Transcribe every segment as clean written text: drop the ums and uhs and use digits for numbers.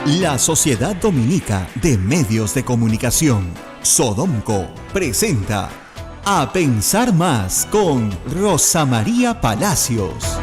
La Sociedad Dominica de Medios de Comunicación, Sodomco, presenta A Pensar Más con Rosa María Palacios.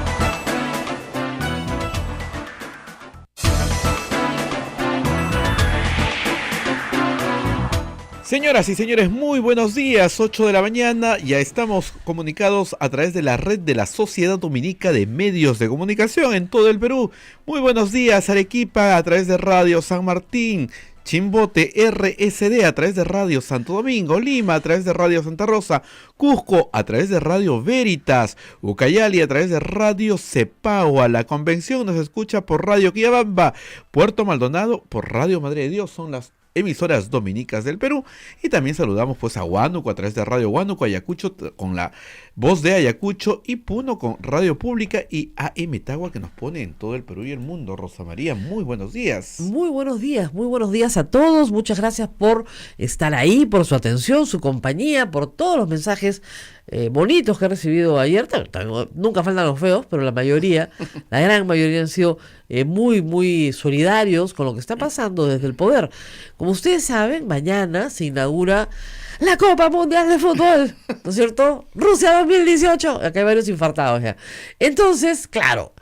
Señoras y señores, muy buenos días, 8 de la mañana, ya estamos comunicados a través de la red de la Sociedad Dominica de Medios de Comunicación en todo el Perú. Muy buenos días, Arequipa, a través de Radio San Martín, Chimbote RSD a través de Radio Santo Domingo, Lima a través de Radio Santa Rosa, Cusco a través de Radio Veritas, Ucayali a través de Radio Cepagua, la Convención nos escucha por Radio Quillabamba, Puerto Maldonado por Radio Madre de Dios, son las emisoras dominicas del Perú, y también saludamos pues a Huánuco a través de Radio Huánuco, Ayacucho con la voz de Ayacucho, y Puno con Radio Pública, y AM Tagua que nos pone en todo el Perú y el mundo. Rosa María, muy buenos días. Muy buenos días a todos, muchas gracias por estar ahí, por su atención, su compañía, por todos los mensajes bonitos que he recibido ayer. Nunca faltan los feos, pero la gran mayoría han sido muy solidarios con lo que está pasando desde el poder. Como ustedes saben, mañana se inaugura la Copa Mundial de Fútbol, ¿no es cierto? Rusia 2018, acá hay varios infartados ya. Entonces, claro,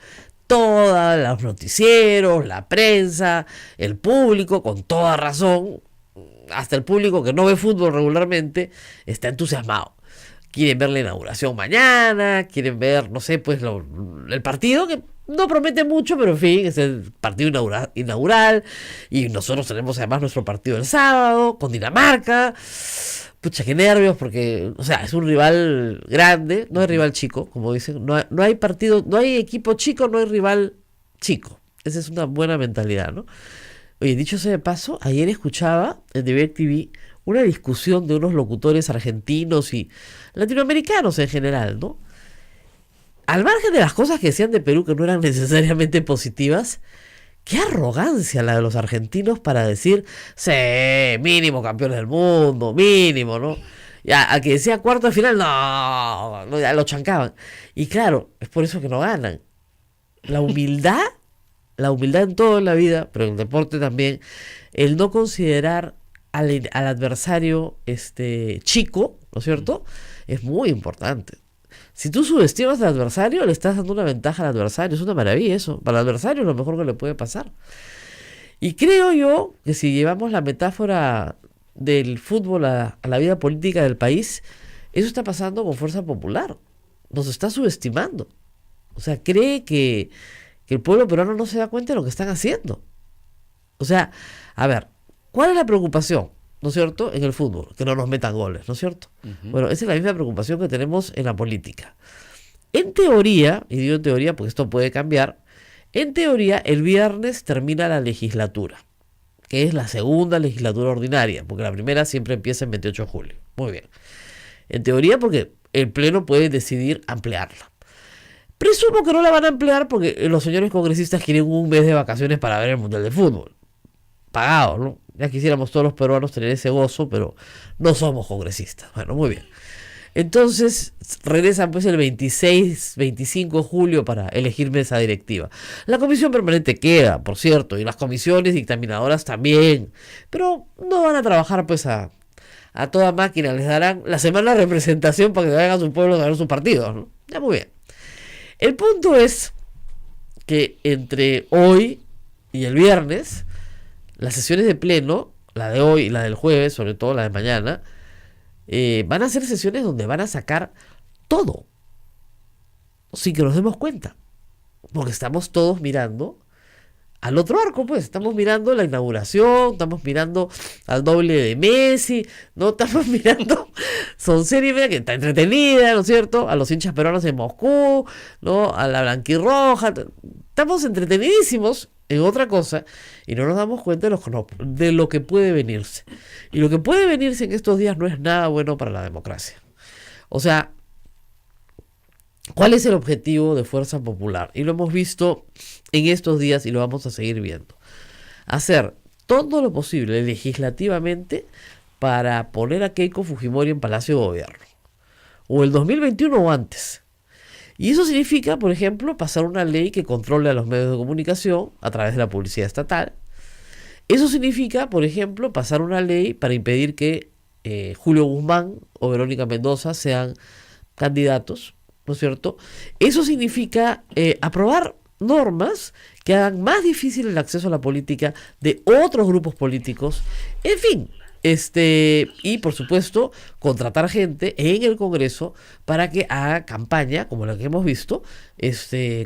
todos los noticieros, la prensa, el público, con toda razón, hasta el público que no ve fútbol regularmente, está entusiasmado. Quieren ver la inauguración mañana, quieren ver, no sé, pues el partido, que no promete mucho, pero en fin, es el partido inaugural, y nosotros tenemos además nuestro partido el sábado, con Dinamarca. Pucha, qué nervios, porque, o sea, es un rival grande, no hay rival chico, como dicen, no hay partido, no hay equipo chico, no hay rival chico. Esa es una buena mentalidad, ¿no? Oye, dicho sea de paso, ayer escuchaba en DirecTV una discusión de unos locutores argentinos y latinoamericanos en general, ¿no? Al margen de las cosas que decían de Perú que no eran necesariamente positivas, qué arrogancia la de los argentinos para decir, sí, mínimo campeones del mundo, mínimo, ¿no? Ya, a que decía cuarto de final, no, ya lo chancaban. Y claro, es por eso que no ganan. La humildad en todo en la vida, pero en el deporte también, el no considerar al adversario chico, ¿no es cierto?, es muy importante. Si tú subestimas al adversario, le estás dando una ventaja al adversario. Es una maravilla eso. Para el adversario es lo mejor que le puede pasar. Y creo yo que si llevamos la metáfora del fútbol a la vida política del país, eso está pasando con Fuerza Popular. Nos está subestimando. O sea, cree que el pueblo peruano no se da cuenta de lo que están haciendo. O sea, a ver, ¿cuál es la preocupación? ¿No es cierto? En el fútbol, que no nos metan goles, ¿no es cierto? Uh-huh. Bueno, esa es la misma preocupación que tenemos en la política. En teoría, y digo en teoría porque esto puede cambiar, en teoría el viernes termina la legislatura, que es la segunda legislatura ordinaria, porque la primera siempre empieza el 28 de julio. Muy bien. En teoría porque el Pleno puede decidir ampliarla. Presumo que no la van a ampliar porque los señores congresistas quieren un mes de vacaciones para ver el Mundial de Fútbol. Pagados, ¿no? Ya quisiéramos todos los peruanos tener ese gozo, pero no somos congresistas. Bueno, muy bien. Entonces regresan pues el 26, 25 de julio para elegir mesa directiva. La comisión permanente queda, por cierto, y las comisiones dictaminadoras también. Pero no van a trabajar pues a toda máquina. Les darán la semana de representación para que vayan a su pueblo a ganar sus partidos, ¿no? Ya, muy bien. El punto es que entre hoy y el viernes, las sesiones de pleno, la de hoy y la del jueves, sobre todo la de mañana, van a ser sesiones donde van a sacar todo, sin que nos demos cuenta, porque estamos todos mirando al otro arco, pues, estamos mirando la inauguración, estamos mirando al doble de Messi, no estamos mirando, son series que está entretenida, ¿no es cierto?, a los hinchas peruanos en Moscú, ¿no?, a la blanquirroja, estamos entretenidísimos en otra cosa y no nos damos cuenta de lo que puede venirse. Y lo que puede venirse en estos días no es nada bueno para la democracia. O sea, ¿cuál es el objetivo de Fuerza Popular? Y lo hemos visto en estos días y lo vamos a seguir viendo. Hacer todo lo posible legislativamente para poner a Keiko Fujimori en Palacio de Gobierno. O el 2021 o antes. Y eso significa, por ejemplo, pasar una ley que controle a los medios de comunicación a través de la publicidad estatal, Eso significa, por ejemplo, pasar una ley para impedir que Julio Guzmán o Verónica Mendoza sean candidatos, ¿no es cierto? Eso significa aprobar normas que hagan más difícil el acceso a la política de otros grupos políticos, en fin, y por supuesto contratar gente en el Congreso para que haga campaña, como la que hemos visto,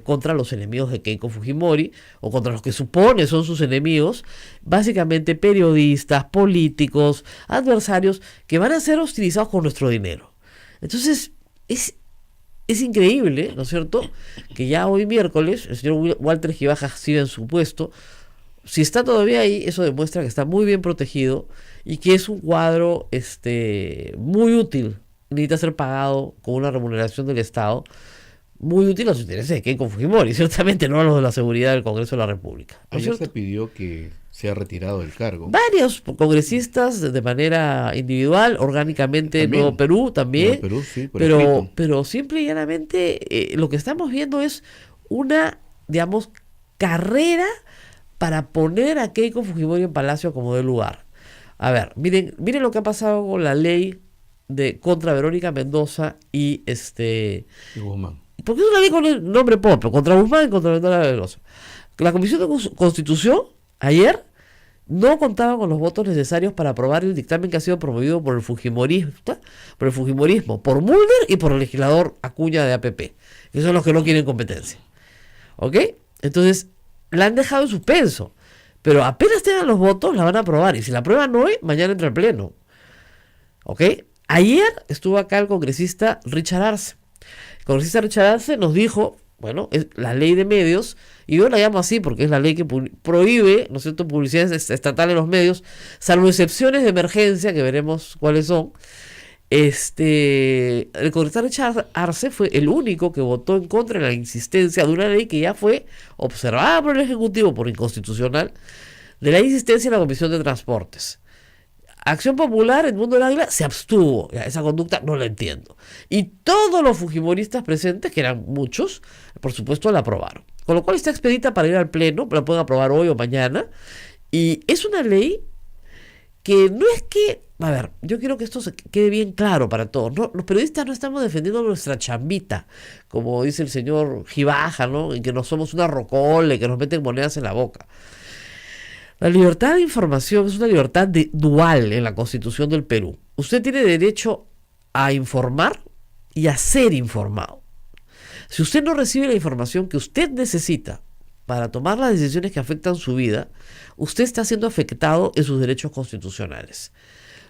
contra los enemigos de Keiko Fujimori o contra los que supone son sus enemigos, básicamente periodistas, políticos, adversarios que van a ser hostilizados con nuestro dinero. Entonces, es increíble, ¿no es cierto?, que ya hoy miércoles el señor Walter Gibaja sigue en su puesto. Si está todavía ahí, eso demuestra que está muy bien protegido y que es un cuadro muy útil. Necesita ser pagado con una remuneración del Estado, muy útil a los intereses de Keiko Fujimori, ciertamente no a los de la seguridad del Congreso de la República, ¿no es Ayer cierto? se pidió que sea retirado del cargo. Varios congresistas de manera individual, orgánicamente en También. Nuevo Perú también, Nuevo Perú, sí, por escrito. pero simple y llanamente lo que estamos viendo es una, digamos, carrera para poner a Keiko Fujimori en Palacio como de lugar. A ver, miren lo que ha pasado con la ley contra Verónica Mendoza y Y Guzmán. porque es una ley con el nombre propio, contra Guzmán y contra Verónica Mendoza. La Comisión de Constitución ayer no contaba con los votos necesarios para aprobar el dictamen que ha sido promovido por el Fujimorismo, por Mulder y por el legislador Acuña de APP, que son los que no quieren competencia. ¿Ok? Entonces, la han dejado en suspenso. Pero apenas tengan los votos, la van a aprobar. Y si la aprueban hoy, mañana entra en pleno. ¿Ok? Ayer estuvo acá el congresista Richard Arce. El congresista Richard Arce nos dijo, bueno, es la ley de medios, y yo la llamo así porque es la ley que prohíbe, ¿no es cierto?, publicidad estatal en los medios, salvo excepciones de emergencia, que veremos cuáles son. El congresista Richard Arce fue el único que votó en contra de la insistencia de una ley que ya fue observada por el Ejecutivo por inconstitucional, de la insistencia en la Comisión de Transportes. Acción Popular, el Mundo del Águila, se abstuvo. Ya, esa conducta no la entiendo. Y todos los fujimoristas presentes, que eran muchos, por supuesto la aprobaron. Con lo cual está expedita para ir al pleno, la pueden aprobar hoy o mañana. Y es una ley que no es que... A ver, yo quiero que esto se quede bien claro para todos, ¿no? Los periodistas no estamos defendiendo nuestra chambita, como dice el señor Gibaja, ¿no? En que no somos una rocola y que nos meten monedas en la boca. La libertad de información es una libertad dual en la Constitución del Perú. Usted tiene derecho a informar y a ser informado. Si usted no recibe la información que usted necesita para tomar las decisiones que afectan su vida, usted está siendo afectado en sus derechos constitucionales.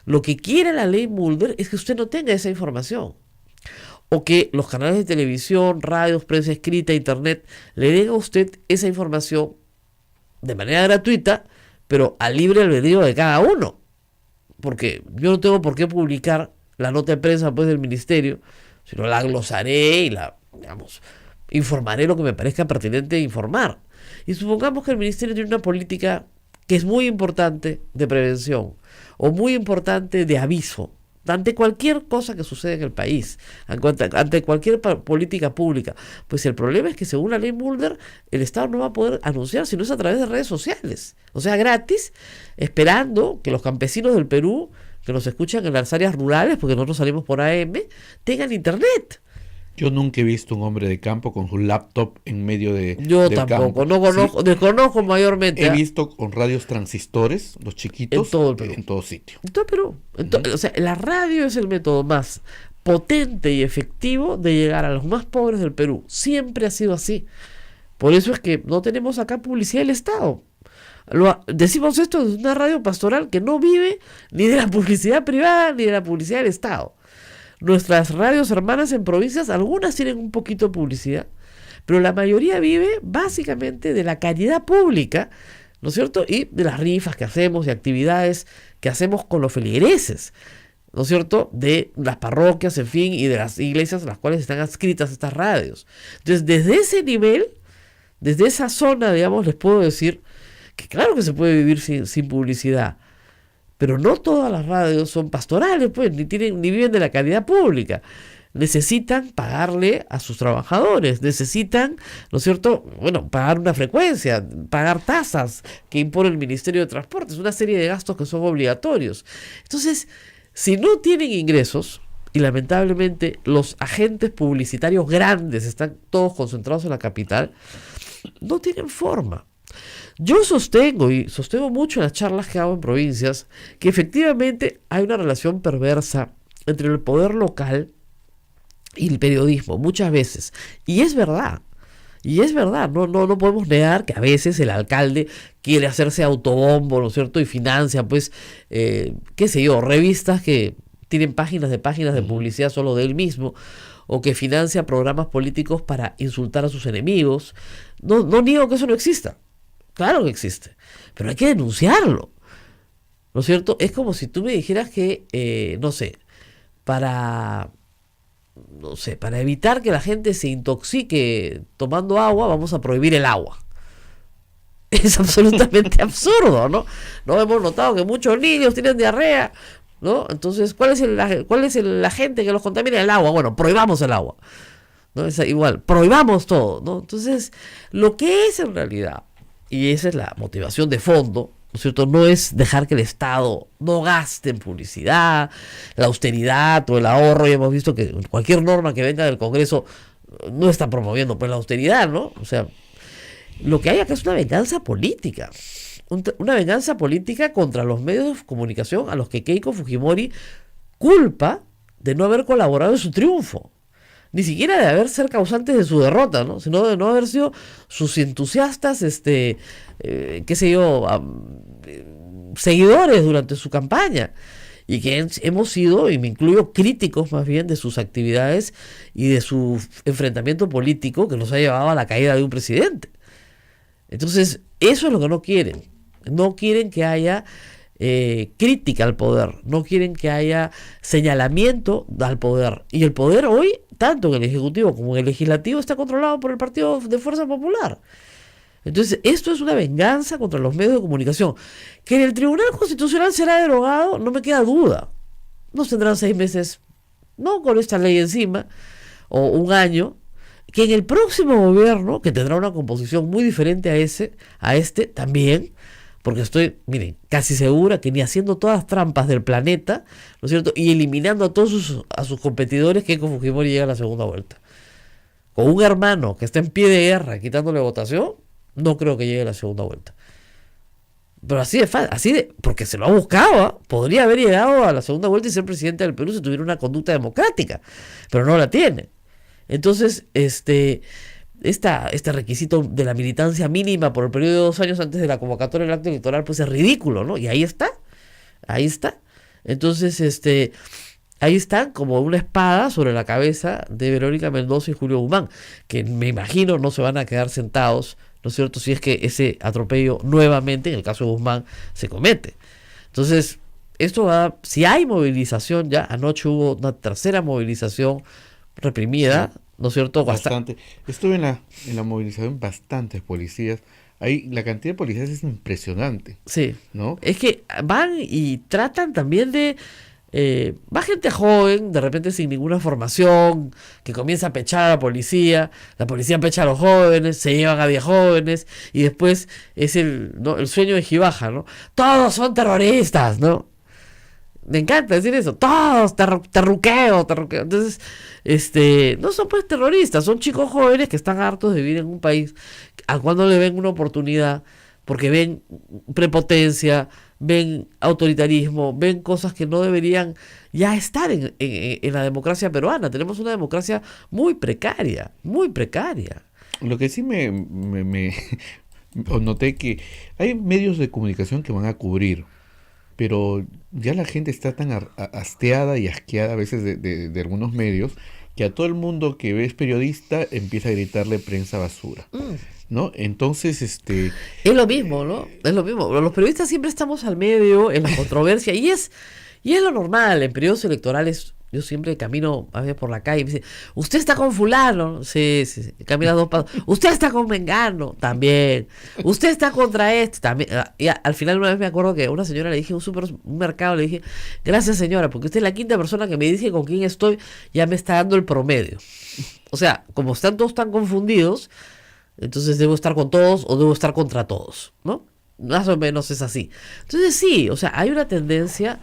Lo que quiere la ley Mulder es que usted no tenga esa información, o que los canales de televisión, radios, prensa escrita, internet, le den a usted esa información de manera gratuita, pero a libre albedrío de cada uno. Porque yo no tengo por qué publicar la nota de prensa pues, del ministerio, sino la glosaré y informaré lo que me parezca pertinente informar. Y supongamos que el ministerio tiene una política que es muy importante de prevención o muy importante de aviso ante cualquier cosa que suceda en el país, ante cualquier política pública. Pues el problema es que según la ley Mulder, el Estado no va a poder anunciar si no es a través de redes sociales, o sea, gratis, esperando que los campesinos del Perú, que nos escuchan en las áreas rurales, porque nosotros salimos por AM, tengan internet. Yo nunca he visto un hombre de campo con su laptop en medio Yo del tampoco, campo. no conozco, Sí, desconozco mayormente. he visto con radios transistores, los chiquitos, En todo el Perú. en todo sitio. En todo el Perú. O sea, la radio es el método más potente y efectivo de llegar a los más pobres del Perú. Siempre ha sido así. Por eso es que no tenemos acá publicidad del Estado. Decimos esto de una radio pastoral que no vive ni de la publicidad privada ni de la publicidad del Estado. Nuestras radios hermanas en provincias, algunas tienen un poquito de publicidad, pero la mayoría vive básicamente de la caridad pública, ¿no es cierto? Y de las rifas que hacemos y actividades que hacemos con los feligreses, ¿no es cierto? De las parroquias, en fin, y de las iglesias a las cuales están adscritas estas radios. Entonces, desde ese nivel, desde esa zona, digamos, les puedo decir que claro que se puede vivir sin publicidad. Pero no todas las radios son pastorales, pues, ni viven de la caridad pública. necesitan pagarle a sus trabajadores, necesitan, ¿no es cierto?, bueno, pagar una frecuencia, pagar tasas que impone el Ministerio de Transportes, una serie de gastos que son obligatorios. Entonces, si no tienen ingresos, y lamentablemente los agentes publicitarios grandes están todos concentrados en la capital, no tienen forma. Yo sostengo, y sostengo mucho en las charlas que hago en provincias, que efectivamente hay una relación perversa entre el poder local y el periodismo, muchas veces. Y es verdad, no podemos negar que a veces el alcalde quiere hacerse autobombo, ¿no es cierto? Y financia, pues, qué sé yo, revistas que tienen páginas de publicidad solo de él mismo, o que financia programas políticos para insultar a sus enemigos. No niego que eso no exista. Claro que existe, pero hay que denunciarlo, ¿no es cierto? Es como si tú me dijeras que, para evitar que la gente se intoxique tomando agua, vamos a prohibir el agua. Es absolutamente absurdo, ¿no? No hemos notado que muchos niños tienen diarrea, ¿no? Entonces, ¿cuál es el agente que los contamina? El agua. Bueno, prohibamos el agua, ¿no? Es igual, prohibamos todo, ¿no? Entonces, lo que es en realidad, y esa es la motivación de fondo, ¿no es cierto?, no es dejar que el Estado no gaste en publicidad, la austeridad o el ahorro. Ya hemos visto que cualquier norma que venga del Congreso no está promoviendo pues la austeridad, ¿no? O sea, lo que hay acá es una venganza política. Una venganza política contra los medios de comunicación a los que Keiko Fujimori culpa de no haber colaborado en su triunfo. Ni siquiera de haber ser causantes de su derrota, ¿no? Sino de no haber sido sus entusiastas, seguidores durante su campaña. Y que hemos sido, y me incluyo, críticos más bien de sus actividades y de su enfrentamiento político que nos ha llevado a la caída de un presidente. Entonces, eso es lo que no quieren. No quieren que haya crítica al poder, no quieren que haya señalamiento al poder. Y el poder hoy, tanto en el Ejecutivo como en el Legislativo, está controlado por el Partido de Fuerza Popular. Entonces, esto es una venganza contra los medios de comunicación. Que en el Tribunal Constitucional será derogado, no me queda duda. Nos tendrán 6 meses, no con esta ley encima, o 1 año. Que en el próximo gobierno, que tendrá una composición muy diferente a este también, porque estoy, miren, casi segura que ni haciendo todas las trampas del planeta, ¿no es cierto?, y eliminando a todos sus competidores, Keiko Fujimori llega a la segunda vuelta. Con un hermano que está en pie de guerra quitándole votación, no creo que llegue a la segunda vuelta. Pero así de fácil, porque se lo ha buscado, ¿eh? Podría haber llegado a la segunda vuelta y ser presidente del Perú si tuviera una conducta democrática, pero no la tiene. Entonces, este requisito de la militancia mínima por el periodo de 2 años antes de la convocatoria del acto electoral, pues es ridículo, ¿no? Y ahí está. Entonces, ahí están como una espada sobre la cabeza de Verónica Mendoza y Julio Guzmán, que me imagino no se van a quedar sentados, ¿no es cierto?, si es que ese atropello nuevamente, en el caso de Guzmán, se comete. Entonces, esto va, si hay movilización ya, anoche hubo una tercera movilización reprimida, ¿no es cierto? Bastante. Estuve en la movilización, bastantes policías. Ahí la cantidad de policías es impresionante. Sí. ¿No? Es que van y tratan también de... va gente joven, de repente sin ninguna formación, que comienza a pechar a la policía pecha a los jóvenes, se llevan a 10 jóvenes, y después es el sueño de Gibaja, ¿no? Todos son terroristas, ¿no? Me encanta decir eso, todos terruqueo. Entonces, no son pues terroristas, son chicos jóvenes que están hartos de vivir en un país al cual no le ven una oportunidad, porque ven prepotencia, ven autoritarismo, ven cosas que no deberían ya estar en la democracia peruana. Tenemos una democracia muy precaria. Lo que sí me noté que hay medios de comunicación que van a cubrir, pero ya la gente está tan hasteada y asqueada a veces de algunos medios, que a todo el mundo que es periodista empieza a gritarle prensa basura, ¿no? Entonces, es lo mismo, ¿no? Es lo mismo. Los periodistas siempre estamos al medio en la controversia, y es lo normal en periodos electorales. Yo siempre camino a veces por la calle y me dice, usted está con fulano, sí, sí, sí. Camina 2 pasos, usted está con Mengano, también, usted está contra este, también. Y al final una vez me acuerdo que a una señora le dije, un mercado, le dije, gracias señora, porque usted es la quinta persona que me dice con quién estoy, ya me está dando el promedio. O sea, como están todos tan confundidos, entonces debo estar con todos o debo estar contra todos, ¿no? Más o menos es así. Entonces sí, o sea, hay una tendencia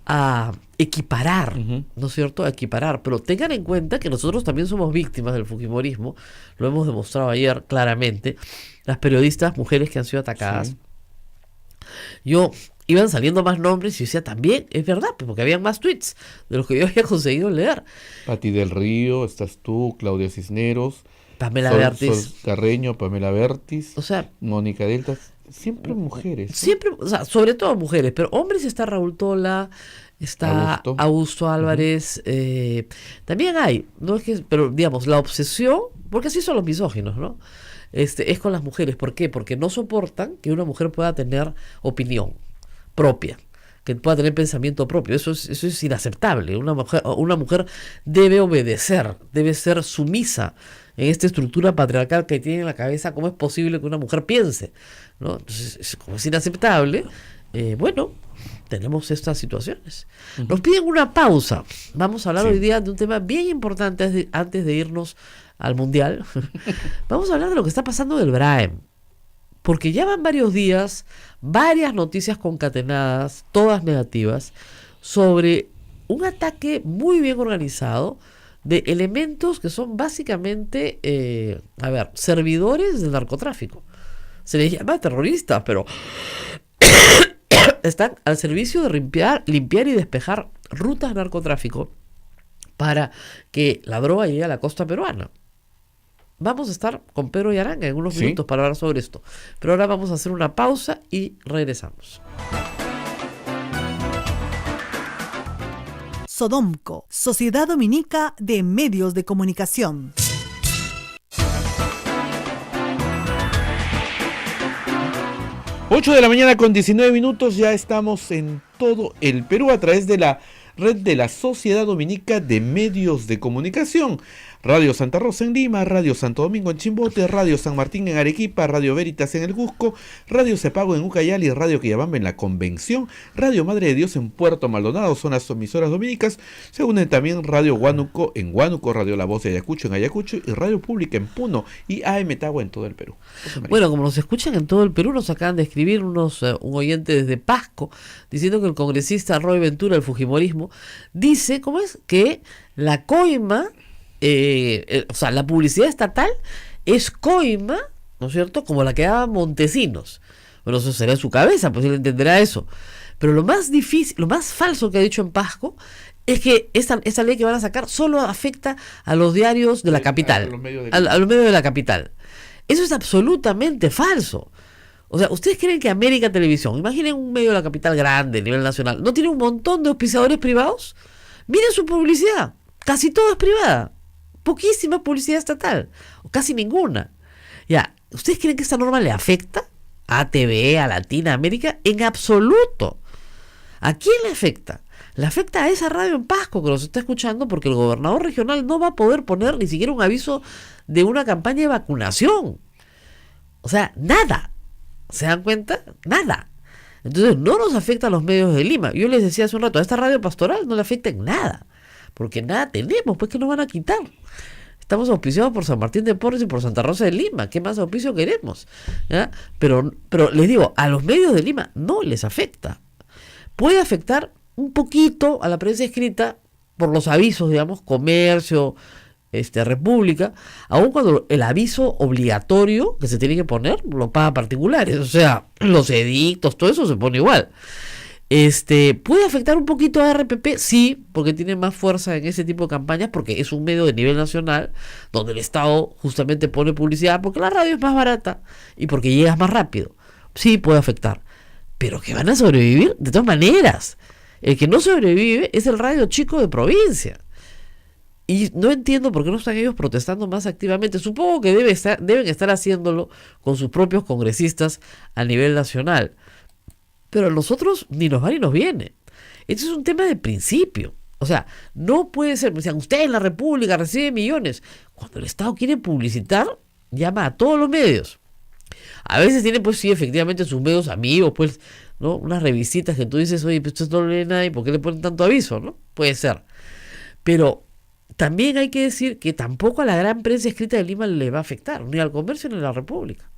a equiparar, ¿no es cierto? A equiparar, pero tengan en cuenta que nosotros también somos víctimas del fujimorismo, lo hemos demostrado ayer claramente, las periodistas, mujeres que han sido atacadas. Sí. Yo iban saliendo más nombres y decía también, es verdad, porque habían más tweets de los que yo había conseguido leer. Pati del Río, estás tú, Claudia Cisneros, Pamela Bertis, Sol Carreño, Pamela Bertis, o sea, Mónica Delta, siempre mujeres, ¿no? Siempre, o sea, sobre todo mujeres, pero hombres está Raúl Tola, está Augusto Álvarez, también hay, no es que, pero digamos, la obsesión, porque así son los misóginos, ¿no? Es con las mujeres. ¿Por qué? Porque no soportan que una mujer pueda tener opinión propia, que pueda tener pensamiento propio. Eso es inaceptable. Una mujer debe obedecer, debe ser sumisa en esta estructura patriarcal que tiene en la cabeza. ¿Cómo es posible que una mujer piense? ¿No? Entonces, como es inaceptable, bueno, tenemos estas situaciones. Nos piden una pausa. Vamos a hablar hoy día de un tema bien importante antes de irnos al Mundial. Vamos a hablar de lo que está pasando del Braem. Porque ya van varios días, varias noticias concatenadas, todas negativas, sobre un ataque muy bien organizado de elementos que son básicamente, servidores del narcotráfico. Se les llama terroristas, pero están al servicio de limpiar y despejar rutas de narcotráfico para que la droga llegue a la costa peruana. Vamos a estar con Pedro y Aranga en unos minutos para hablar sobre esto. Pero ahora vamos a hacer una pausa y regresamos. Sodomco, Sociedad Dominica de Medios de Comunicación. Ocho de la mañana con 19 minutos, ya estamos en todo el Perú a través de la red de la Sociedad Dominica de Medios de Comunicación. Radio Santa Rosa en Lima, Radio Santo Domingo en Chimbote, Radio San Martín en Arequipa, Radio Veritas en el Cusco, Radio Cepago en Ucayali, Radio Quillabamba en la Convención, Radio Madre de Dios en Puerto Maldonado, son las emisoras dominicas. Se unen también Radio Huánuco en Huánuco, Radio La Voz de Ayacucho en Ayacucho y Radio Pública en Puno y AM Tagua en todo el Perú. Bueno, como nos escuchan en todo el Perú, nos acaban de escribir un oyente desde Pasco diciendo que el congresista Roy Ventura del Fujimorismo dice, ¿cómo es? Que la coima, la publicidad estatal es coima, ¿no es cierto?, como la que daba Montesinos. Bueno, eso será en su cabeza, pues él entenderá eso. Pero lo más difícil, lo más falso que ha dicho en Pasco es que esta ley que van a sacar solo afecta a los diarios de la capital, a los medios de la capital. Eso es absolutamente falso. O sea, ¿ustedes creen que América Televisión, imaginen un medio de la capital grande a nivel nacional, no tiene un montón de auspiciadores privados? Miren su publicidad, casi todo es privada. Poquísima publicidad estatal, o casi ninguna. Ya, ¿ustedes creen que esta norma le afecta a ATV, a Latinoamérica? En absoluto. ¿A quién le afecta? Le afecta a esa radio en Pasco que nos está escuchando, porque el gobernador regional no va a poder poner ni siquiera un aviso de una campaña de vacunación. O sea, nada. ¿Se dan cuenta? Nada. Entonces no nos afecta a los medios de Lima. Yo les decía hace un rato, a esta radio pastoral no le afecta en nada, porque nada tenemos, pues que nos van a quitar. Estamos auspiciados por San Martín de Porres y por Santa Rosa de Lima. ¿Qué más auspicio queremos? ¿Ya? Pero les digo, a los medios de Lima no les afecta. Puede afectar un poquito a la prensa escrita por los avisos, digamos, Comercio, República, aun cuando el aviso obligatorio que se tiene que poner lo paga particulares, o sea, los edictos, todo eso se pone igual. ¿Puede afectar un poquito a RPP? Sí, porque tiene más fuerza en ese tipo de campañas, porque es un medio de nivel nacional, donde el Estado justamente pone publicidad, porque la radio es más barata y porque llegas más rápido. Sí, puede afectar, pero que van a sobrevivir de todas maneras. El que no sobrevive es el radio chico de provincia. Y no entiendo por qué no están ellos protestando más activamente. Supongo que deben estar haciéndolo con sus propios congresistas a nivel nacional. Pero a nosotros ni nos va ni nos viene. Este es un tema de principio. O sea, no puede ser, me decían, usted en la República recibe millones. Cuando el Estado quiere publicitar, llama a todos los medios. A veces tiene, pues sí, efectivamente sus medios amigos, pues, ¿no? Unas revisitas que tú dices, oye, pues esto no lee nadie, ¿por qué le ponen tanto aviso, no? Puede ser. Pero también hay que decir que tampoco a la gran prensa escrita de Lima le va a afectar, ni al comercio ni a la República.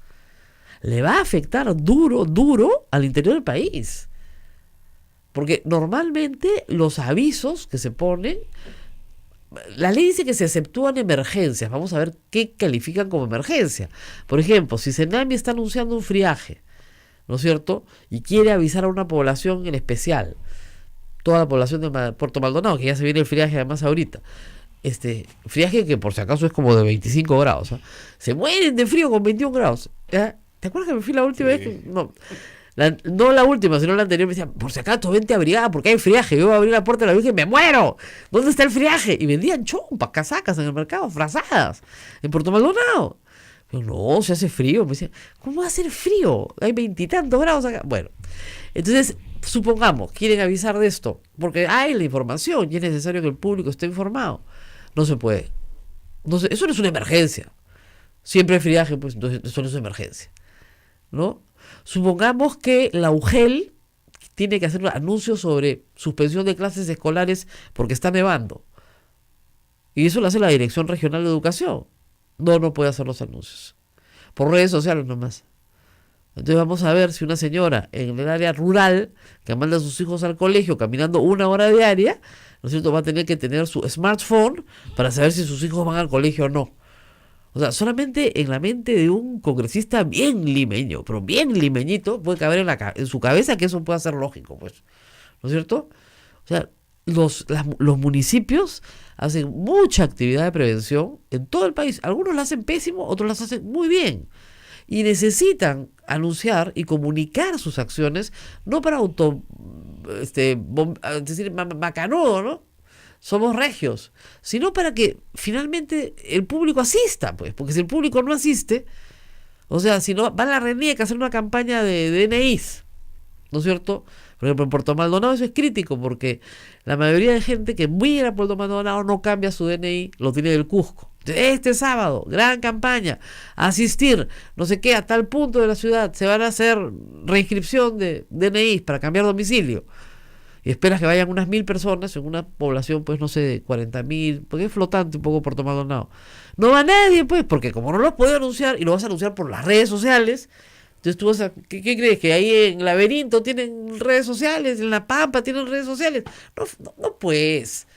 Le va a afectar duro, duro al interior del país. Porque normalmente los avisos que se ponen, la ley dice que se exceptúan emergencias. Vamos a ver qué califican como emergencia. Por ejemplo, si Senami está anunciando un friaje, ¿no es cierto? Y quiere avisar a una población en especial, toda la población de Puerto Maldonado, que ya se viene el friaje además ahorita. Friaje que por si acaso es como de 25 grados. ¿Eh? Se mueren de frío con 21 grados. ¿Eh? ¿Te acuerdas que me fui la última vez? No. No la última, sino la anterior, me decían, por si acaso vente abrigada porque hay friaje. Yo voy a abrir la puerta de la Virgen, me muero. ¿Dónde está el friaje? Y vendían chompas, casacas en el mercado, frazadas, en Puerto Maldonado. Pero no, se hace frío. Me decían, ¿cómo va a hacer frío? Hay 20 y tantos grados acá. Bueno, entonces, supongamos, quieren avisar de esto, porque hay la información y es necesario que el público esté informado. No se puede. Eso no es una emergencia. Siempre hay friaje, pues entonces eso no es una emergencia, ¿no? Supongamos que la UGEL tiene que hacer un anuncio sobre suspensión de clases escolares porque está nevando. Y eso lo hace la Dirección Regional de Educación. No puede hacer los anuncios. Por redes sociales nomás. Entonces vamos a ver si una señora en el área rural que manda a sus hijos al colegio caminando 1 hora diaria, ¿no es cierto?, va a tener que tener su smartphone para saber si sus hijos van al colegio o no. O sea, solamente en la mente de un congresista bien limeño, pero bien limeñito, puede caber en su cabeza que eso pueda ser lógico, pues. ¿No es cierto? O sea, los municipios hacen mucha actividad de prevención en todo el país. Algunos la hacen pésimo, otros las hacen muy bien. Y necesitan anunciar y comunicar sus acciones, no para decir macanudo, ¿no? Somos regios, sino para que finalmente el público asista, pues, porque si el público no asiste, o sea, si no, va a la RENIEC a hacer una campaña de DNIs, ¿no es cierto? Por ejemplo, en Puerto Maldonado eso es crítico, porque la mayoría de gente que migra a Puerto Maldonado no cambia su DNI, lo tiene del Cusco. Este sábado, gran campaña, asistir, no sé qué, a tal punto de la ciudad, se van a hacer reinscripción de DNIs para cambiar domicilio. Y esperas que vayan unas 1.000 personas en una población, pues no sé, de 40.000, porque es flotante un poco Puerto Maldonado. No va nadie, pues, porque como no lo has podido anunciar y lo vas a anunciar por las redes sociales, entonces tú vas a, ¿qué crees? ¿Que ahí en Laberinto tienen redes sociales? ¿En La Pampa tienen redes sociales? No pues.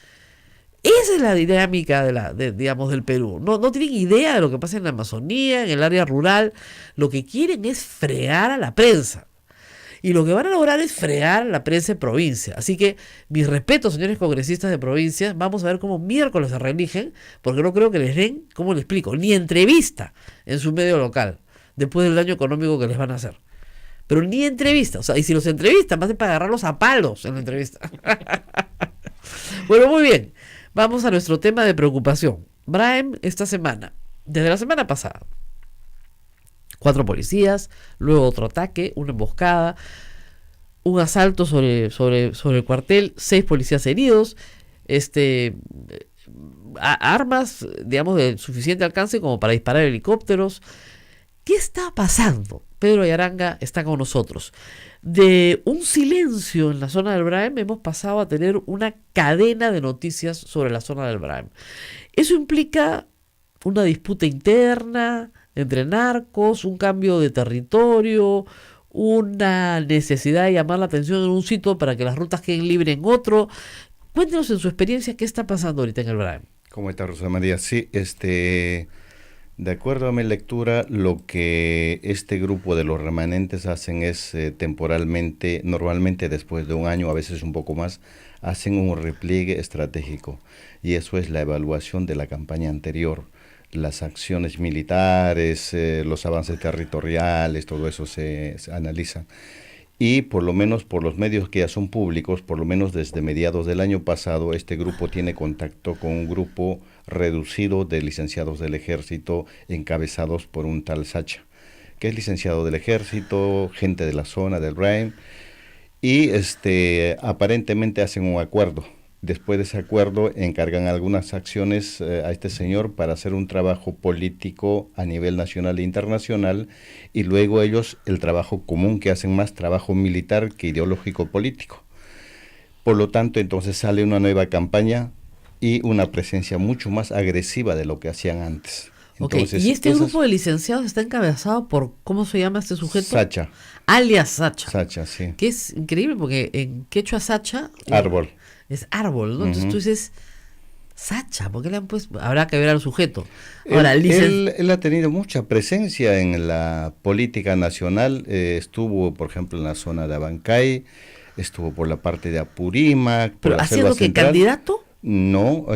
Esa es la dinámica digamos, del Perú. No tienen idea de lo que pasa en la Amazonía, en el área rural. Lo que quieren es fregar a la prensa. Y lo que van a lograr es fregar la prensa en provincia. Así que, mis respetos, señores congresistas de provincia. Vamos a ver cómo miércoles se reeligen, porque no creo que les den, ¿cómo les explico?, ni entrevista en su medio local, después del daño económico que les van a hacer. Pero ni entrevista. O sea, y si los entrevistan, va a ser para agarrarlos a palos en la entrevista. Bueno, muy bien. Vamos a nuestro tema de preocupación. Braem, esta semana, desde la semana pasada, 4 policías, luego otro ataque, una emboscada, un asalto sobre el cuartel, 6 policías heridos, armas, digamos, de suficiente alcance como para disparar helicópteros. ¿Qué está pasando? Pedro Yaranga está con nosotros. De un silencio en la zona del Braem hemos pasado a tener una cadena de noticias sobre la zona del Braem. Eso implica una disputa interna entre narcos, un cambio de territorio, una necesidad de llamar la atención en un sitio para que las rutas queden libres en otro. Cuéntenos en su experiencia qué está pasando ahorita en el Braem. ¿Cómo está, Rosa María? Sí, de acuerdo a mi lectura, lo que este grupo de los remanentes hacen es temporalmente, normalmente después de un año, a veces un poco más, hacen un repliegue estratégico. Y eso es la evaluación de la campaña anterior. Las acciones militares, los avances territoriales, todo eso se analiza. Y por lo menos por los medios que ya son públicos, por lo menos desde mediados del año pasado, este grupo tiene contacto con un grupo reducido de licenciados del ejército encabezados por un tal Sacha, que es licenciado del ejército, gente de la zona del Braem, y aparentemente hacen un acuerdo Después de ese acuerdo encargan algunas acciones a este señor para hacer un trabajo político a nivel nacional e internacional, y luego ellos el trabajo común que hacen, más trabajo militar que ideológico político. Por lo tanto, entonces sale una nueva campaña y una presencia mucho más agresiva de lo que hacían antes. Entonces, y este grupo de licenciados está encabezado por, ¿cómo se llama este sujeto? Sacha. Alias Sacha. Sacha, sí. Que es increíble porque en quechua Sacha Árbol. es árbol, ¿no? Entonces Ujú. tú dices, Sacha, ¿por qué le han puesto? Habrá que ver al sujeto. Ahora, Él ha tenido mucha presencia en la política nacional, estuvo, por ejemplo, en la zona de Abancay, estuvo por la parte de Apurímac, por ¿pero la ha selva sido que central. candidato? No,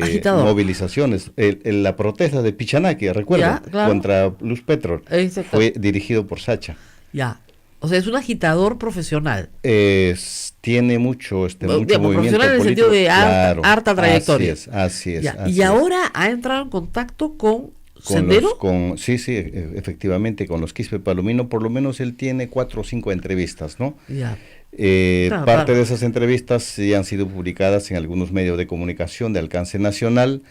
Agitador. movilizaciones. La protesta de Pichanaki, recuerda, Ya, claro. contra Luz Petrol, Exacto. fue dirigido por Sacha. Ya. O sea, es un agitador profesional. Tiene mucho, Digamos, mucho movimiento profesional en el político. sentido de Claro, harta trayectoria. Así es. Ya. así Y es. ahora ha entrado en contacto con Con Sendero. sí, efectivamente, con los Quispe Palomino, por lo menos él tiene 4 o 5 entrevistas, ¿no? Ya. Parte Claro. de esas entrevistas sí han sido publicadas en algunos medios de comunicación de alcance nacional,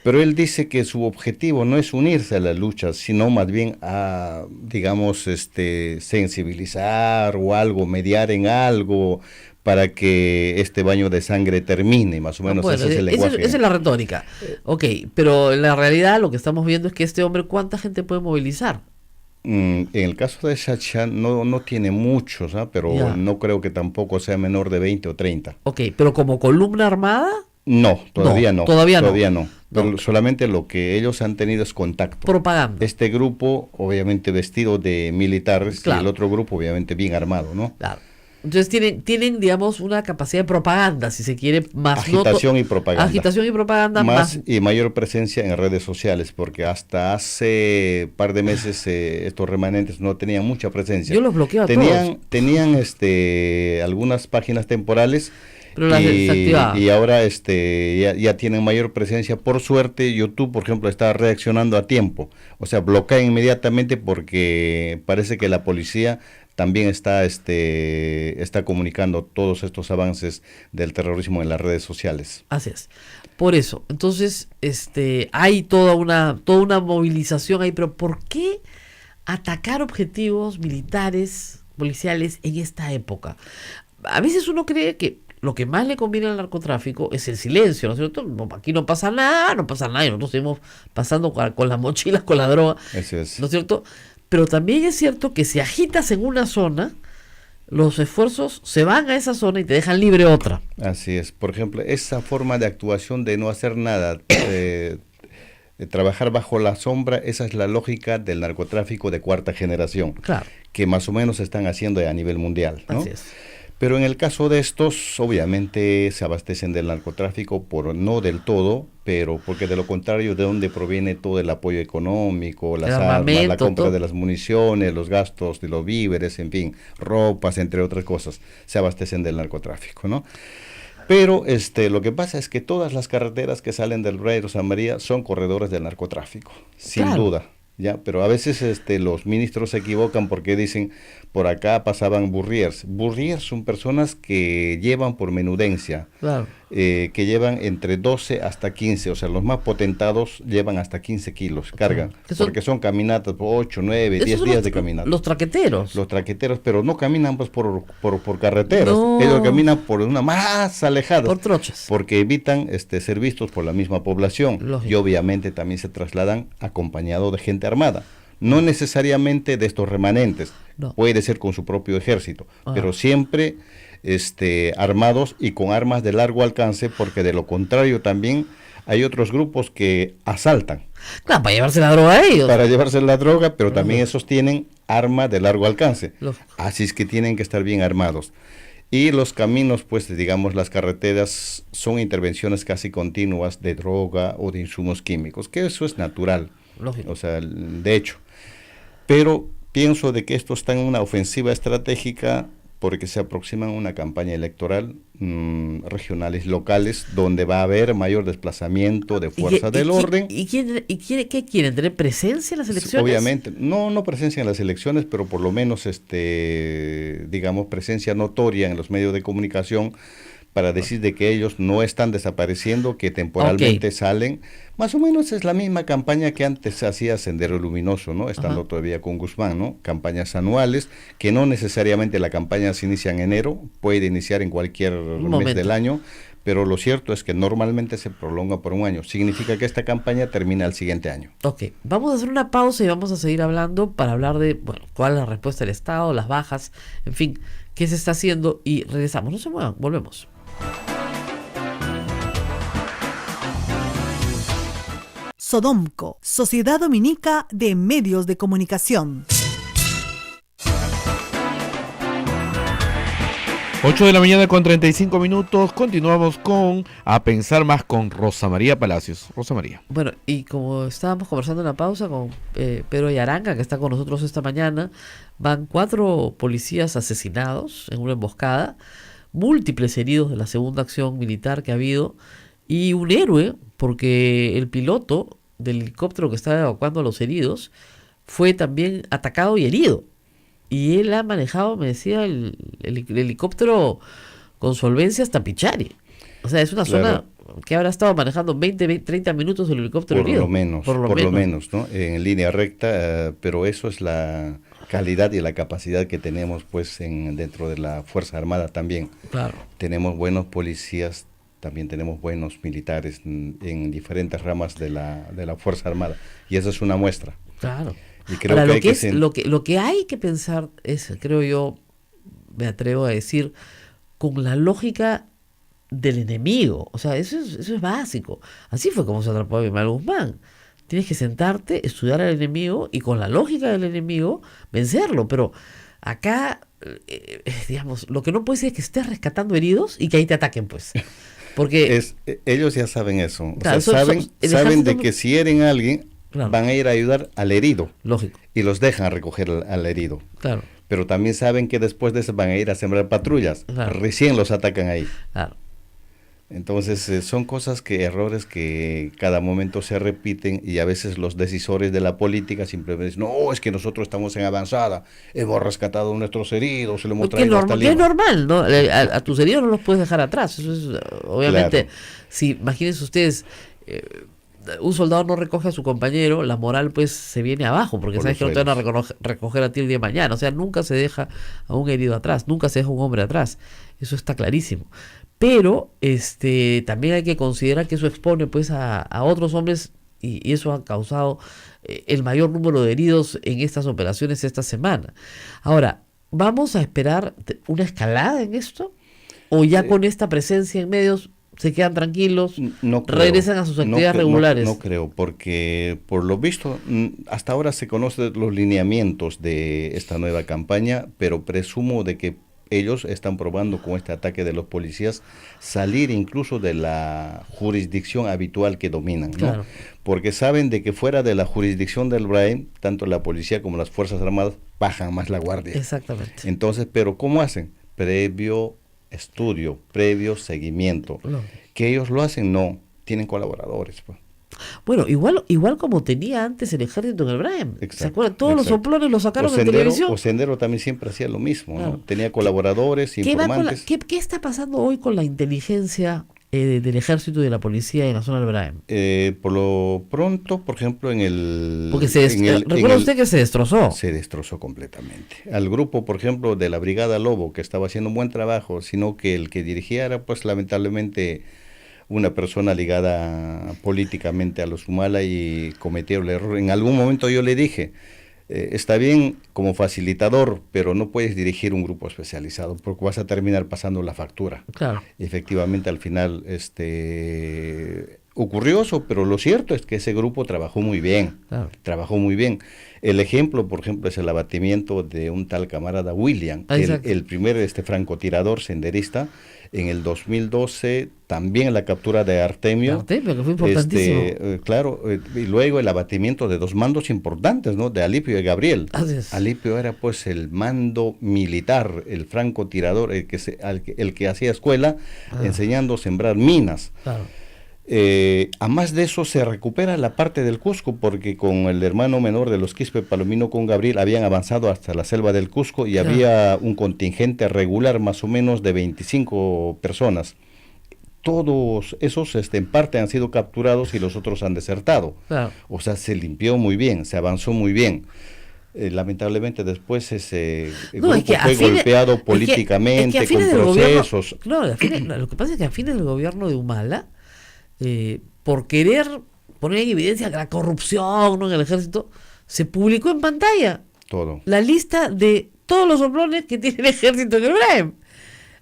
pero él dice que su objetivo no es unirse a la lucha, sino más bien a, digamos, sensibilizar o algo, mediar en algo para que este baño de sangre termine, más o menos. Bueno, ese es el lenguaje. esa es la retórica. Ok, pero en la realidad lo que estamos viendo es que este hombre, ¿cuánta gente puede movilizar? En el caso de Sacha no tiene muchos, pero Ya. no creo que tampoco sea menor de 20 o 30. Ok, pero como columna armada, No, todavía No, no. todavía no. no. Pero solamente lo que ellos han tenido es contacto. propaganda. Este grupo, obviamente vestido de militares, Claro. y el otro grupo, obviamente, bien armado, ¿no? Claro. Entonces tienen, digamos, una capacidad de propaganda, si se quiere, más Agitación y propaganda. Agitación y propaganda Más y mayor presencia en redes sociales, porque hasta hace par de meses estos remanentes no tenían mucha presencia. Yo los bloqueo a Tenían algunas páginas temporales, Pero las desactivaba. y ahora ya tienen mayor presencia. Por suerte, YouTube, por ejemplo, está reaccionando a tiempo. O sea, bloquea inmediatamente porque parece que la policía también está comunicando todos estos avances del terrorismo en las redes sociales. Así es. Por eso, entonces, hay toda una movilización ahí, pero ¿por qué atacar objetivos militares, policiales en esta época? A veces uno cree que lo que más le conviene al narcotráfico es el silencio, ¿no es cierto? No, aquí no pasa nada, y nosotros seguimos pasando con las mochilas, con la droga, Eso es. ¿no es cierto? Pero también es cierto que si agitas en una zona, los esfuerzos se van a esa zona y te dejan libre otra. Así es. Por ejemplo, esa forma de actuación de no hacer nada, de trabajar bajo la sombra, esa es la lógica del narcotráfico de cuarta generación, Claro, que más o menos están haciendo a nivel mundial, ¿no? así es. Pero en el caso de estos, obviamente se abastecen del narcotráfico, no del todo, pero porque de lo contrario, ¿de dónde proviene todo el apoyo económico, las armas, la armamento, compra todo. de las municiones, los gastos de los víveres, en fin, ropas, entre otras cosas, se abastecen del narcotráfico, ¿no? Pero lo que pasa es que todas las carreteras que salen del Rey Rosa María son corredores del narcotráfico, sin Claro. duda. Ya, pero a veces los ministros se equivocan porque dicen, por acá pasaban burriers. Burriers son personas que llevan por menudencia, Claro. que llevan entre 12 hasta 15, o sea, los más potentados llevan hasta 15 kilos, cargan, Que son- porque son caminatas por 8, 9, Esos 10 son días de caminata. los traqueteros. Los traqueteros, pero no caminan pues por carreteras, No. ellos caminan por una más alejada, Por trochas. porque evitan ser vistos por la misma población. Lógico. Y obviamente también se trasladan acompañado de gente armada, no necesariamente de estos remanentes, No. puede ser con su propio ejército, Ajá. pero siempre armados y con armas de largo alcance, porque de lo contrario también hay otros grupos que asaltan Claro, para llevarse la droga a ellos. para llevarse la droga, pero también esos tienen armas de largo alcance. Lógico. Así es que tienen que estar bien armados. Y los caminos, pues digamos, las carreteras son intervenciones casi continuas de droga o de insumos químicos, que eso es natural, Lógico. o sea, de hecho. Pero pienso de que esto está en una ofensiva estratégica porque se aproxima una campaña electoral regionales, locales, donde va a haber mayor desplazamiento de fuerza del orden. ¿Qué quieren? ¿Tener presencia en las elecciones? Obviamente, no presencia en las elecciones, pero por lo menos, digamos, presencia notoria en los medios de comunicación, para decir de que ellos no están desapareciendo, que temporalmente salen. Más o menos es la misma campaña que antes hacía Sendero Luminoso, ¿no? Estando todavía con Guzmán, ¿no? Campañas anuales, que no necesariamente la campaña se inicia en enero, puede iniciar en cualquier mes del año, pero lo cierto es que normalmente se prolonga por un año. Significa que esta campaña termina el siguiente año. Ok, vamos a hacer una pausa y vamos a seguir hablando para hablar de, bueno, cuál es la respuesta del Estado, las bajas, en fin, qué se está haciendo, y regresamos. No se muevan, volvemos. Sodomco, Sociedad Dominica de Medios de Comunicación. 8 de la mañana con 35 minutos. Continuamos con A Pensar Más con Rosa María Palacios. Rosa María. Bueno, y como estábamos conversando en la pausa con Pedro Yaranga, que está con nosotros esta mañana, van 4 policías asesinados en una emboscada, múltiples heridos de la segunda acción militar que ha habido, y un héroe, porque el piloto del helicóptero que estaba evacuando a los heridos fue también atacado y herido. Y él ha manejado, me decía, el helicóptero con solvencia hasta Pichari. O sea, es una zona que habrá estado manejando 30 minutos el helicóptero herido. Por lo menos, ¿no? En línea recta, pero eso es la calidad y la capacidad que tenemos pues dentro de la Fuerza Armada también. Claro. Tenemos buenos policías, también tenemos buenos militares en diferentes ramas de la Fuerza Armada. Y esa es una muestra. Claro. Y creo Ahora, que lo que hay que pensar es, creo yo, me atrevo a decir, con la lógica del enemigo. O sea, eso es básico. Así fue como se atrapó a Abimael Guzmán. Tienes que sentarte, estudiar al enemigo y con la lógica del enemigo vencerlo. Pero acá, digamos, lo que no puede ser es que estés rescatando heridos y que ahí te ataquen, pues. Porque ellos ya saben eso. Claro, o sea, saben de que si hieren a alguien, claro, van a ir a ayudar al herido. Lógico. Y los dejan recoger al herido. Claro. Pero también saben que después de eso van a ir a sembrar patrullas. Claro. Recién los atacan ahí. Claro. Entonces son errores que cada momento se repiten, y a veces los decisores de la política simplemente dicen, no, es que nosotros estamos en avanzada, hemos rescatado a nuestros heridos, se lo hemos traído hasta Lima. Es normal, ¿no? A tus heridos no los puedes dejar atrás. Eso es, obviamente, Claro. Si imagínense ustedes, un soldado no recoge a su compañero, la moral pues se viene abajo, porque Por sabes que los no te van a recoger a ti el día de mañana. O sea, nunca se deja a un herido atrás, nunca se deja a un hombre atrás. Eso está clarísimo. Pero también hay que considerar que eso expone pues a otros hombres, y eso ha causado el mayor número de heridos en estas operaciones esta semana. Ahora, ¿vamos a esperar una escalada en esto? ¿O ya con esta presencia en medios se quedan tranquilos, no creo, regresan a sus actividades regulares? No creo, porque por lo visto, hasta ahora se conocen los lineamientos de esta nueva campaña, pero presumo de que ellos están probando con este ataque de los policías salir incluso de la jurisdicción habitual que dominan, ¿no? Claro. Porque saben de que fuera de la jurisdicción del BRAE, tanto la policía como las Fuerzas Armadas bajan más la guardia. Exactamente. Entonces, pero ¿cómo hacen? Previo estudio, previo seguimiento. No. Que ellos lo hacen, no, tienen colaboradores, pues. Bueno, igual como tenía antes el ejército en el Braem. ¿Se Exacto, acuerdan? Todos los exacto. soplones los sacaron en Sendero, televisión. O Sendero también siempre hacía lo mismo, Claro. ¿no? Tenía colaboradores, ¿Qué va con informantes. ¿Qué está pasando hoy con la inteligencia del ejército y de la policía en la zona del Braem? Por lo pronto, por ejemplo, en el... Porque recuerda usted que se destrozó. Se destrozó completamente. Al grupo, por ejemplo, de la Brigada Lobo, que estaba haciendo un buen trabajo, sino que el que dirigía era, pues, lamentablemente, una persona ligada políticamente a los Humala, y cometió el error. En algún momento yo le dije, está bien como facilitador, pero no puedes dirigir un grupo especializado porque vas a terminar pasando la factura. Claro. Y efectivamente al final ocurrió eso, pero lo cierto es que ese grupo trabajó muy bien. Claro. Trabajó muy bien. El ejemplo, por ejemplo, es el abatimiento de un tal camarada William, el primer francotirador senderista. En el 2012 también la captura de Artemio. Artemio, que fue importantísimo. Claro, y luego el abatimiento de 2 mandos importantes, ¿no? De Alipio y Gabriel. Así es. Alipio era pues el mando militar, el francotirador, el que hacía escuela enseñando a sembrar minas. Claro. A más de eso se recupera la parte del Cusco, porque con el hermano menor de los Quispe, Palomino con Gabriel, habían avanzado hasta la selva del Cusco y había un contingente regular más o menos de 25 personas. Todos esos en parte han sido capturados y los otros han desertado. Claro. O sea, se limpió muy bien, se avanzó muy bien. Lamentablemente después ese grupo fue golpeado políticamente, con procesos. Claro, lo que pasa es que a fines del gobierno de Humala, por querer poner en evidencia la corrupción, ¿no?, en el ejército, se publicó en pantalla todo la lista de todos los soplones que tiene el ejército en el Braem.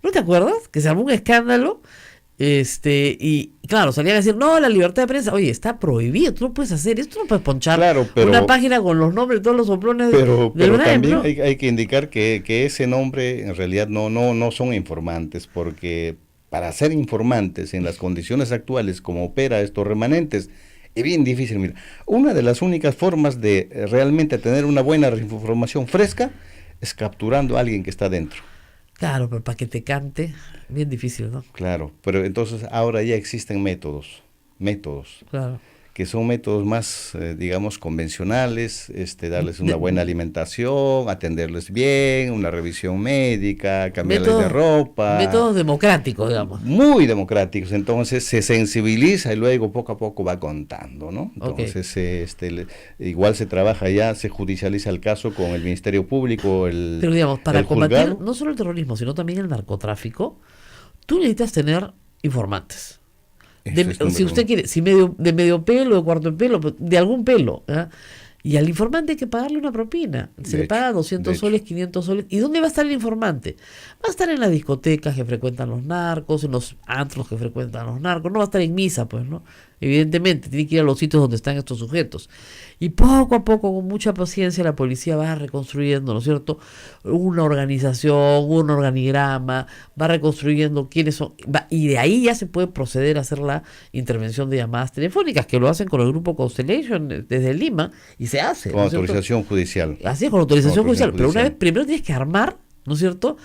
¿No te acuerdas? Que se armó un escándalo. Y claro, salían a decir, no, la libertad de prensa, oye, está prohibido, tú no puedes hacer esto, no puedes ponchar una página con los nombres de todos los soplones del Braem, también, ¿no? hay que indicar que ese nombre en realidad no son informantes, porque para ser informantes en las condiciones actuales como opera estos remanentes, es bien difícil. Mira, una de las únicas formas de realmente tener una buena información fresca es capturando a alguien que está dentro. Claro, pero para que te cante, bien difícil, ¿no? Claro, pero entonces ahora ya existen métodos, Claro. que son métodos más, digamos, convencionales, darles una buena alimentación, atenderles bien, una revisión médica, cambiarles de ropa. Métodos democráticos, digamos. Muy democráticos, entonces se sensibiliza y luego poco a poco va contando, ¿no? Entonces, igual se trabaja ya, se judicializa el caso con el Ministerio Público, Pero digamos, para combatir juzgado. no solo el terrorismo, sino también el narcotráfico, tú necesitas tener informantes. Si usted quiere, de medio pelo, de cuarto de pelo, de algún pelo, ¿eh? Y al informante hay que pagarle una propina. Se le paga 200 soles, 500 soles. ¿Y dónde va a estar el informante? Va a estar en las discotecas que frecuentan los narcos, en los antros que frecuentan los narcos. No va a estar en misa, pues, ¿no? Evidentemente, tiene que ir a los sitios donde están estos sujetos. Y poco a poco, con mucha paciencia, la policía va reconstruyendo, ¿no es cierto?, una organización, un organigrama, va reconstruyendo quiénes son, y de ahí ya se puede proceder a hacer la intervención de llamadas telefónicas, que lo hacen con el grupo Constellation desde Lima, y se hace. Con autorización judicial. Así es, con autorización judicial. Pero una vez, primero tienes que armar, ¿no es cierto?,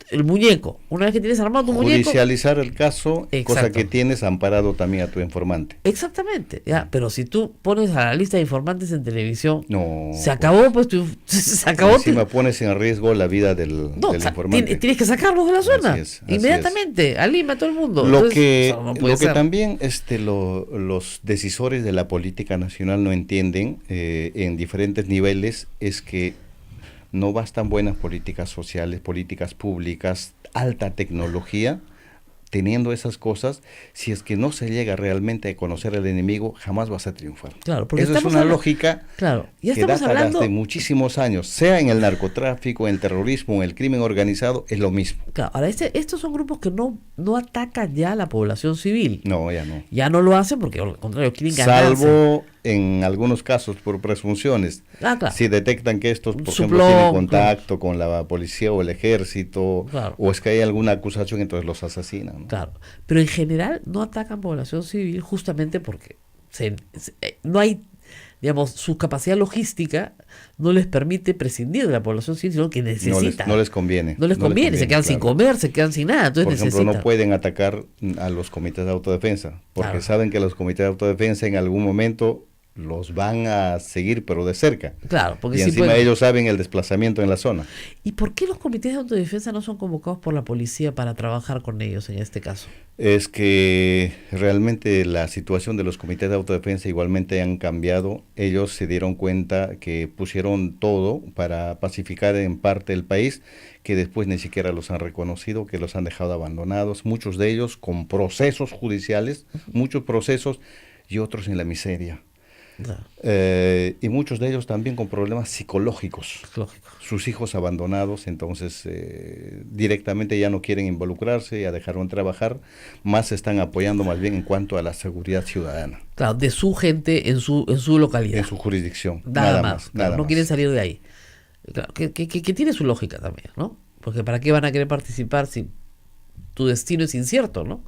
el muñeco. Una vez que tienes armado tu muñeco, judicializar el caso, exacto, cosa que tienes amparado también a tu informante. Exactamente, ya, pero si tú pones a la lista de informantes en televisión, no, se acabó, pues se acabó. Encima pones en riesgo la vida del informante. Tienes que sacarlos de la zona, así inmediatamente, a Lima, a todo el mundo. Lo Entonces, que también los decisores de la política nacional no entienden en diferentes niveles es que no bastan buenas políticas sociales, políticas públicas, alta tecnología. Teniendo esas cosas, si es que no se llega realmente a conocer al enemigo, jamás vas a triunfar. Claro, porque esa es una lógica ya que data desde muchísimos años, sea en el narcotráfico, en el terrorismo, en el crimen organizado, es lo mismo. Claro, ahora estos son grupos que no atacan ya a la población civil. No, ya no. Ya no lo hacen porque, al contrario, quieren ganarse. Salvo en algunos casos por presunciones. Claro. Si detectan que estos, por ejemplo, tienen contacto con la policía o el ejército, o es que hay alguna acusación, entonces los asesinan, ¿no? Claro, pero en general no atacan población civil justamente porque no hay, digamos, su capacidad logística no les permite prescindir de la población civil, sino que necesitan. No les conviene. No les conviene, se quedan sin comer, se quedan sin nada. Entonces por ejemplo, no pueden atacar a los comités de autodefensa, porque saben que los comités de autodefensa en algún momento los van a seguir, pero de cerca. Claro, porque y encima ellos saben el desplazamiento en la zona. ¿Y por qué los comités de autodefensa no son convocados por la policía para trabajar con ellos en este caso? Es que realmente la situación de los comités de autodefensa igualmente han cambiado. Ellos se dieron cuenta que pusieron todo para pacificar en parte el país, que después ni siquiera los han reconocido, que los han dejado abandonados, muchos de ellos con procesos judiciales, muchos procesos, y otros en la miseria. Claro. Y muchos de ellos también con problemas psicológicos. Lógico. Sus hijos abandonados, entonces directamente ya no quieren involucrarse, ya dejaron de trabajar, más se están apoyando más bien en cuanto a la seguridad ciudadana. Claro, de su gente en su localidad. En su jurisdicción. Nada más. Nada no más. Quieren salir de ahí. Claro, que tiene su lógica también, ¿no? Porque ¿para qué van a querer participar si tu destino es incierto, ¿no?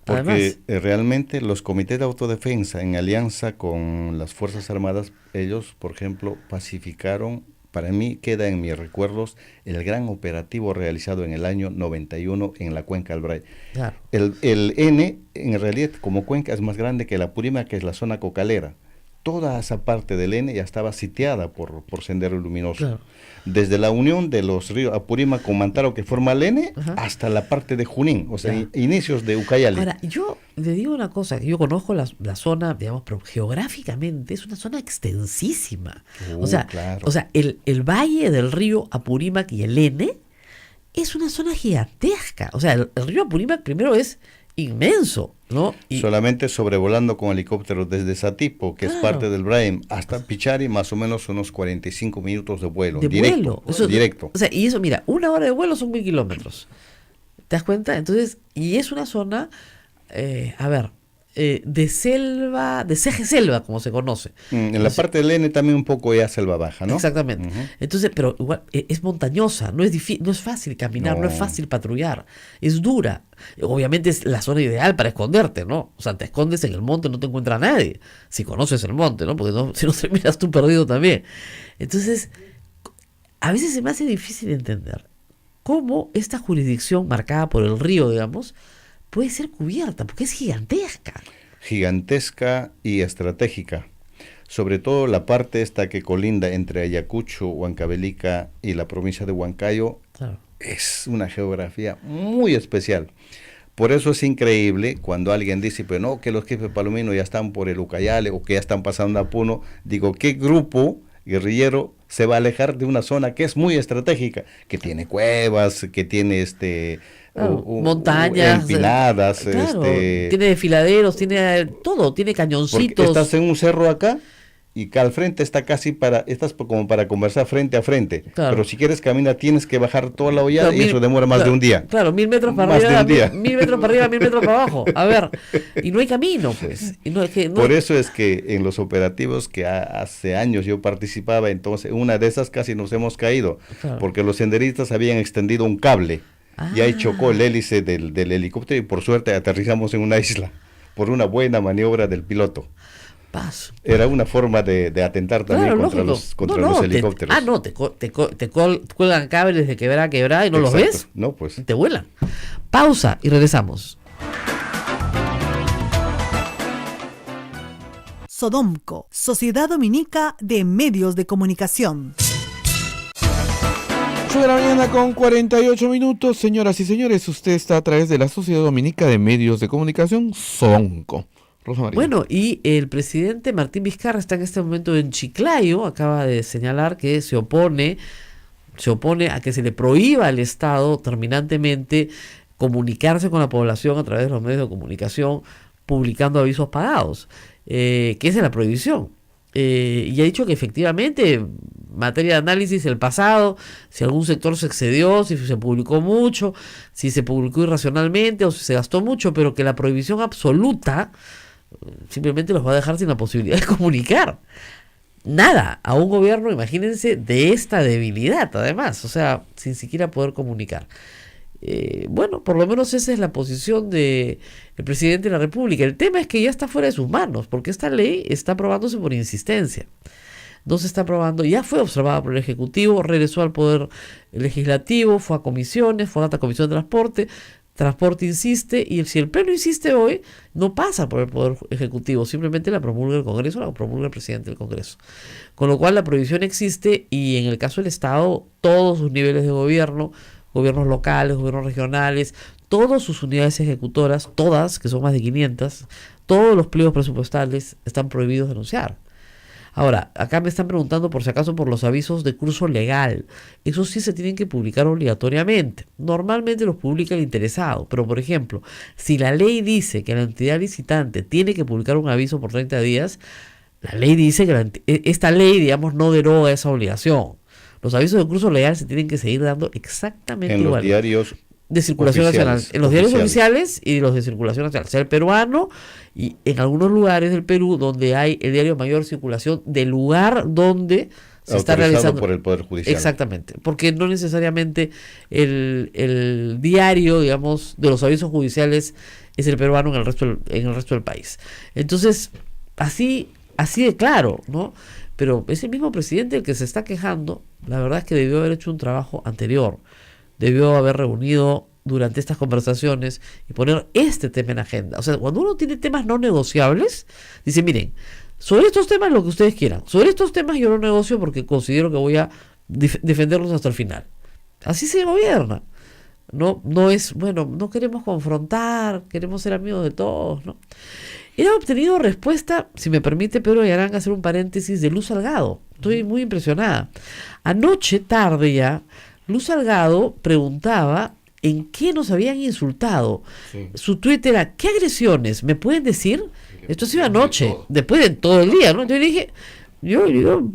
Porque realmente los comités de autodefensa en alianza con las Fuerzas Armadas, ellos, por ejemplo, pacificaron para mí queda en mis recuerdos el gran operativo realizado en el año 91 en la cuenca del Bray. Claro. El N, en realidad, como cuenca, es más grande que la Apurímac, que es la zona cocalera. Toda esa parte del N ya estaba sitiada por Sendero Luminoso. Claro. Desde la unión de los ríos Apurímac con Mantaro, que forma el N, Ajá. hasta la parte de Junín, o sea, Ya. inicios de Ucayali. Ahora, yo le digo una cosa, yo conozco la zona, digamos, pero geográficamente es una zona extensísima. Claro. O sea, el valle del río Apurímac y el N es una zona gigantesca. O sea, el río Apurímac primero es inmenso, ¿no? Y solamente sobrevolando con helicóptero desde Satipo, que es Claro. parte del Braem, hasta Pichari, más o menos unos 45 minutos de vuelo. de directo, vuelo. Eso, directo. O sea, y eso, mira, 1 hora de vuelo son 1000 kilómetros. ¿Te das cuenta? Entonces, y es una zona, de selva, de ceje selva, como se conoce. En la parte del N también un poco ya selva baja, ¿no? Exactamente. Ujú. Entonces, pero igual es montañosa, no es fácil caminar, no es No. fácil patrullar, es dura. Obviamente es la zona ideal para esconderte, ¿no? O sea, te escondes en el monte, no te encuentra nadie, si conoces el monte, ¿no? Porque si no terminas tú perdido también. Entonces, a veces se me hace difícil entender cómo esta jurisdicción marcada por el río, digamos, puede ser cubierta, porque es gigantesca. Gigantesca y estratégica. Sobre todo la parte esta que colinda entre Ayacucho, Huancavelica y la provincia de Huancayo, Claro. es una geografía muy especial. Por eso es increíble cuando alguien dice, pero no, que los jefes palominos ya están por el Ucayale o que ya están pasando a Puno. Digo, ¿qué grupo guerrillero se va a alejar de una zona que es muy estratégica? Que tiene cuevas, que tiene Claro, montañas, empinadas, claro, tiene desfiladeros, tiene todo, tiene porque cañoncitos. estás en un cerro acá y que al frente está estás como para conversar frente a frente. Claro. Pero si quieres caminar tienes que bajar toda la hollada Claro, y eso demora más de un día. Claro, 1000 metros para Más de arriba, un día. 1000 metros para arriba, 1000 metros para abajo. A ver, y no hay camino, pues. Y no, es que, no- Por eso es que en los operativos que hace años yo participaba, entonces una de esas casi nos hemos caído, Claro. porque los senderistas habían extendido un cable y ahí Ah. chocó el hélice del helicóptero y por suerte aterrizamos en una isla, por una buena maniobra del piloto. Paso. Era una forma de atentar también Claro, contra lógico. contra No, los no, helicópteros. te cuelgan cables de quebrada a quebrada y no los Exacto. ves. No, pues. Te vuelan. Pausa y regresamos. Sodomco, Sociedad Dominica de Medios de Comunicación. 8 de la mañana con 48 minutos. Señoras y señores, usted está a través de la Sociedad Dominica de Medios de Comunicación, SODOMCO. Rosa María. Bueno, y el presidente Martín Vizcarra está en este momento en Chiclayo, acaba de señalar que se opone a que se le prohíba al Estado terminantemente comunicarse con la población a través de los medios de comunicación publicando avisos pagados, que esa es la prohibición. Y ha dicho que efectivamente, materia de análisis, el pasado, si algún sector se excedió, si se publicó mucho, si se publicó irracionalmente o si se gastó mucho, pero que la prohibición absoluta simplemente los va a dejar sin la posibilidad de comunicar. Nada, a un gobierno, imagínense, de esta debilidad, además, o sea, sin siquiera poder comunicar. Bueno, por lo menos esa es la posición del presidente de la República. El tema es que ya está fuera de sus manos, porque esta ley está aprobándose por insistencia. No se está aprobando, ya fue observada por el Ejecutivo, regresó al Poder Legislativo, fue a comisiones, fue a la Comisión de Transporte insiste, y si el Pleno insiste hoy, no pasa por el Poder Ejecutivo, simplemente la promulga el Congreso, la promulga el presidente del Congreso. Con lo cual la prohibición existe y en el caso del Estado, todos sus niveles de gobierno, gobiernos locales, gobiernos regionales, todas sus unidades ejecutoras, todas, que son más de 500, todos los pliegos presupuestales están prohibidos de anunciar. Ahora, acá me están preguntando por si acaso por los avisos de curso legal. Esos sí se tienen que publicar obligatoriamente. Normalmente los publica el interesado, pero por ejemplo, si la ley dice que la entidad licitante tiene que publicar un aviso por 30 días, la ley dice que esta ley, digamos, no deroga esa obligación. Los avisos de curso legal se tienen que seguir dando exactamente En igual. los diarios De circulación oficiales, nacional, en los diarios oficiales y los de circulación nacional, sea el peruano y en algunos lugares del Perú donde hay el diario de mayor circulación del lugar donde se está autorizado realizando por el Poder Judicial. Exactamente, porque no necesariamente el diario, digamos, de los avisos judiciales es el peruano en el resto del país. Entonces, así de claro, ¿no? pero ese mismo presidente el que se está quejando, la verdad es que debió haber hecho un trabajo anterior, debió haber reunido durante estas conversaciones y poner este tema en agenda. O sea, cuando uno tiene temas no negociables, dice, miren, sobre estos temas lo que ustedes quieran, sobre estos temas yo no negocio porque considero que voy a defenderlos hasta el final. Así se gobierna. No es, bueno, no queremos confrontar, queremos ser amigos de todos, ¿no? Era obtenido respuesta, si me permite Pedro Yarán hacer un paréntesis, de Luz Salgado. Estoy muy impresionada. Anoche, tarde ya, Luz Salgado preguntaba en qué nos habían insultado. Sí. Su tuit era, ¿qué agresiones? ¿Me pueden decir? Esto ha sido anoche, después de todo el día, ¿no? Yo dije, yo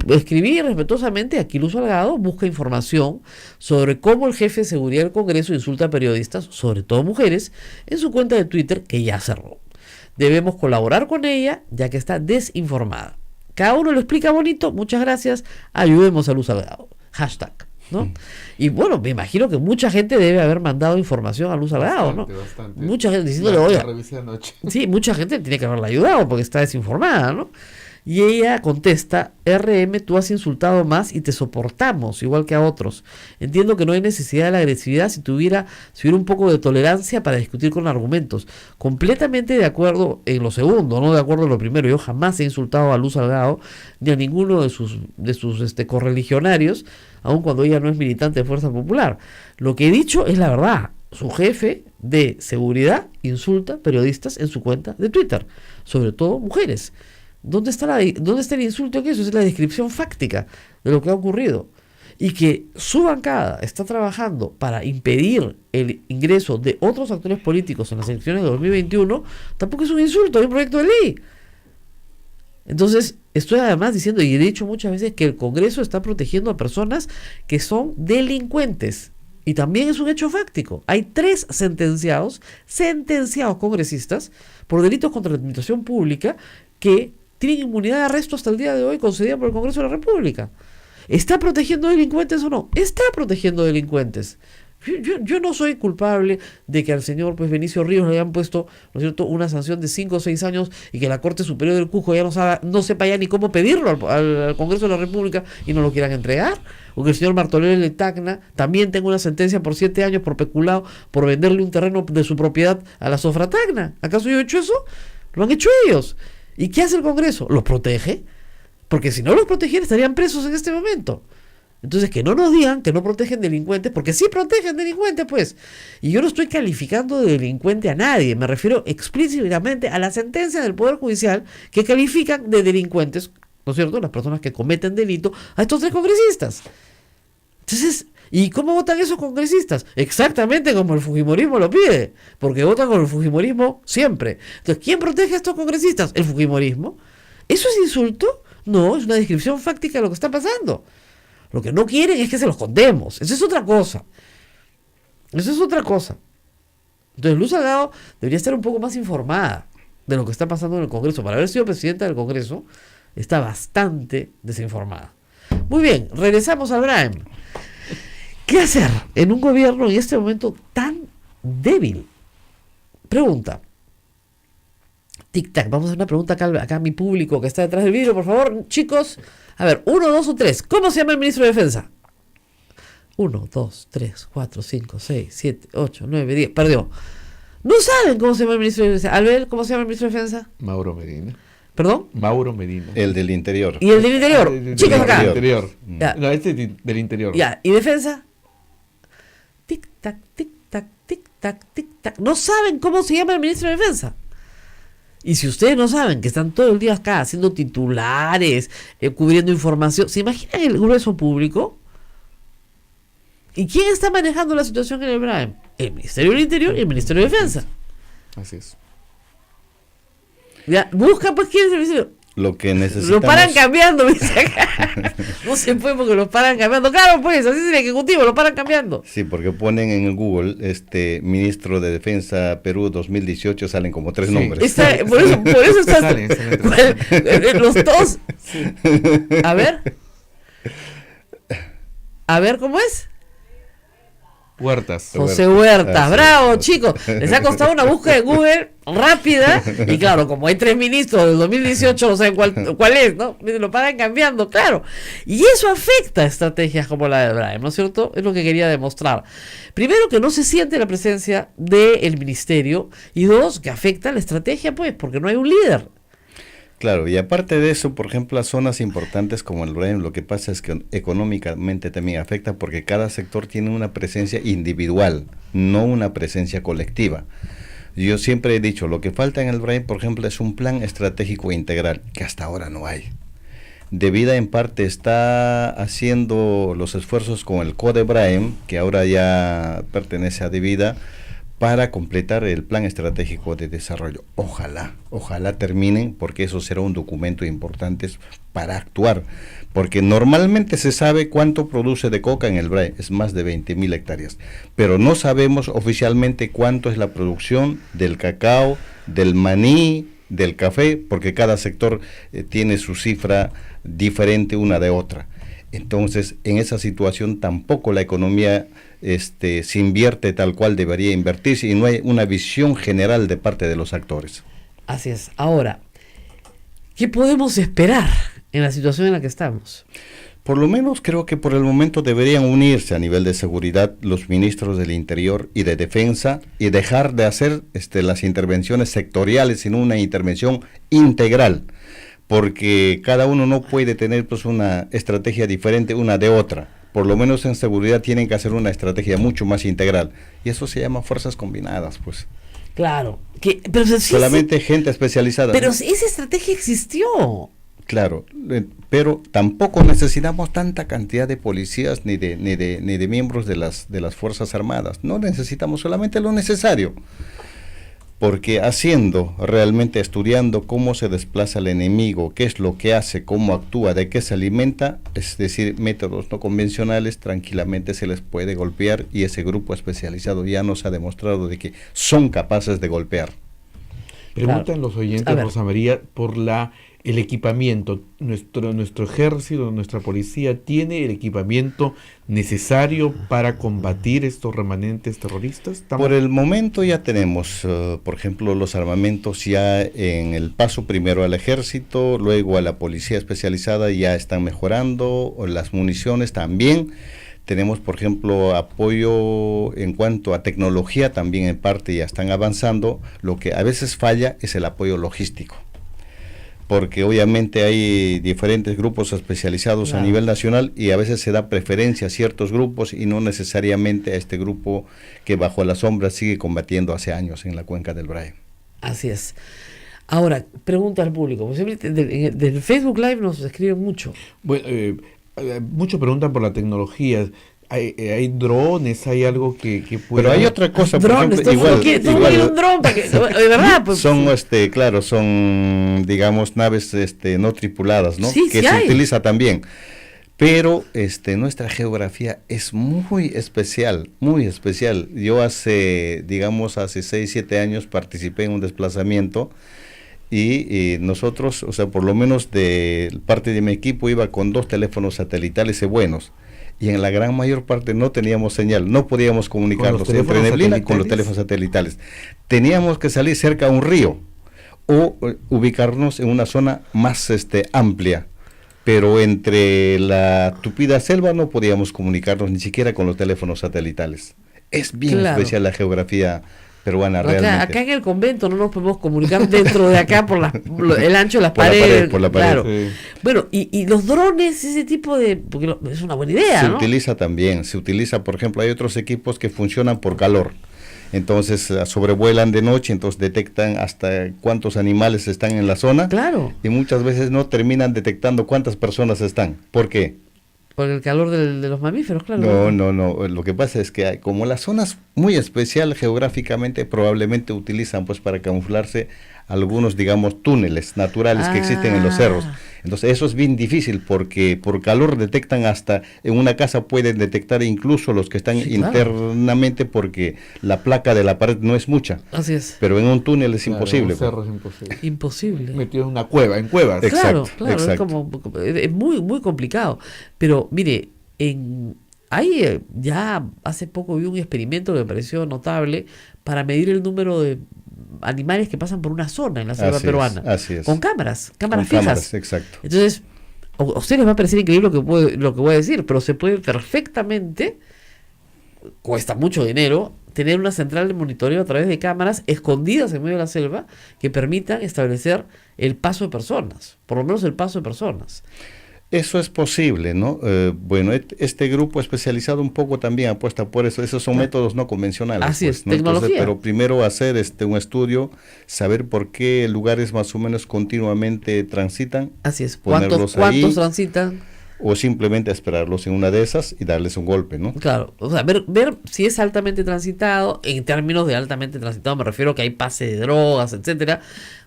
escribí respetuosamente, aquí Luz Salgado busca información sobre cómo el jefe de seguridad del Congreso insulta a periodistas, sobre todo mujeres, en su cuenta de Twitter que ya cerró. Debemos colaborar con ella, ya que está desinformada. Cada uno lo explica bonito, muchas gracias, ayudemos a Luz Salgado. Hashtag, ¿no? Y bueno, me imagino que mucha gente debe haber mandado información a Luz Salgado, ¿no? Bastante. Mucha gente diciéndole, oye, sí, mucha gente tiene que haberla ayudado porque está desinformada, ¿no? Y ella contesta, RM, tú has insultado más y te soportamos, igual que a otros. Entiendo que no hay necesidad de la agresividad si hubiera un poco de tolerancia para discutir con argumentos. Completamente de acuerdo en lo segundo, no de acuerdo en lo primero. Yo jamás he insultado a Luz Salgado ni a ninguno de sus correligionarios, aun cuando ella no es militante de Fuerza Popular. Lo que he dicho es la verdad. Su jefe de seguridad insulta periodistas en su cuenta de Twitter, sobre todo mujeres. ¿Dónde está el insulto que eso? Es la descripción fáctica de lo que ha ocurrido. Y que su bancada está trabajando para impedir el ingreso de otros actores políticos en las elecciones de 2021, tampoco es un insulto, hay un proyecto de ley. Entonces, estoy además diciendo, y he dicho muchas veces, que el Congreso está protegiendo a personas que son delincuentes. Y también es un hecho fáctico. Hay 3 sentenciados congresistas por delitos contra la administración pública que tienen inmunidad de arresto hasta el día de hoy concedida por el Congreso de la República. ¿Está protegiendo delincuentes o no? Está protegiendo delincuentes. Yo no soy culpable de que al señor Benicio Ríos le hayan puesto, ¿no es cierto?, una sanción de 5 o 6 años y que la Corte Superior del Cusco ya no sepa ya ni cómo pedirlo al Congreso de la República y no lo quieran entregar. O que el señor Martorell de Tacna también tenga una sentencia por 7 años por peculado, por venderle un terreno de su propiedad a la Sofra Tacna. ¿Acaso yo he hecho eso? Lo han hecho ellos. ¿Y qué hace el Congreso? ¿Los protege? Porque si no los protegiera estarían presos en este momento. Entonces que no nos digan que no protegen delincuentes, porque sí protegen delincuentes, pues. Y yo no estoy calificando de delincuente a nadie, me refiero explícitamente a la sentencia del Poder Judicial que califican de delincuentes, ¿no es cierto?, las personas que cometen delito a estos 3 congresistas. Entonces, ¿y cómo votan esos congresistas? Exactamente como el fujimorismo lo pide, porque votan con el fujimorismo siempre. Entonces, ¿quién protege a estos congresistas? ¿El fujimorismo? ¿Eso es insulto? No, es una descripción fáctica de lo que está pasando. Lo que no quieren es que se los contemos. Eso es otra cosa. Entonces, Luz Salgado debería estar un poco más informada de lo que está pasando en el Congreso. Para haber sido presidenta del Congreso, está bastante desinformada. Muy bien, regresamos al Braem. ¿Qué hacer en un gobierno en este momento tan débil? Pregunta. Tic-tac, vamos a hacer una pregunta acá a mi público que está detrás del vídeo, por favor, chicos. A ver, 1, 2 o 3. ¿Cómo se llama el ministro de Defensa? 1, 2, 3, 4, 5, 6, 7, 8, 9, 10. Perdió. No saben cómo se llama el ministro de Defensa. Albert, ¿cómo se llama el ministro de Defensa? Mauro Medina. ¿Perdón? Mauro Medina. El del interior. ¿Y el del interior? Chicos, acá. Del interior. Ya. No, este es del interior. Ya, ¿y defensa? Tic-tac, tic-tac, tic-tac, tic-tac. No saben cómo se llama el ministro de Defensa. Y si ustedes no saben que están todo el día acá haciendo titulares, cubriendo información, ¿se imaginan el grueso público? ¿Y quién está manejando la situación en el Braem? El Ministerio del Interior y el Ministerio de Defensa. Así es. Ya, busca pues quién es el ministerio. Lo que necesitamos... Lo paran cambiando, dice acá. No se puede porque lo paran cambiando. Claro, pues, así es el ejecutivo, lo paran cambiando. Sí, porque ponen en Google, ministro de Defensa Perú 2018, salen como 3 nombres. Por eso está... los dos. Sí. A ver, ¿cómo es? Huertas. José Huertas, Ah, sí. bravo chicos, les ha costado una búsqueda de Google rápida y claro, como hay 3 ministros del 2018 no saben cuál es, ¿no? Lo pagan cambiando, claro, y eso afecta a estrategias como la de Brahim, ¿no es cierto? Es lo que quería demostrar. Primero, que no se siente la presencia del ministerio, y dos, que afecta a la estrategia, pues, porque no hay un líder. Claro, y aparte de eso, por ejemplo, las zonas importantes como el Brain, lo que pasa es que económicamente también afecta porque cada sector tiene una presencia individual, no una presencia colectiva. Yo siempre he dicho, lo que falta en el Brain, por ejemplo, es un plan estratégico integral, que hasta ahora no hay. Debida en parte está haciendo los esfuerzos con el Code Brain, que ahora ya pertenece a Debida, para completar el plan estratégico de desarrollo. Ojalá terminen, porque eso será un documento importante para actuar, porque normalmente se sabe cuánto produce de coca en el BRAE, es más de 20.000 hectáreas, pero no sabemos oficialmente cuánto es la producción del cacao, del maní, del café, porque cada sector tiene su cifra diferente una de otra. Entonces, en esa situación tampoco la economía se invierte tal cual debería invertirse y no hay una visión general de parte de los actores. Así es. Ahora, ¿qué podemos esperar en la situación en la que estamos? Por lo menos creo que por el momento deberían unirse a nivel de seguridad los ministros del Interior y de Defensa y dejar de hacer las intervenciones sectoriales, sino una intervención integral, porque cada uno no puede tener pues una estrategia diferente una de otra. Por lo menos en seguridad tienen que hacer una estrategia mucho más integral, y eso se llama fuerzas combinadas, pues. Claro, pero solamente gente especializada. Pero ¿no? esa estrategia existió. Claro, pero tampoco necesitamos tanta cantidad de policías ni de miembros de las Fuerzas Armadas. No necesitamos solamente lo necesario. Porque realmente estudiando cómo se desplaza el enemigo, qué es lo que hace, cómo actúa, de qué se alimenta, es decir, métodos no convencionales, tranquilamente se les puede golpear, y ese grupo especializado ya nos ha demostrado de que son capaces de golpear. Preguntan los oyentes, Rosa María, por el equipamiento. Nuestro ejército, nuestra policía, ¿tiene el equipamiento necesario para combatir estos remanentes terroristas? Por el momento ya tenemos, por ejemplo, los armamentos ya en el paso primero al ejército, luego a la policía especializada ya están mejorando, o las municiones también. Tenemos, por ejemplo, apoyo en cuanto a tecnología, también en parte ya están avanzando. Lo que a veces falla es el apoyo logístico, porque obviamente hay diferentes grupos especializados a nivel nacional y a veces se da preferencia a ciertos grupos y no necesariamente a este grupo que bajo la sombra sigue combatiendo hace años en la cuenca del Brae. Así es. Ahora, pregunta al público, porque siempre del Facebook Live nos escriben mucho. Bueno, muchos preguntan por la tecnología. Hay drones, hay algo que pueda... Pero hay otra cosa, por drones, ejemplo, igual un dron para que, de verdad, pues, son claro, son digamos naves no tripuladas, ¿no? Sí, que sí se hay. utiliza también. Pero nuestra geografía es muy especial, muy especial. Yo hace 6, 7 años participé en un desplazamiento y nosotros, o sea, por lo menos de parte de mi equipo iba con 2 teléfonos satelitales buenos. Y en la gran mayor parte no teníamos señal, no podíamos comunicarnos entre neblina con los teléfonos satelitales. Teníamos que salir cerca a un río o ubicarnos en una zona más amplia, pero entre la tupida selva no podíamos comunicarnos ni siquiera con los teléfonos satelitales. Es bien especial la geografía peruana realmente. Acá en el convento no nos podemos comunicar dentro de acá por el ancho de las paredes. Por la pared. Claro. Sí. Bueno, y los drones, ese tipo de... Porque es una buena idea, Se ¿no? utiliza también, por ejemplo, hay otros equipos que funcionan por calor. Entonces sobrevuelan de noche, entonces detectan hasta cuántos animales están en la zona. Claro. Y muchas veces no terminan detectando cuántas personas están. ¿Por qué? Por el calor de los mamíferos, claro. No. Lo que pasa es que como la zona es muy especial geográficamente, probablemente utilizan pues para camuflarse algunos, digamos, túneles naturales que existen en los cerros. Entonces eso es bien difícil porque por calor detectan hasta, en una casa pueden detectar incluso los que están internamente porque la placa de la pared no es mucha. Así es. Pero en un túnel es imposible. En un cerro es imposible. Imposible. Metido en una cueva, en cuevas. Exacto, Claro, exacto. es muy, muy complicado. Pero mire, Ahí ya hace poco vi un experimento que me pareció notable para medir el número de animales que pasan por una zona en la selva peruana. Así es. Con cámaras Con fijas. cámaras, exacto. Entonces, a ustedes les va a parecer increíble lo que voy a decir, pero se puede perfectamente, cuesta mucho dinero, tener una central de monitoreo a través de cámaras escondidas en medio de la selva que permitan establecer el paso de personas, por lo menos el paso de personas. Eso es posible, ¿no? Bueno, este grupo especializado un poco también apuesta por eso. Esos son métodos no convencionales. Así es, ¿no? tecnología. Entonces, pero primero hacer un estudio, saber por qué lugares más o menos continuamente transitan. Así es. ¿Cuántos ¿Cuántos transitan? O simplemente esperarlos en una de esas y darles un golpe, ¿no? Claro, o sea, ver si es altamente transitado. En términos de altamente transitado me refiero a que hay pase de drogas, etcétera.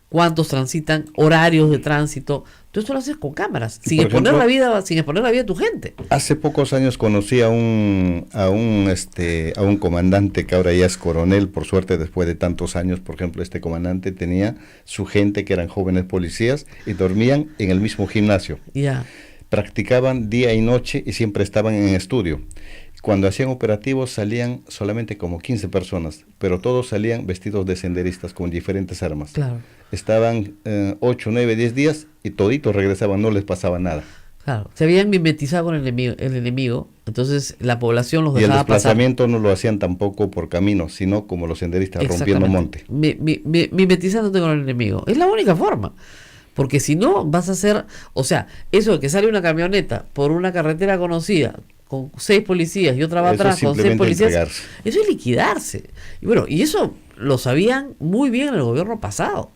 Cuántos transitan, horarios de tránsito. Tú esto lo haces con cámaras, sin exponer la vida de tu gente. Hace pocos años conocí a un comandante que ahora ya es coronel, por suerte después de tantos años. Por ejemplo, este comandante tenía su gente que eran jóvenes policías y dormían en el mismo gimnasio. Ya. Practicaban día y noche y siempre estaban en estudio. Cuando hacían operativos salían solamente como 15 personas, pero todos salían vestidos de senderistas con diferentes armas. Claro. Estaban 8, 9, 10 días y toditos regresaban, no les pasaba nada. Claro, se habían mimetizado con el enemigo, entonces la población los dejaba pasar. Y el desplazamiento no lo hacían tampoco por camino, sino como los senderistas, rompiendo monte. Mimetizándote con el enemigo. Es la única forma. Porque si no, vas a hacer, o sea, eso de que sale una camioneta por una carretera conocida con 6 policías y otra va atrás con 6 policías, entregarse. Eso es liquidarse. Y bueno, y eso lo sabían muy bien en el gobierno pasado.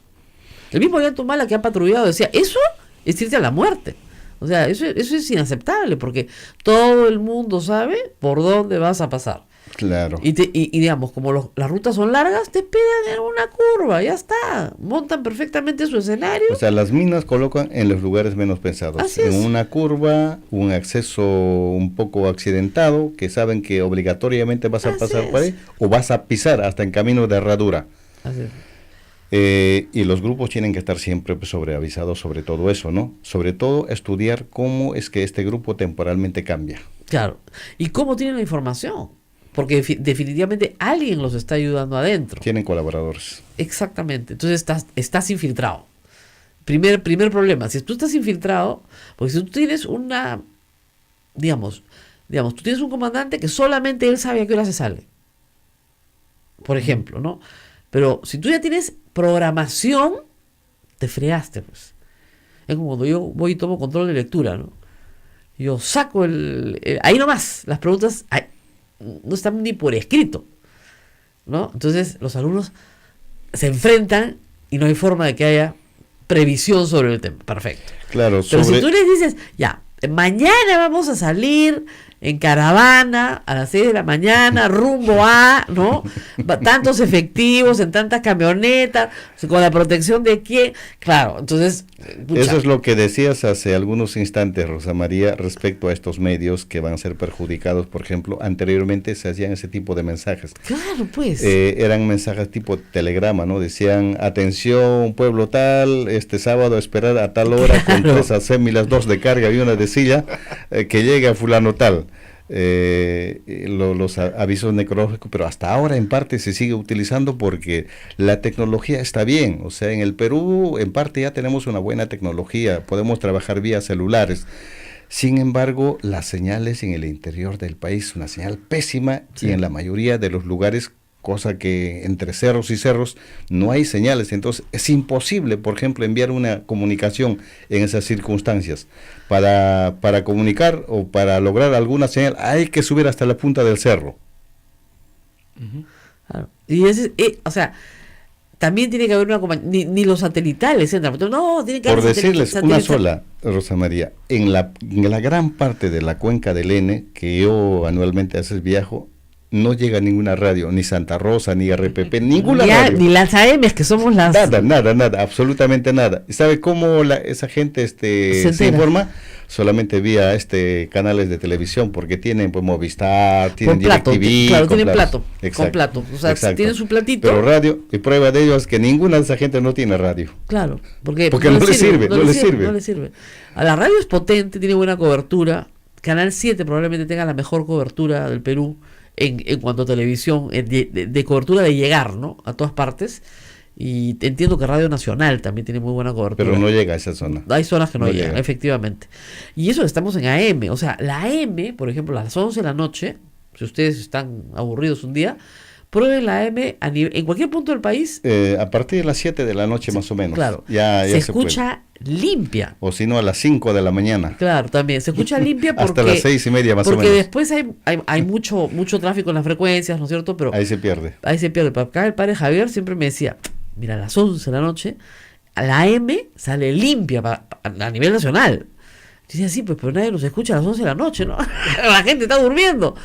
El mismo Ollantumala que ha patrullado decía, eso es irse a la muerte. O sea, eso es inaceptable porque todo el mundo sabe por dónde vas a pasar. Claro. Y digamos, como las rutas son largas, te pegan en una curva, ya está. Montan perfectamente su escenario. O sea, las minas colocan en los lugares menos pensados. Así en es. Una curva, un acceso un poco accidentado, que saben que obligatoriamente vas a pasar por ahí, o vas a pisar hasta en camino de herradura. Así es. Y los grupos tienen que estar siempre sobreavisados sobre todo eso, ¿no? Sobre todo estudiar cómo es que este grupo temporalmente cambia. Claro. ¿Y cómo tienen la información? Porque definitivamente alguien los está ayudando adentro. Tienen colaboradores. Exactamente. Entonces estás infiltrado. Primer problema. Si tú estás infiltrado, porque si tú tienes digamos, tú tienes un comandante que solamente él sabe a qué hora se sale. Por ejemplo, ¿no? Pero si tú ya tienes programación, te fregaste, pues. Es como cuando yo voy y tomo control de lectura, ¿no? Yo saco ahí nomás, las preguntas no están ni por escrito, ¿no? Entonces los alumnos se enfrentan y no hay forma de que haya previsión sobre el tema. Perfecto. Claro. Pero si tú les dices, ya, mañana vamos a salir en caravana a las 6 de la mañana, rumbo a, ¿no? Tantos efectivos, en tantas camionetas, con la protección de quién. Claro, entonces... Eso es lo que decías hace algunos instantes, Rosa María, respecto a estos medios que van a ser perjudicados. Por ejemplo, anteriormente se hacían ese tipo de mensajes. Claro, pues. Eran mensajes tipo telegrama, ¿no? Decían, atención, pueblo tal, este sábado esperar a tal hora, con 3 acémilas, 2 de carga y 1 de silla, que llegue a fulano tal. Los avisos necrológicos, pero hasta ahora en parte se sigue utilizando porque la tecnología está bien. O sea, en el Perú en parte ya tenemos una buena tecnología, podemos trabajar vía celulares. Sin embargo, las señales en el interior del país, una señal pésima, sí. Y en la mayoría de los lugares, cosa que entre cerros y cerros no hay señales. Entonces es imposible, por ejemplo, enviar una comunicación en esas circunstancias. Para comunicar o para lograr alguna señal hay que subir hasta la punta del cerro. Uh-huh. Claro. Y o sea, también tiene que haber una compañía, ni los satelitales entran. No, tiene que haber por decirles una sola, Rosa María, en la gran parte de la cuenca del N, que yo anualmente a veces viajo, no llega ninguna radio, ni Santa Rosa, ni RPP, ninguna radio. Ni las AMs, que somos las... Nada, absolutamente nada. ¿Y sabe cómo esa gente se informa? Solamente vía canales de televisión, porque tienen pues Movistar, tienen DirecTV. Claro, tienen plato, con plato. O sea, tienen su platito. Pero radio, y prueba de ello es que ninguna de esa gente no tiene radio. Claro, porque no le sirve. A la radio es potente, tiene buena cobertura, Canal 7 probablemente tenga la mejor cobertura del Perú en cuanto a televisión, de cobertura de llegar, ¿no? A todas partes. Y entiendo que Radio Nacional también tiene muy buena cobertura. Pero no llega a esa zona. Hay zonas que no llegan, llega. efectivamente. Y eso que estamos en AM. O sea, la AM, por ejemplo, a las 11 de la noche, si ustedes están aburridos un día, prueben la AM en cualquier punto del país. A partir de las 7 de la noche más o menos. Claro, Ya se se puede. escucha limpia. O si no, a las 5 de la mañana. Claro, también se escucha limpia porque, Hasta las 6:30 más o porque menos. después hay mucho tráfico en las frecuencias, ¿no es cierto? Pero Ahí se pierde. ahí se pierde. Para acá el padre Javier siempre me decía, mira, a las 11 de la noche, a la AM sale limpia a nivel nacional. Yo decía, sí, pues, pero nadie nos escucha a las 11 de la noche, ¿no? La gente está durmiendo.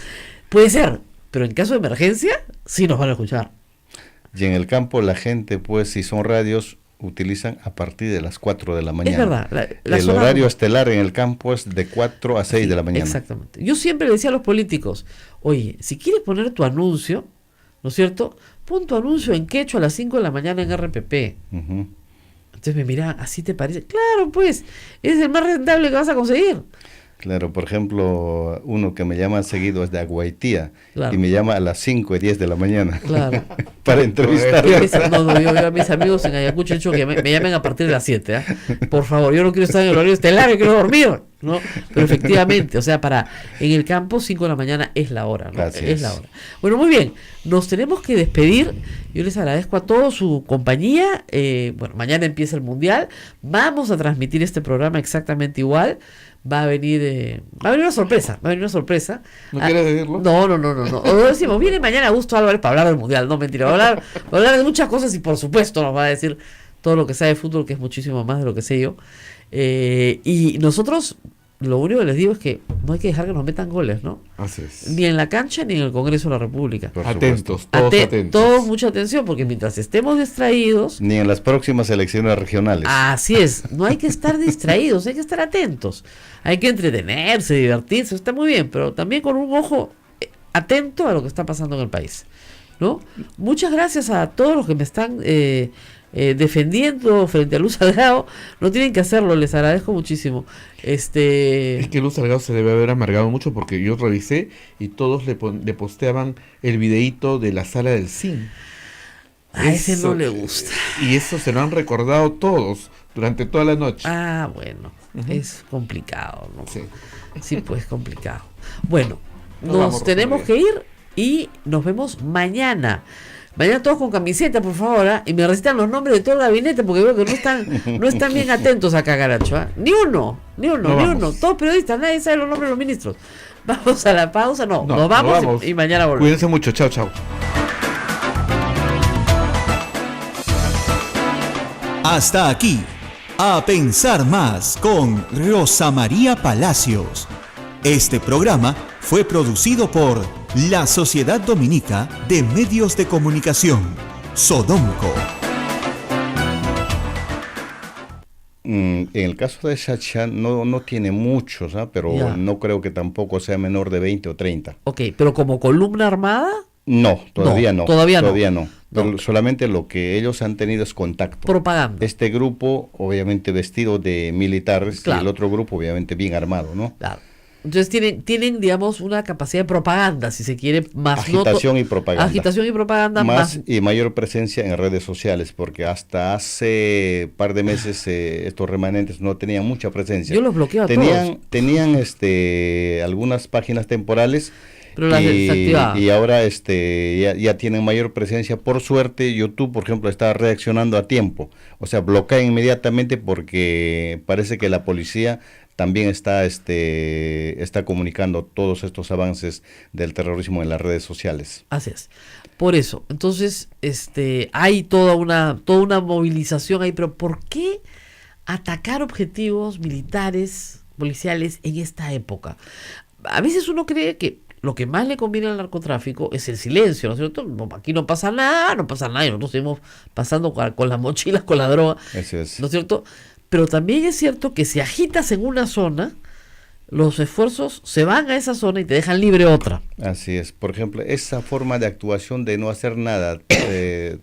Puede ser, pero en caso de emergencia, sí nos van a escuchar. Y en el campo la gente, pues, si son radios, utilizan a partir de las 4 de la mañana. Es verdad. La El zona- horario estelar en el campo es de 4 a 6 de la mañana. Exactamente. Yo siempre le decía a los políticos, oye, si quieres poner tu anuncio, ¿no es cierto? Pon tu anuncio en quechua a las 5 de la mañana en RPP. Ujú. Entonces me miraban, ¿así te parece? Claro, pues, es el más rentable que vas a conseguir. Claro, por ejemplo, uno que me llama seguido es de Aguaitía Claro. y me llama a las 5 y 10 de la mañana Claro. para entrevistar. Yo a mis amigos en Ayacucho he dicho que me llamen a partir de las 7, ¿ah? Por favor, yo no quiero estar en el horario estelar, yo quiero dormir, ¿no? Pero efectivamente, o sea, en el campo 5 de la mañana es la hora, ¿no? Así Es es. la hora. Bueno, muy bien, nos tenemos que despedir. Yo les agradezco a todos su compañía. Bueno, mañana empieza el Mundial. Vamos a transmitir este programa exactamente igual. Va a venir una sorpresa, ¿No Ah, quieres decirlo? No. O decimos, viene mañana Augusto Álvarez para hablar del Mundial. No, mentira, va a hablar de muchas cosas y por supuesto nos va a decir todo lo que sabe de fútbol, que es muchísimo más de lo que sé yo. Y nosotros, lo único que les digo es que no hay que dejar que nos metan goles, ¿no? Así es. Ni en la cancha ni en el Congreso de la República. Por Atentos, todos atentos. Todos mucha atención, porque mientras estemos distraídos, Ni en las próximas elecciones regionales. así es, no hay que estar distraídos, hay que estar atentos. Hay que entretenerse, divertirse, está muy bien, pero también con un ojo atento a lo que está pasando en el país, ¿no? Muchas gracias a todos los que me están defendiendo frente a Luz Salgado. No tienen que hacerlo, les agradezco muchísimo. Es que Luz Salgado se debe haber amargado mucho porque yo revisé y todos le posteaban el videíto de la sala del zinc. A ese Eso, no le gusta. Y eso se lo han recordado todos durante toda la noche. Ah, bueno, es complicado, ¿no? Sí. Sí, pues complicado. Bueno, Nos nos vamos, tenemos Rosalía. que ir y nos vemos mañana. Mañana todos con camiseta, por favor, ¿ah? Y me recitan los nombres de todo el gabinete porque veo que no están bien atentos acá, Caracho, ¿ah? Ni uno. Todos periodistas, nadie sabe los nombres de los ministros. Vamos a la pausa, No, nos vamos. Y mañana volvemos. Cuídense mucho, chao, chao. Hasta aquí, A Pensar Más con Rosa María Palacios. Este programa fue producido por la Sociedad Dominica de Medios de Comunicación, Sodomco. En el caso de Sacha no tiene muchos, ¿ah? Pero Ya. no creo que tampoco sea menor de 20 o 30. Ok, pero como columna armada, No, todavía No, no. todavía no. Pero No. solamente lo que ellos han tenido es contacto. propaganda. Este grupo, obviamente vestido de militares, Claro. y el otro grupo, obviamente, bien armado, ¿no? Claro. Entonces tienen, digamos, una capacidad de propaganda, si se quiere, más Agitación y propaganda. Agitación y propaganda Más y mayor presencia en redes sociales, porque hasta hace par de meses estos remanentes no tenían mucha presencia. Yo los bloqueo a todos. Tenían algunas páginas temporales, Pero las desactivaban. y ahora ya tienen mayor presencia. Por suerte, YouTube, por ejemplo, está reaccionando a tiempo. O sea, bloquea inmediatamente porque parece que la policía también está comunicando todos estos avances del terrorismo en las redes sociales. Así es. Por eso, entonces, hay toda una movilización ahí, pero ¿por qué atacar objetivos militares, policiales en esta época? A veces uno cree que lo que más le conviene al narcotráfico es el silencio, ¿no es cierto? No, aquí no pasa nada, y nosotros seguimos pasando con las mochilas, con la droga, Eso es. ¿no es cierto? Pero también es cierto que si agitas en una zona, los esfuerzos se van a esa zona y te dejan libre otra. Así es. Por ejemplo, esa forma de actuación de no hacer nada, de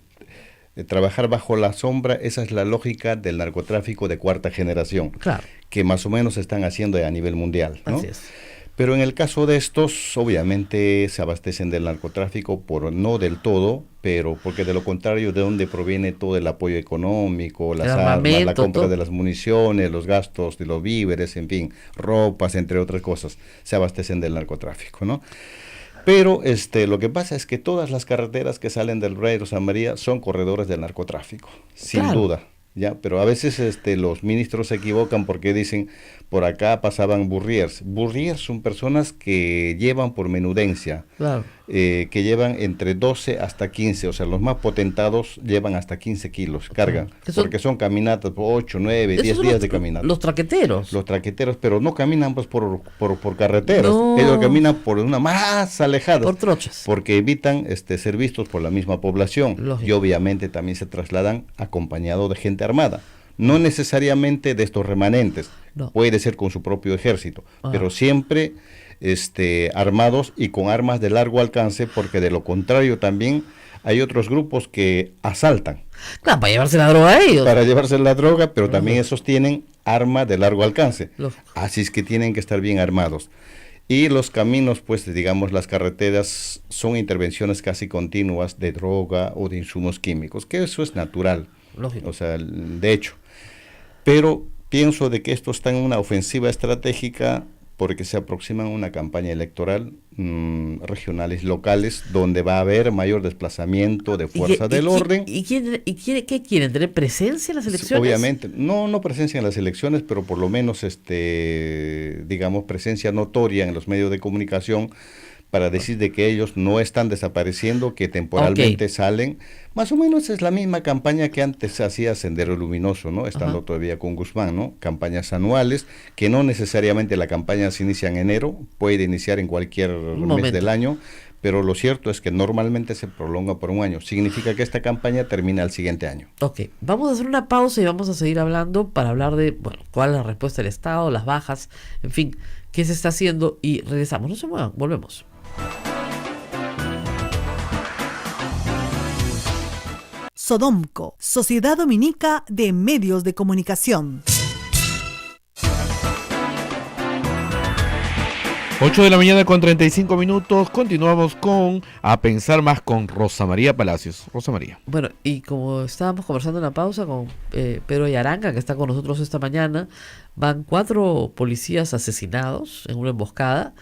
trabajar bajo la sombra, esa es la lógica del narcotráfico de cuarta generación, Claro, que más o menos están haciendo a nivel mundial, ¿no? así es. Pero en el caso de estos, obviamente se abastecen del narcotráfico, no del todo, pero porque de lo contrario, ¿de dónde proviene todo el apoyo económico, las armas, la compra todo de las municiones, los gastos de los víveres, en fin, ropas, entre otras cosas, se abastecen del narcotráfico, ¿no? Pero lo que pasa es que todas las carreteras que salen del Rey Rosa María son corredores del narcotráfico, sin Claro. duda. Ya, pero a veces los ministros se equivocan porque dicen, por acá pasaban burriers. Burriers son personas que llevan por menudencia, Claro. que llevan entre 12 hasta 15, o sea, los más potentados llevan hasta 15 kilos, cargan, Que son- porque son caminatas por 8, 9, Esos 10 son días los, de caminata. los traqueteros. Los traqueteros, pero no caminan pues por carreteras, No. ellos caminan por una más alejada, Por trochas. porque evitan ser vistos por la misma población. Lógico. Y obviamente también se trasladan acompañados de gente armada, no necesariamente de estos remanentes, No. puede ser con su propio ejército, Ah. pero siempre armados y con armas de largo alcance, porque de lo contrario también hay otros grupos que asaltan Claro, para llevarse la droga a ellos. para llevarse la droga, pero también esos tienen armas de largo alcance. Lógico. Así es que tienen que estar bien armados. Y los caminos, pues digamos, las carreteras son intervenciones casi continuas de droga o de insumos químicos, que eso es natural, Lógico. o sea, de hecho. Pero pienso de que esto está en una ofensiva estratégica porque se aproxima una campaña electoral regionales, locales, donde va a haber mayor desplazamiento de fuerza del orden. ¿Qué quieren? ¿Tener presencia en las elecciones? Obviamente, no presencia en las elecciones, pero por lo menos, digamos, presencia notoria en los medios de comunicación para decir de que ellos no están desapareciendo, que temporalmente salen. Más o menos es la misma campaña que antes hacía Sendero Luminoso, ¿no? Estando todavía con Guzmán, ¿no? Campañas anuales, que no necesariamente la campaña se inicia en enero, puede iniciar en cualquier mes del año, pero lo cierto es que normalmente se prolonga por un año. Significa que esta campaña termina el siguiente año. Ok, vamos a hacer una pausa y vamos a seguir hablando para hablar de, bueno, cuál es la respuesta del Estado, las bajas, en fin, qué se está haciendo y regresamos. No se muevan, volvemos. Sodomco, Sociedad Dominica de Medios de Comunicación. 8 de la mañana con 35 minutos. Continuamos con A Pensar Más con Rosa María Palacios. Rosa María. Bueno, y como estábamos conversando en la pausa con Pedro Yaranga, que está con nosotros esta mañana, van 4 policías asesinados en una emboscada,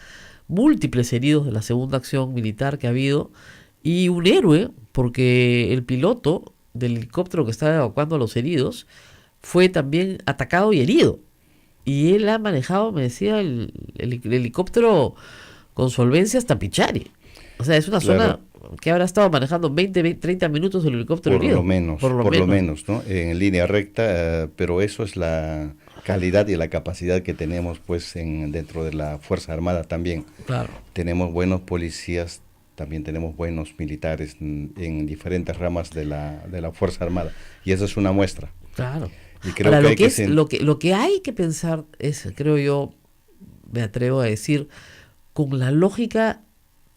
múltiples heridos de la segunda acción militar que ha habido, y un héroe, porque el piloto del helicóptero que estaba evacuando a los heridos fue también atacado y herido. Y él ha manejado, me decía, el helicóptero con solvencia hasta Pichari. O sea, es una zona que habrá estado manejando 30 minutos el helicóptero Por herido. lo menos, ¿no? En línea recta, pero eso es la calidad y la capacidad que tenemos pues dentro de la Fuerza Armada también. Claro. Tenemos buenos policías, también tenemos buenos militares en diferentes ramas de la Fuerza Armada, y esa es una muestra. Claro. Y creo Ahora, que lo que hay que pensar es, creo yo, me atrevo a decir, con la lógica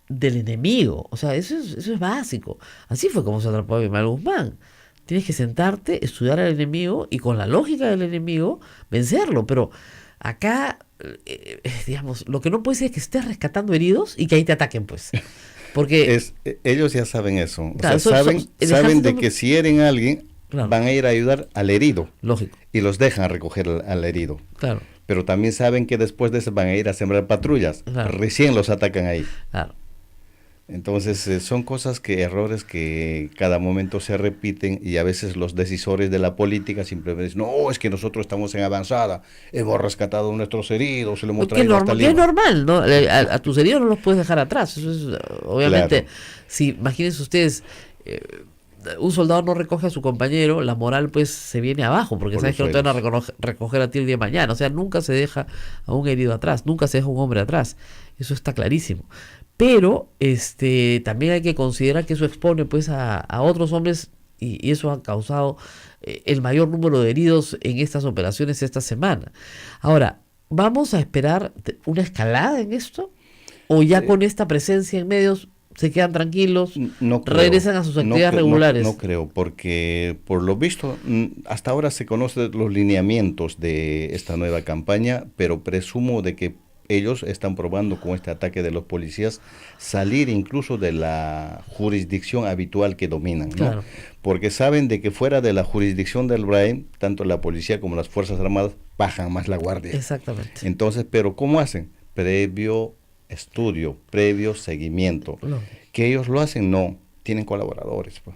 del enemigo. O sea, eso es básico. Así fue como se atrapó a Abimael Guzmán. Tienes que sentarte, estudiar al enemigo y con la lógica del enemigo vencerlo. Pero acá, digamos, lo que no puede ser es que estés rescatando heridos y que ahí te ataquen, pues. Porque ellos ya saben eso. Claro, o sea, saben de ejército- que si hieren a alguien, Claro. van a ir a ayudar al herido. Lógico, Y los dejan recoger al herido. claro, Pero también saben que después de eso van a ir a sembrar patrullas. Claro. Recién los atacan ahí. claro. Entonces son errores que cada momento se repiten, y a veces los decisores de la política simplemente dicen, no, es que nosotros estamos en avanzada, hemos rescatado a nuestros heridos, se lo hemos Que traído hasta que Lima. es normal, ¿no? A tus heridos no los puedes dejar atrás. Eso es, obviamente, Claro. si imagínense ustedes, un soldado no recoge a su compañero, la moral pues se viene abajo, porque Por sabes que los no te van a suelos. recoger a ti el día de mañana. O sea, nunca se deja a un herido atrás, nunca se deja a un hombre atrás. Eso está clarísimo. Pero también hay que considerar que eso expone pues a otros hombres, y eso ha causado el mayor número de heridos en estas operaciones esta semana. Ahora, ¿vamos a esperar una escalada en esto? ¿O ya con esta presencia en medios se quedan tranquilos, No creo. regresan a sus actividades regulares? No creo, porque por lo visto, hasta ahora se conocen los lineamientos de esta nueva campaña, pero presumo de que ellos están probando con este ataque de los policías salir incluso de la jurisdicción habitual que dominan, ¿no? Claro. Porque saben de que fuera de la jurisdicción del BRAE, tanto la policía como las Fuerzas Armadas bajan más la guardia. Exactamente. Entonces, pero ¿cómo hacen? Previo estudio, previo seguimiento. No. Que ellos lo hacen, no, tienen colaboradores, pues.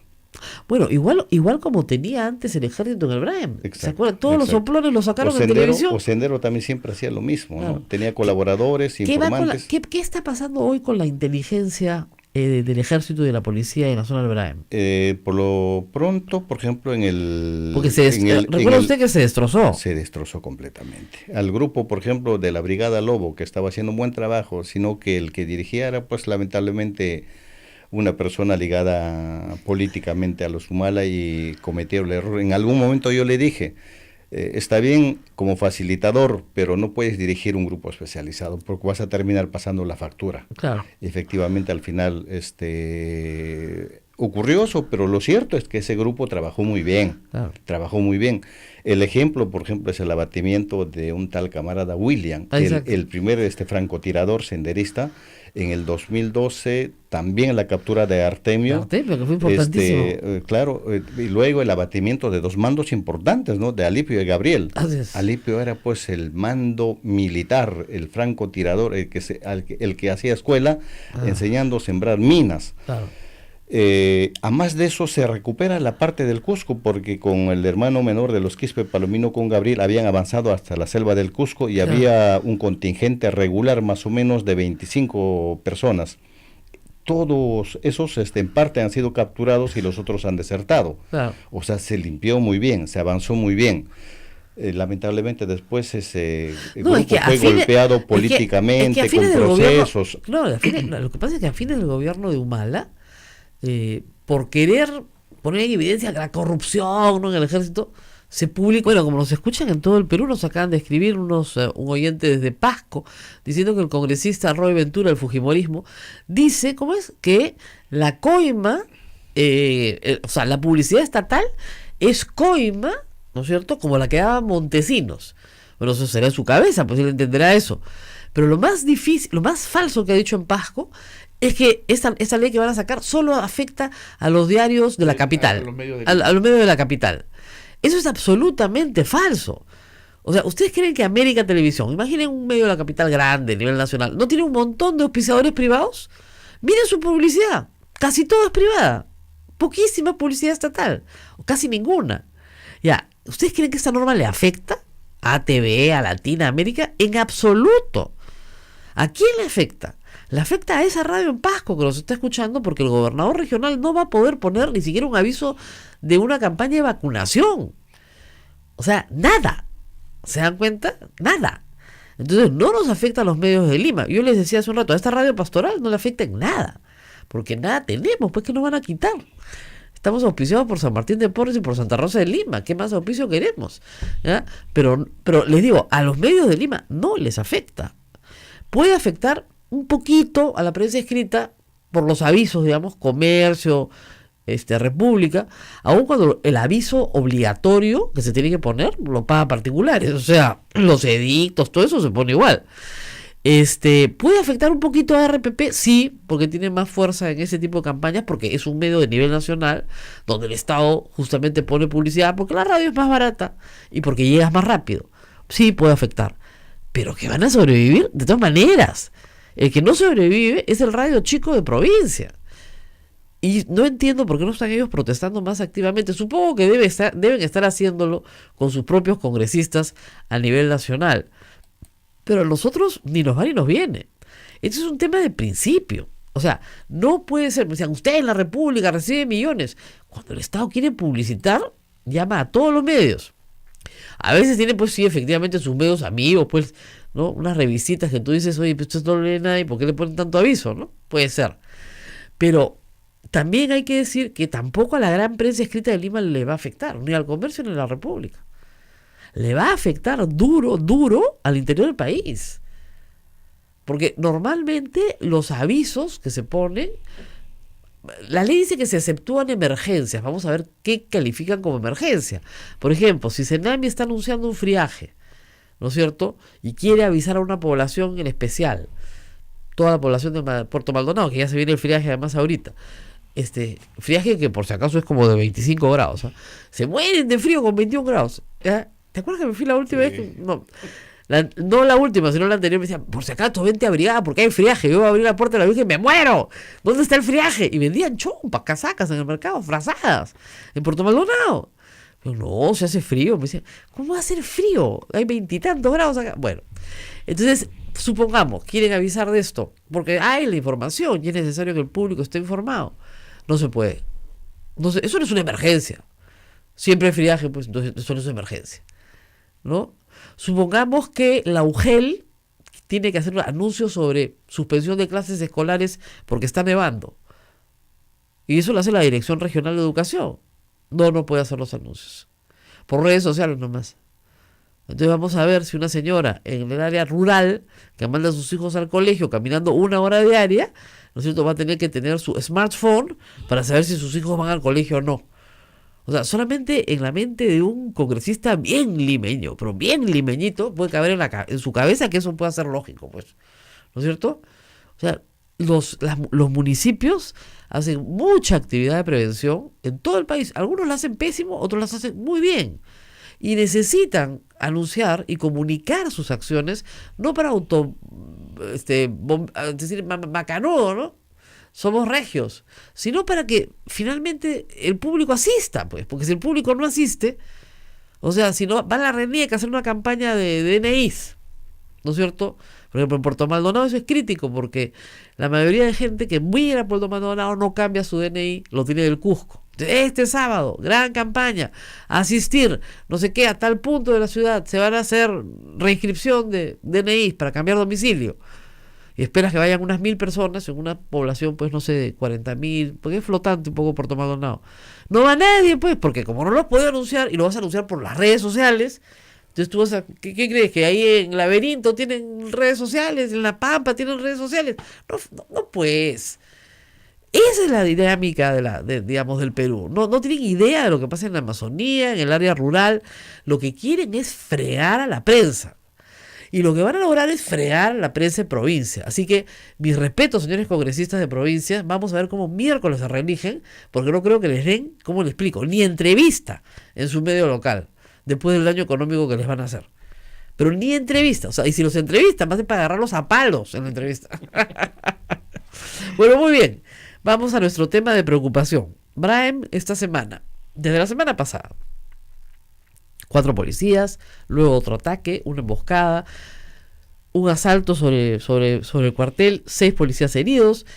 Bueno, igual como tenía antes el ejército en el Brahim. ¿Se Exacto, acuerdan? Todos los exacto. soplones los sacaron en Sendero, televisión. o Sendero también siempre hacía lo mismo, ¿no? Claro. Tenía colaboradores, ¿Qué va con informantes. ¿qué está pasando hoy con la inteligencia del ejército y de la policía en la zona del Brahim? Por lo pronto, por ejemplo, en el... Porque recuerda en usted que se destrozó. se destrozó completamente. Al grupo, por ejemplo, de la Brigada Lobo, que estaba haciendo un buen trabajo, sino que el que dirigía era, pues, lamentablemente, una persona ligada políticamente a los Humala y cometió el error. En algún momento yo le dije, está bien como facilitador, pero no puedes dirigir un grupo especializado porque vas a terminar pasando la factura. Claro. Y efectivamente al final ocurrió eso, pero lo cierto es que ese grupo trabajó muy bien, Claro. trabajó muy bien. El ejemplo, por ejemplo, es el abatimiento de un tal camarada William, Exacto. el primer francotirador senderista. En el 2012 también la captura de Artemio. Artemio, que fue importantísimo. Claro, y luego el abatimiento de dos mandos importantes, ¿no? De Alipio y Gabriel. Así es. Alipio era pues el mando militar, el francotirador, el que hacía escuela enseñando a sembrar minas. Claro. A más de eso se recupera la parte del Cusco porque con el hermano menor de los Quispe, Palomino con Gabriel, habían avanzado hasta la selva del Cusco y Claro. había un contingente regular más o menos de 25 personas. Todos esos en parte han sido capturados y los otros han desertado. Claro. O sea, se limpió muy bien, se avanzó muy bien. Lamentablemente después ese No, es grupo que a fue fines- golpeado es que políticamente, a fines con del gobierno- procesos. claro, lo que pasa es que a fines del gobierno de Humala, por querer poner en evidencia la corrupción, ¿no?, en el ejército, se publicó, bueno, como nos escuchan en todo el Perú, nos acaban de escribir un oyente desde Pasco, diciendo que el congresista Roy Ventura, del Fujimorismo, dice, ¿cómo es?, que la coima, o sea, la publicidad estatal es coima, ¿no es cierto?, como la que daba Montesinos. Bueno, eso será en su cabeza, pues él entenderá eso. Pero lo más difícil, lo más falso que ha dicho en Pasco es que esta ley que van a sacar solo afecta a los diarios de la capital, a los medios de a los medios de la capital. Eso es absolutamente falso. O sea, ¿ustedes creen que América Televisión, imaginen un medio de la capital grande a nivel nacional, no tiene un montón de auspiciadores privados? Miren su publicidad, casi todo es privada, poquísima publicidad estatal, o casi ninguna. Ya, ¿ustedes creen que esta norma le afecta a ATV, a Latina América? En absoluto. ¿A quién le afecta? Le afecta a esa radio en Pasco que nos está escuchando porque el gobernador regional no va a poder poner ni siquiera un aviso de una campaña de vacunación. O sea, nada. ¿Se dan cuenta? Nada. Entonces no nos afecta a los medios de Lima. Yo les decía hace un rato, a esta radio pastoral no le afecta en nada. Porque nada tenemos, pues que nos van a quitar. Estamos auspiciados por San Martín de Porres y por Santa Rosa de Lima. ¿Qué más auspicio queremos? ¿Ya? Pero les digo, a los medios de Lima no les afecta. Puede afectar un poquito a la prensa escrita por los avisos, digamos, Comercio, República, aun cuando el aviso obligatorio que se tiene que poner lo paga particulares, o sea, los edictos, todo eso se pone igual. ¿Puede afectar un poquito a RPP? Sí, porque tiene más fuerza en ese tipo de campañas, porque es un medio de nivel nacional, donde el Estado justamente pone publicidad, porque la radio es más barata y porque llegas más rápido. Sí, puede afectar, pero que van a sobrevivir de todas maneras. El que no sobrevive es el radio chico de provincia. Y no entiendo por qué no están ellos protestando más activamente. Supongo que deben estar haciéndolo con sus propios congresistas a nivel nacional. Pero a nosotros ni nos va ni nos viene. Esto es un tema de principio. O sea, no puede ser, me decían, usted en la República recibe millones. Cuando el Estado quiere publicitar, llama a todos los medios. A veces tiene, pues sí, efectivamente sus medios amigos, pues, ¿no? Unas revisitas que tú dices, oye, pues esto no lee nadie, ¿por qué le ponen tanto aviso? ¿No? Puede ser. Pero también hay que decir que tampoco a la gran prensa escrita de Lima le va a afectar, ni al Comercio ni a la República. Le va a afectar duro al interior del país. Porque normalmente los avisos que se ponen, la ley dice que se exceptúan emergencias. Vamos a ver qué califican como emergencia. Por ejemplo, si Senami está anunciando un friaje, ¿no es cierto? Y quiere avisar a una población en especial, toda la población de Puerto Maldonado, que ya se viene el friaje además ahorita. Friaje que por si acaso es como de 25 grados, ¿eh? Se mueren de frío con 21 grados. ¿Eh? ¿Te acuerdas que me fui la última vez? No la última, sino la anterior. Me decían, por si acaso, vente abrigada porque hay friaje. Yo voy a abrir la puerta de la Virgen y me muero. ¿Dónde está el friaje? Y vendían chompas, casacas en el mercado, frazadas, en Puerto Maldonado. Pero no, se hace frío. Me decían, ¿cómo va a hacer frío? Hay 20 y tantos grados acá. Bueno, entonces, supongamos, quieren avisar de esto, porque hay la información y es necesario que el público esté informado. No se puede. Eso no es una emergencia. Siempre hay friaje, pues entonces eso no es una emergencia, ¿no? Supongamos que la UGEL tiene que hacer un anuncio sobre suspensión de clases escolares porque está nevando. Y eso lo hace la Dirección Regional de Educación. No puede hacer los anuncios. Por redes sociales nomás. Entonces vamos a ver si una señora en el área rural que manda a sus hijos al colegio caminando 1 hora diaria, ¿no es cierto?, va a tener que tener su smartphone para saber si sus hijos van al colegio o no. O sea, solamente en la mente de un congresista bien limeño, pero bien limeñito, puede caber en su cabeza que eso pueda ser lógico, pues. ¿No es cierto? O sea, los municipios hacen mucha actividad de prevención en todo el país. Algunos la hacen pésimo, otros las hacen muy bien. Y necesitan anunciar y comunicar sus acciones, no para decir macanudo, ¿no? Somos regios, sino para que finalmente el público asista, pues, porque si el público no asiste, o sea, si no, va a la RENIEC a hacer una campaña de DNIs, ¿no es cierto? Por ejemplo, en Puerto Maldonado eso es crítico, porque la mayoría de gente que viene a Puerto Maldonado no cambia su DNI, lo tiene del Cusco. Este sábado, gran campaña, asistir, no sé qué, a tal punto de la ciudad, se van a hacer reinscripción de DNIs para cambiar domicilio. Y esperas que vayan unas 1.000 personas en una población, pues no sé, de 40.000, porque es flotante un poco Puerto Maldonado. No va nadie, pues, porque como no los puedo anunciar, y lo vas a anunciar por las redes sociales, entonces tú vas a, ¿qué crees? ¿Que ahí en Laberinto tienen redes sociales? ¿En La Pampa tienen redes sociales? No pues. Esa es la dinámica digamos, del Perú. No tienen idea de lo que pasa en la Amazonía, en el área rural. Lo que quieren es fregar a la prensa. Y lo que van a lograr es fregar a la prensa en provincia. Así que, mis respetos, señores congresistas de provincia. Vamos a ver cómo miércoles se reeligen, porque no creo que les den, ¿cómo les explico?, ni entrevista en su medio local, después del daño económico que les van a hacer. Pero ni entrevista. O sea, y si los entrevistan, va a ser para agarrarlos a palos en la entrevista. Bueno, muy bien. Vamos a nuestro tema de preocupación. Braem, esta semana, desde la semana pasada, 4 policías, luego otro ataque, una emboscada, un asalto sobre el cuartel, 6 policías heridos,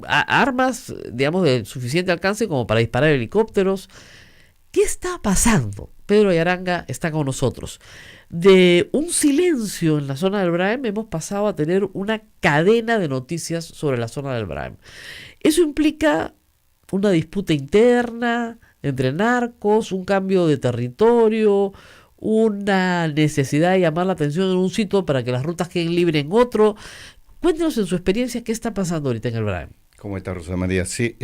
armas, digamos, de suficiente alcance como para disparar helicópteros. ¿Qué está pasando? Pedro Yaranga está con nosotros. De un silencio en la zona del Braem hemos pasado a tener una cadena de noticias sobre la zona del Braem. Eso implica una disputa interna entre narcos, un cambio de territorio, una necesidad de llamar la atención en un sitio para que las rutas queden libres en otro. Cuéntenos en su experiencia qué está pasando ahorita en el Braem. ¿Cómo está, Rosa María? Sí,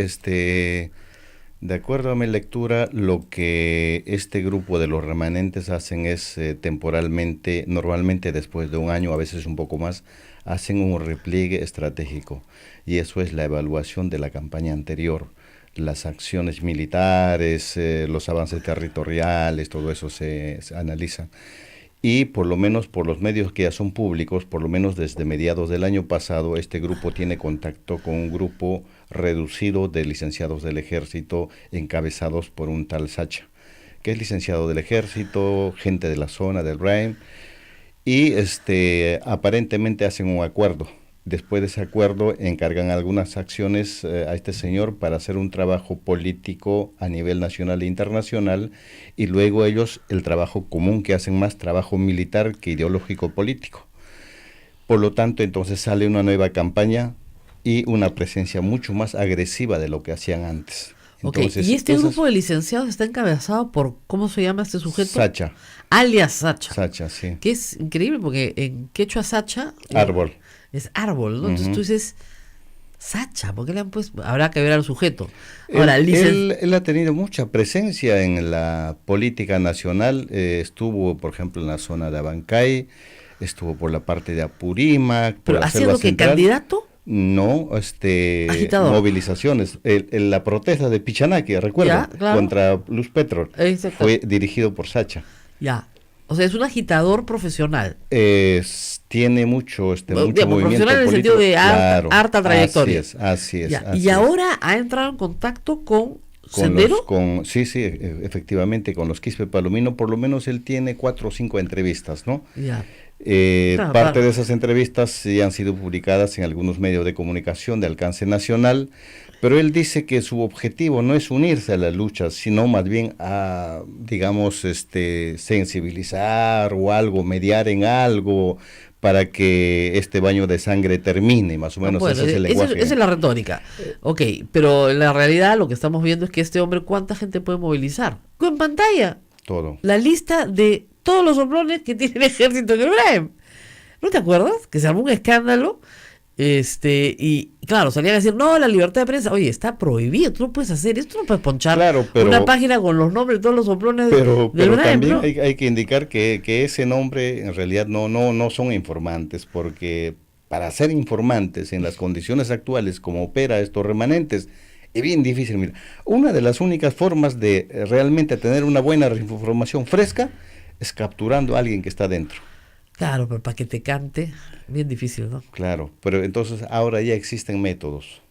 de acuerdo a mi lectura, lo que este grupo de los remanentes hacen es temporalmente, normalmente después de un año, a veces un poco más, hacen un repliegue estratégico. Y eso es la evaluación de la campaña anterior. Las acciones militares, los avances territoriales, todo eso se analiza. Y por lo menos por los medios que ya son públicos, por lo menos desde mediados del año pasado, este grupo tiene contacto con un grupo reducido de licenciados del ejército encabezados por un tal Sacha, que es licenciado del ejército, gente de la zona del Braem, y aparentemente hacen un acuerdo. Después de ese acuerdo encargan algunas acciones a este señor para hacer un trabajo político a nivel nacional e internacional, y luego ellos el trabajo común, que hacen más trabajo militar que ideológico político. Por lo tanto, entonces sale una nueva campaña y una presencia mucho más agresiva de lo que hacían antes. Entonces, y este grupo de licenciados está encabezado por, ¿cómo se llama este sujeto? Sacha. Alias Sacha. Sacha, sí. Que es increíble porque en quechua Sacha... Árbol. Es árbol, ¿no? Entonces tú dices, Sacha, ¿por qué le han puesto? Habrá que ver al sujeto. Ahora, Él ha tenido mucha presencia en la política nacional, estuvo, por ejemplo, en la zona de Abancay, estuvo por la parte de Apurímac, por ¿pero la haciendo selva que central. candidato? No, Agitador. movilizaciones. La protesta de Pichanaki, recuerda, Ya, claro. contra Luz Petrol, Exacto. fue dirigido por Sacha. Ya. O sea, es un agitador profesional. Tiene mucho, Digamos, mucho movimiento profesional en el político. sentido de Claro, harta trayectoria. así es. Ya, así y es. ahora ha entrado en contacto con Con Sendero. sí, efectivamente, con los Quispe Palomino, por lo menos él tiene 4 o 5 entrevistas, ¿no? Ya. Parte Claro. de esas entrevistas sí han sido publicadas en algunos medios de comunicación de alcance nacional, pero él dice que su objetivo no es unirse a la lucha, sino más bien a, digamos, sensibilizar o algo, mediar en algo para que este baño de sangre termine, más o menos. Bueno, ese es el lenguaje. esa es la retórica. Ok, pero en la realidad lo que estamos viendo es que este hombre, ¿cuánta gente puede movilizar? En pantalla, Todo. la lista de todos los soplones que tiene el ejército en el Braem. ¿No te acuerdas? Que se armó un escándalo. Y claro, salían a decir, no, la libertad de prensa, oye, está prohibido, tú no puedes hacer esto, no puedes ponchar Claro, pero- una página con los nombres de todos los soplones Pero del Braem, también ¿no? hay que indicar que ese nombre en realidad no son informantes, porque para ser informantes en las condiciones actuales como opera estos remanentes, es bien difícil. Mira, una de las únicas formas de realmente tener una buena información fresca es capturando a alguien que está dentro. Claro, pero para que te cante, bien difícil, ¿no? Claro, pero entonces ahora ya existen métodos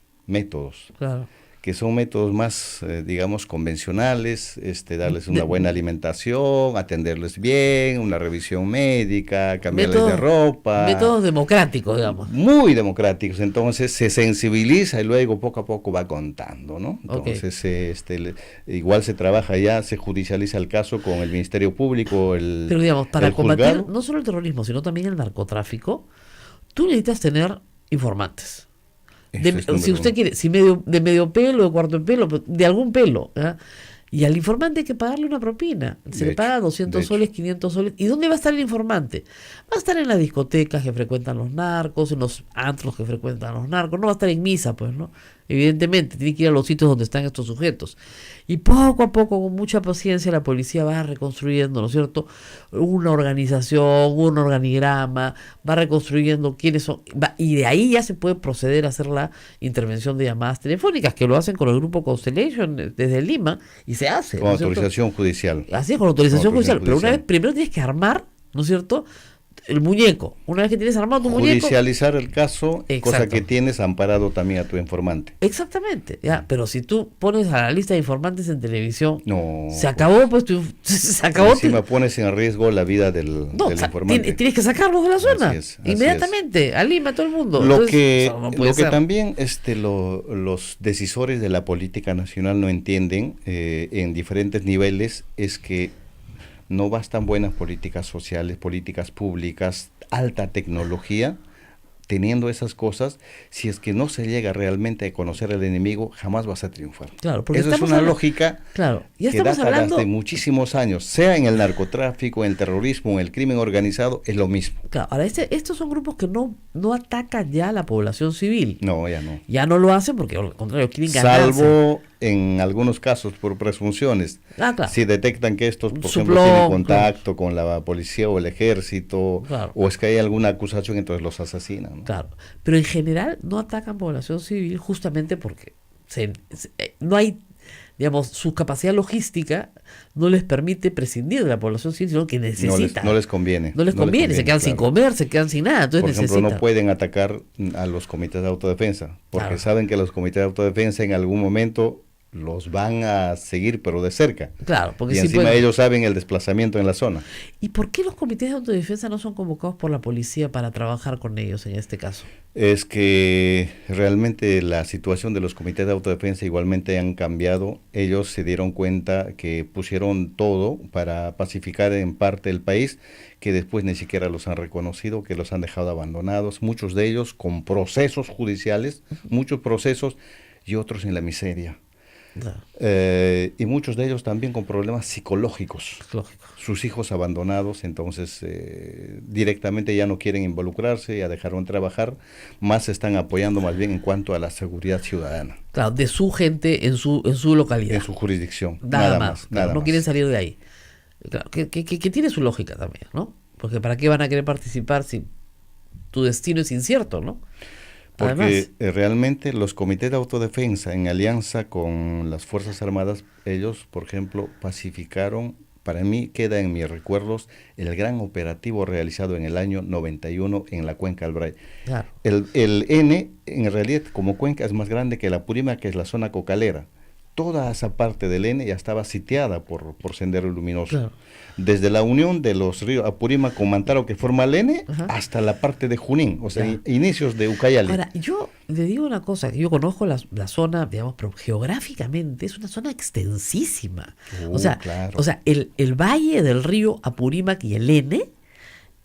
Claro. que son métodos más, digamos, convencionales, darles una buena alimentación, atenderles bien, una revisión médica, cambiarles de ropa. Métodos democráticos, digamos. Muy democráticos, entonces se sensibiliza y luego poco a poco va contando, ¿no? Ok. Entonces, igual se trabaja ya, se judicializa el caso con el Ministerio Público, Pero digamos, para el combatir juzgado. no solo el terrorismo, sino también el narcotráfico, tú necesitas tener informantes. Eso es número Si usted uno. quiere, de medio pelo, de cuarto de pelo, de algún pelo, ¿ah? Y al informante hay que pagarle una propina. Se De le hecho, paga 200 de soles, 500 soles. ¿Y dónde va a estar el informante? Va a estar en las discotecas que frecuentan los narcos, en los antros que frecuentan los narcos. No va a estar en misa, pues, ¿no? Evidentemente, tiene que ir a los sitios donde están estos sujetos. Y poco a poco, con mucha paciencia, la policía va reconstruyendo, ¿no es cierto? Una organización, un organigrama, va reconstruyendo quiénes son. Y de ahí ya se puede proceder a hacer la intervención de llamadas telefónicas, que lo hacen con el grupo Constellation desde Lima, y se hace. Con ¿no es cierto? autorización judicial. Así es, con autorización Con autorización judicial. Pero una judicial. vez, primero tienes que armar, ¿no es cierto?, el muñeco. Una vez que tienes armado tu muñeco. Judicializar el caso, cosa Exacto. que tienes amparado también a tu informante. Exactamente, ya. Pero si tú pones a la lista de informantes en televisión, No. se acabó, pues, se acabó. Encima pones en riesgo la vida del No, informante. tienes que sacarlos de la zona. Así es. Inmediatamente, a Lima, a todo el mundo. Lo Entonces, que, eso no puede lo que ser. también los decisores de la política nacional no entienden en diferentes niveles es que no bastan buenas políticas sociales, políticas públicas, alta tecnología. Teniendo esas cosas, si es que no se llega realmente a conocer al enemigo, jamás vas a triunfar. Claro, porque Esa es estamos una hablando- lógica Claro, ya que estamos data hablando. de muchísimos años, sea en el narcotráfico, en el terrorismo, en el crimen organizado, es lo mismo. Claro, ahora estos son grupos que no atacan ya a la población civil. No, ya no. Ya no lo hacen porque, al contrario, quieren ganarse. Salvo en algunos casos por presunciones. Ah, claro. Si detectan que estos, por Suplón, ejemplo, tienen contacto con la policía o el ejército, Claro. o es que hay alguna acusación, entonces los asesinan, ¿no? Claro, pero en general no atacan población civil justamente porque no hay, digamos, su capacidad logística no les permite prescindir de la población civil, sino que necesitan. No les conviene. No les conviene, se quedan sin claro. comer, se quedan sin nada, entonces Por ejemplo, necesitan. no pueden atacar a los comités de autodefensa, porque Claro. saben que los comités de autodefensa en algún momento los van a seguir, pero de cerca. Claro, porque Y sí encima pueden. ellos saben el desplazamiento en la zona. ¿Y por qué los comités de autodefensa no son convocados por la policía para trabajar con ellos en este caso? Es que realmente la situación de los comités de autodefensa igualmente han cambiado. Ellos se dieron cuenta que pusieron todo para pacificar en parte el país, que después ni siquiera los han reconocido, que los han dejado abandonados, muchos de ellos con procesos judiciales, muchos procesos y otros en la miseria. Claro, y muchos de ellos también con problemas psicológicos. lógico. Sus hijos abandonados, entonces directamente ya no quieren involucrarse, ya dejaron de trabajar, más se están apoyando más bien en cuanto a la seguridad ciudadana, Claro, de su gente en su localidad. en su jurisdicción. Nada más. Claro, nada no más. quieren salir de ahí. Claro, que tiene su lógica también, ¿no? Porque ¿para qué van a querer participar si tu destino es incierto, ¿no? Porque Además, realmente los comités de autodefensa, en alianza con las Fuerzas Armadas, ellos, por ejemplo, pacificaron, para mí queda en mis recuerdos, el gran operativo realizado en el año 91 en la cuenca del Bray. claro. El N, en realidad, como cuenca, es más grande que la Apurímac, que es la zona cocalera. Toda esa parte del N ya estaba sitiada por Sendero Luminoso. Claro. Desde la unión de los ríos Apurímac con Mantaro, que forma el N, Ajá. hasta la parte de Junín, o sea, Ya. inicios de Ucayali. Ahora, yo le digo una cosa, que yo conozco la zona, digamos, pero geográficamente es una zona extensísima. Claro. O sea el valle del río Apurímac y el N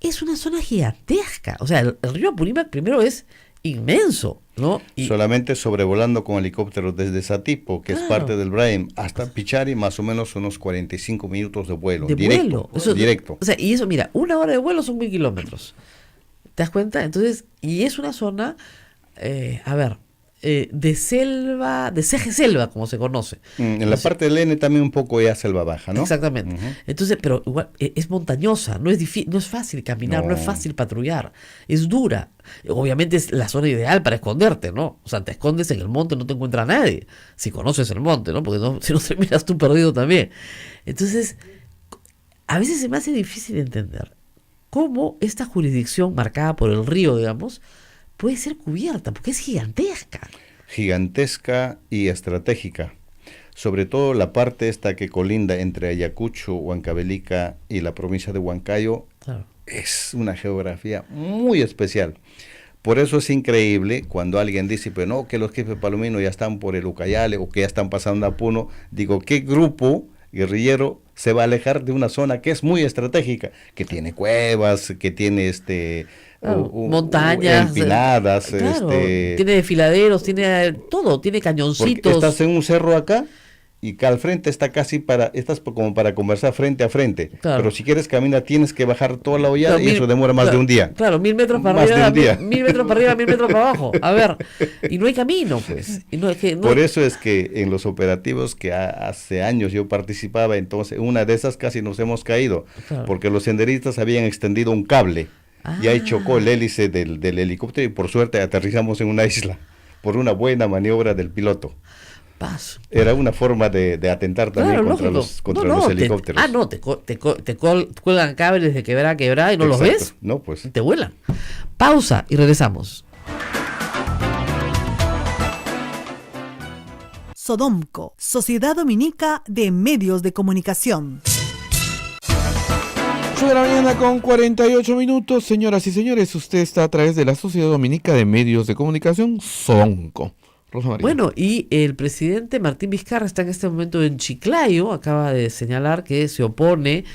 es una zona gigantesca. O sea, el río Apurímac primero es inmenso, ¿no? Y Solamente sobrevolando con helicóptero desde Satipo, que es Claro. parte del Braem, hasta Pichari, más o menos unos 45 minutos de vuelo. de directo, vuelo. Eso, directo. O sea, y eso, mira, 1 hora de vuelo son 1000 kilómetros. ¿Te das cuenta? Entonces, y es una zona, de selva, de ceje selva, como se conoce. En la Entonces, parte del N también un poco ya selva baja, ¿no? Exactamente. Ujú. Entonces, pero igual es montañosa, no es fácil caminar, no es No. fácil patrullar, es dura. Obviamente es la zona ideal para esconderte, ¿no? O sea, te escondes en el monte, no te encuentra nadie, si conoces el monte, ¿no? Porque si no terminas tú perdido también. Entonces, a veces se me hace difícil entender cómo esta jurisdicción marcada por el río, digamos, puede ser cubierta, porque es gigantesca. Gigantesca y estratégica. Sobre todo la parte esta que colinda entre Ayacucho, Huancavelica y la provincia de Huancayo, Claro. es una geografía muy especial. Por eso es increíble cuando alguien dice, pues no, que los jefes palominos ya están por el Ucayale o que ya están pasando a Puno. Digo, ¿qué grupo guerrillero se va a alejar de una zona que es muy estratégica? Que tiene cuevas, que tiene Claro, montañas, empinadas, claro, tiene desfiladeros, tiene todo, tiene porque cañoncitos. estás en un cerro acá y que al frente está estás como para conversar frente a frente. Claro. Pero si quieres caminar tienes que bajar toda la hollada Claro, y eso demora más claro, de un día. Claro, 1000 metros para Más de arriba, un día. 1000 metros para arriba, 1000 metros para abajo. A ver, y no hay camino, pues. Y no, es que, no- Por eso es que en los operativos que hace años yo participaba, entonces una de esas casi nos hemos caído, Claro. porque los senderistas habían extendido un cable y ahí Ah. chocó el hélice del helicóptero y por suerte aterrizamos en una isla por una buena maniobra del piloto. Paso. Era una forma de atentar también Claro, contra lógico. contra No, los no, helicópteros. te cuelgan cables de quebrada a quebrada y no los Exacto. ves. No, pues. Y te vuelan. Pausa y regresamos. Sodomco, Sociedad Dominica de Medios de Comunicación. 8 de la mañana con 48 minutos. Señoras y señores, usted está a través de la Sociedad Dominica de Medios de Comunicación, SODONCO. Rosa María. Bueno, y el presidente Martín Vizcarra está en este momento en Chiclayo, acaba de señalar que se opone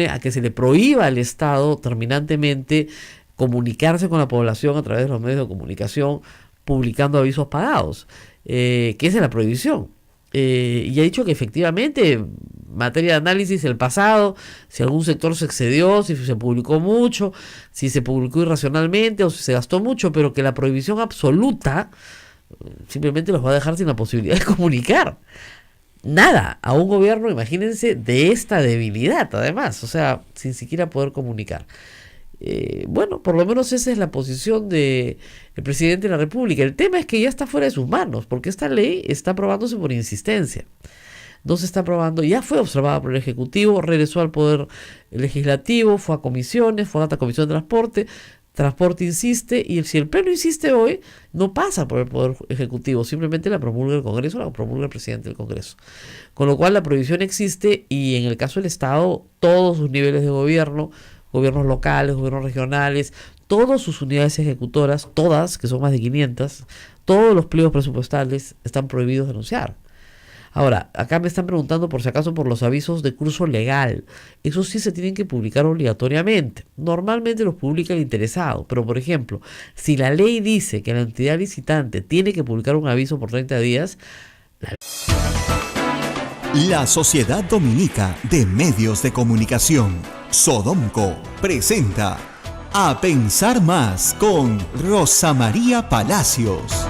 a que se le prohíba al Estado terminantemente comunicarse con la población a través de los medios de comunicación publicando avisos pagados, que esa es la prohibición. Y ha dicho que efectivamente, materia de análisis, el pasado, si algún sector se excedió, si se publicó mucho, si se publicó irracionalmente o si se gastó mucho, pero que la prohibición absoluta simplemente los va a dejar sin la posibilidad de comunicar. Nada, a un gobierno, imagínense, de esta debilidad, además, o sea, sin siquiera poder comunicar. Bueno, por lo menos esa es la posición del presidente de la República. El tema es que ya está fuera de sus manos, porque esta ley está aprobándose por insistencia. No se está aprobando, ya fue observada por el Ejecutivo, regresó al Poder Legislativo, fue a comisiones, fue a la Comisión de Transporte insiste, y si el Pleno insiste hoy, no pasa por el Poder Ejecutivo, simplemente la promulga el Congreso, la promulga el presidente del Congreso. Con lo cual la prohibición existe y en el caso del Estado, todos sus niveles de gobierno, gobiernos locales, gobiernos regionales, todas sus unidades ejecutoras, todas, que son más de 500, todos los pliegos presupuestales están prohibidos de anunciar. Ahora, acá me están preguntando por si acaso por los avisos de curso legal. Esos sí se tienen que publicar obligatoriamente. Normalmente los publica el interesado, pero por ejemplo, si la ley dice que la entidad licitante tiene que publicar un aviso por 30 días, La Sociedad Dominica de Medios de Comunicación, Sodomco, presenta A Pensar Más con Rosa María Palacios.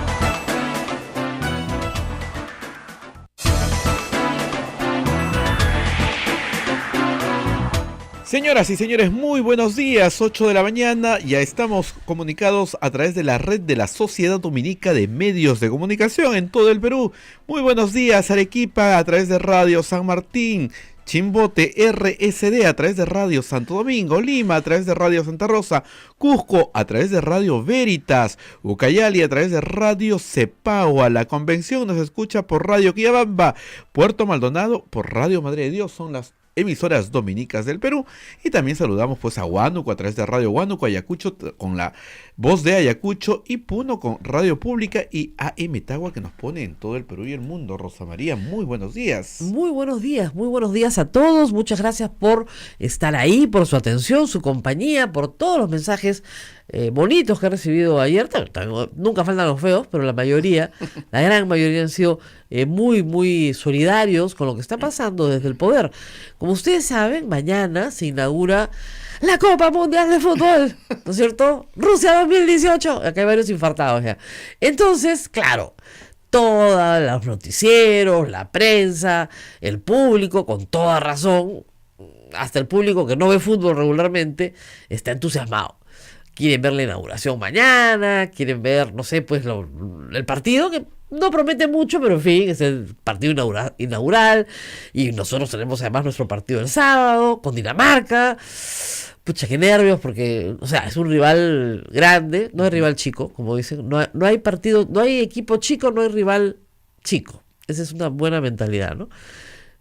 Señoras y señores, muy buenos días, 8 de la mañana, ya estamos comunicados a través de la red de la Sociedad Dominica de Medios de Comunicación en todo el Perú. Muy buenos días, Arequipa, a través de Radio San Martín, Chimbote RSD a través de Radio Santo Domingo, Lima a través de Radio Santa Rosa, Cusco a través de Radio Veritas, Ucayali a través de Radio Cepagua, la Convención nos escucha por Radio Quillabamba, Puerto Maldonado por Radio Madre de Dios, son las emisoras dominicas del Perú, y también saludamos pues a Huánuco a través de Radio Huánuco, Ayacucho con la voz de Ayacucho, y Puno con Radio Pública, y AM Tagua que nos pone en todo el Perú y el mundo. Rosa María, muy buenos días. Muy buenos días a todos, muchas gracias por estar ahí, por su atención, su compañía, por todos los mensajes bonitos que he recibido ayer. Nunca faltan los feos, pero la gran mayoría han sido muy solidarios con lo que está pasando desde el poder. Como ustedes saben, mañana se inaugura la Copa Mundial de Fútbol, ¿no es cierto? Rusia 2018, acá hay varios infartados ya. Entonces, claro, todos los noticieros, la prensa, el público, con toda razón, hasta el público que no ve fútbol regularmente, está entusiasmado. Quieren ver la inauguración mañana, quieren ver, no sé, pues el partido, que no promete mucho, pero en fin, es el partido inaugural, y nosotros tenemos además nuestro partido el sábado, con Dinamarca. Pucha, qué nervios, porque, o sea, es un rival grande, no hay rival chico, como dicen, no hay partido, no hay equipo chico, no hay rival chico. Esa es una buena mentalidad, ¿no?